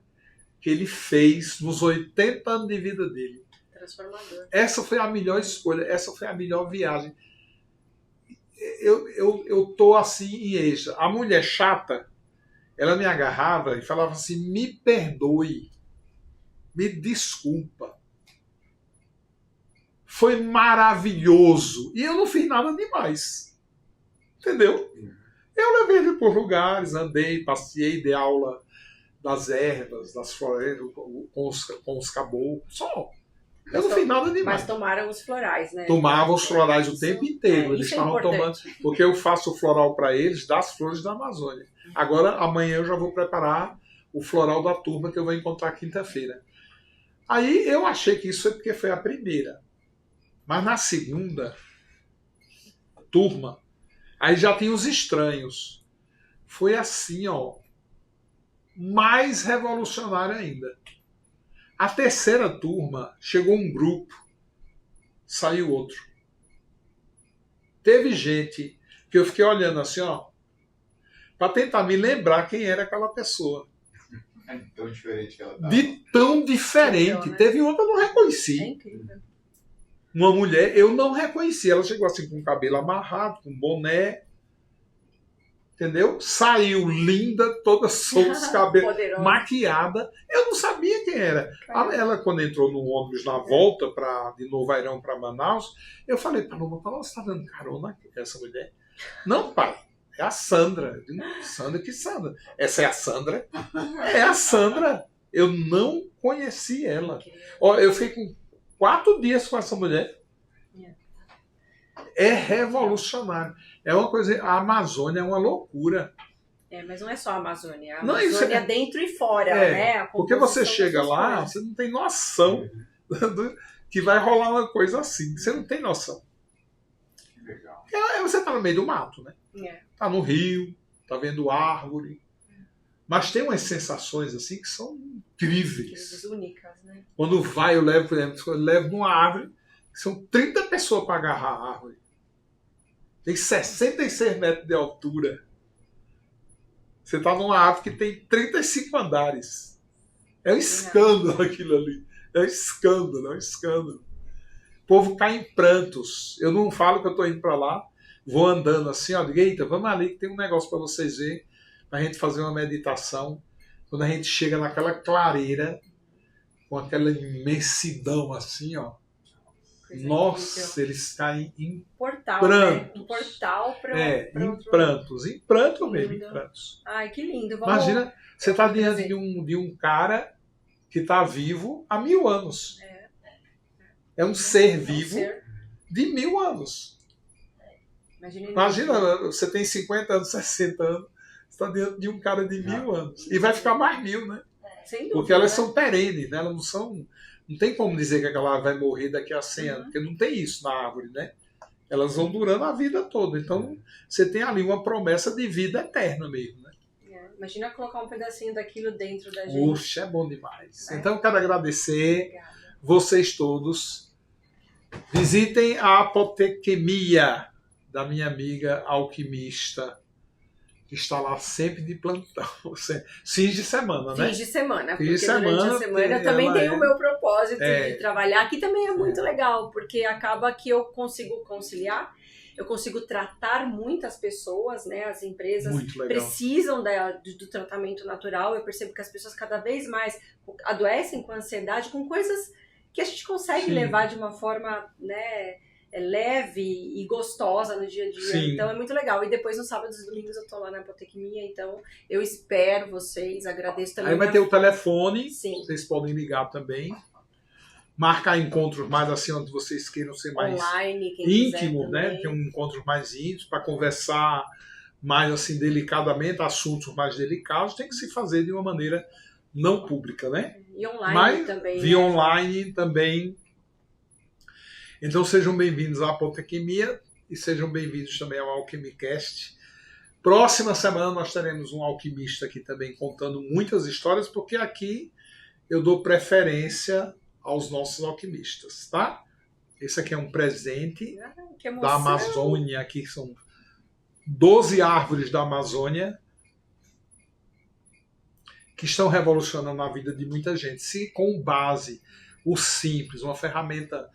[SPEAKER 1] que ele fez nos 80 anos de vida dele.
[SPEAKER 2] Transformador.
[SPEAKER 1] Essa foi a melhor escolha, essa foi a melhor viagem. Eu tô assim em êxtase. A mulher chata, ela me agarrava e falava assim, me perdoe, me desculpa. Foi maravilhoso. E eu não fiz nada demais. Entendeu? Eu levei ele por lugares, andei, passeei, dei aula das ervas, das florestas, com os caboclos. Só. Eu não fiz nada demais.
[SPEAKER 2] Mas tomaram os florais, né?
[SPEAKER 1] Tomavam os florais o tempo inteiro. Eles
[SPEAKER 2] isso é
[SPEAKER 1] estavam tomando.
[SPEAKER 2] importante.
[SPEAKER 1] Porque eu faço o floral para eles das flores da Amazônia. Agora, amanhã eu já vou preparar o floral da turma que eu vou encontrar quinta-feira. Aí eu achei que isso é porque foi a primeira. Mas na segunda turma, aí já tinha os estranhos. Foi assim, ó, mais revolucionário ainda. A terceira turma, chegou um grupo, saiu outro. Teve gente que eu fiquei olhando assim, ó, para tentar me lembrar quem era aquela pessoa.
[SPEAKER 3] É tão diferente que ela tá.
[SPEAKER 1] De tão diferente.
[SPEAKER 2] Entendeu, né?
[SPEAKER 1] Teve uma que eu não reconheci.
[SPEAKER 2] É incrível.
[SPEAKER 1] Uma mulher, eu não reconheci. Ela chegou assim com o cabelo amarrado, com boné. Entendeu? Saiu linda, toda solta, os cabelos,
[SPEAKER 2] Poderosa.
[SPEAKER 1] maquiada. Eu não sabia quem era. Ela, quando entrou no ônibus na volta de Novairão para Manaus, eu falei para ela, você está dando carona aqui, essa mulher? Não, pai. É a Sandra. Eu digo, Sandra, que Sandra? Essa é a Sandra? É a Sandra. Eu não conheci ela. Ó, eu fiquei com 4 dias com essa mulher. É revolucionário. É uma coisa. A Amazônia é uma loucura.
[SPEAKER 2] Mas não é só a Amazônia. A
[SPEAKER 1] Não,
[SPEAKER 2] Amazônia
[SPEAKER 1] isso é-
[SPEAKER 2] dentro e fora,
[SPEAKER 1] É,
[SPEAKER 2] né? A
[SPEAKER 1] Porque você
[SPEAKER 2] composição
[SPEAKER 1] chega
[SPEAKER 2] dessas
[SPEAKER 1] lá,
[SPEAKER 2] coisas.
[SPEAKER 1] você não tem noção que vai rolar uma coisa assim. Você não tem noção.
[SPEAKER 3] Legal.
[SPEAKER 1] Você tá no meio do mato, né? Tá no rio, tá vendo árvore. Mas tem umas sensações assim que são incríveis.
[SPEAKER 2] Únicas, né?
[SPEAKER 1] Quando vai, eu levo, por exemplo, eu levo numa árvore, são 30 pessoas para agarrar a árvore. Tem 66 metros de altura. Você tá numa árvore que tem 35 andares. É um escândalo aquilo ali. É um escândalo, é um escândalo. O povo cai em prantos. Eu não falo que eu tô indo para lá, vou andando assim, ó, digo, eita, vamos ali que tem um negócio para vocês verem, para a gente fazer uma meditação. Quando a gente chega naquela clareira, com aquela imensidão assim, ó.
[SPEAKER 2] Coisa
[SPEAKER 1] Nossa,
[SPEAKER 2] incrível.
[SPEAKER 1] eles caem em
[SPEAKER 2] Portal,
[SPEAKER 1] prantos.
[SPEAKER 2] né? Um portal para
[SPEAKER 1] em prantos. Em prantos mesmo, em
[SPEAKER 2] Lindo.
[SPEAKER 1] prantos.
[SPEAKER 2] Ai, que lindo. Vamos...
[SPEAKER 1] Imagina, você está diante de um cara que está vivo há 1000 anos. É um ser vivo de 1000 anos. Imagina, você tem 50 anos, 60 anos, você está diante de um cara de 1000 anos. E vai ficar mais 1000, né?
[SPEAKER 2] Sem dúvida,
[SPEAKER 1] Porque elas
[SPEAKER 2] né?
[SPEAKER 1] são perenes, né? Elas não são. Não tem como dizer que aquela vai morrer daqui a 100 anos, porque não tem isso na árvore, né? Elas vão durando a vida toda. Então, você tem ali uma promessa de vida eterna mesmo, né?
[SPEAKER 2] Imagina colocar um pedacinho daquilo dentro da gente.
[SPEAKER 1] Puxa, é bom demais. Então, eu quero agradecer
[SPEAKER 2] Obrigada.
[SPEAKER 1] vocês todos. Visitem a apotequemia da minha amiga alquimista, que está lá sempre de plantão. Fins de semana, né?
[SPEAKER 2] Fins de semana, porque
[SPEAKER 1] Fins de
[SPEAKER 2] durante
[SPEAKER 1] semana,
[SPEAKER 2] a semana eu também tenho o meu propósito
[SPEAKER 1] É.
[SPEAKER 2] de trabalhar, que também é muito legal, porque acaba que eu consigo conciliar, eu consigo tratar muitas pessoas, né? As empresas
[SPEAKER 1] Muito legal.
[SPEAKER 2] precisam do tratamento natural. Eu percebo que as pessoas cada vez mais adoecem com ansiedade, com coisas que a gente consegue
[SPEAKER 1] Sim.
[SPEAKER 2] levar de uma forma, né, leve e gostosa no dia a dia.
[SPEAKER 1] Sim.
[SPEAKER 2] Então é muito legal. E depois, nos sábados e domingos, eu tô lá na apotequimia, então eu espero vocês, agradeço também.
[SPEAKER 1] Aí vai ter o telefone,
[SPEAKER 2] Sim.
[SPEAKER 1] vocês podem ligar também. Marcar encontros mais assim, onde vocês queiram ser mais
[SPEAKER 2] Online, quem quiser
[SPEAKER 1] íntimo, né?
[SPEAKER 2] também.
[SPEAKER 1] Ter um encontros mais íntimos para conversar mais assim delicadamente, assuntos mais delicados, tem que se fazer de uma maneira não pública, né?
[SPEAKER 2] E online
[SPEAKER 1] Mas
[SPEAKER 2] também.
[SPEAKER 1] via
[SPEAKER 2] né?
[SPEAKER 1] online também. Então sejam bem-vindos à Apotequimia e sejam bem-vindos também ao Alquimicast. Próxima semana nós teremos um alquimista aqui também contando muitas histórias, porque aqui eu dou preferência aos nossos alquimistas, tá? Esse aqui é um presente
[SPEAKER 2] Que emoção.
[SPEAKER 1] da Amazônia, aqui são 12 árvores da Amazônia que estão revolucionando a vida de muita gente. Se com base, o simples, uma ferramenta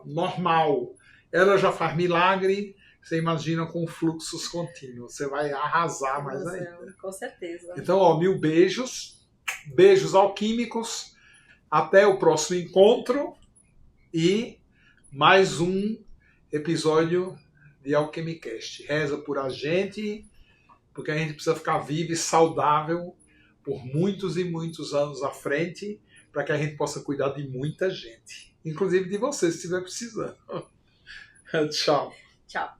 [SPEAKER 1] normal, ela já faz milagre, você imagina com fluxos contínuos. Você vai arrasar mais ainda.
[SPEAKER 2] Com certeza.
[SPEAKER 1] Então, ó, 1000 beijos. Beijos alquímicos. Até o próximo encontro. E mais um episódio de Alquimicast. Reza por a gente, porque a gente precisa ficar vivo e saudável por muitos e muitos anos à frente, para que a gente possa cuidar de muita gente. Inclusive de você, se estiver precisando. Tchau.
[SPEAKER 2] Tchau.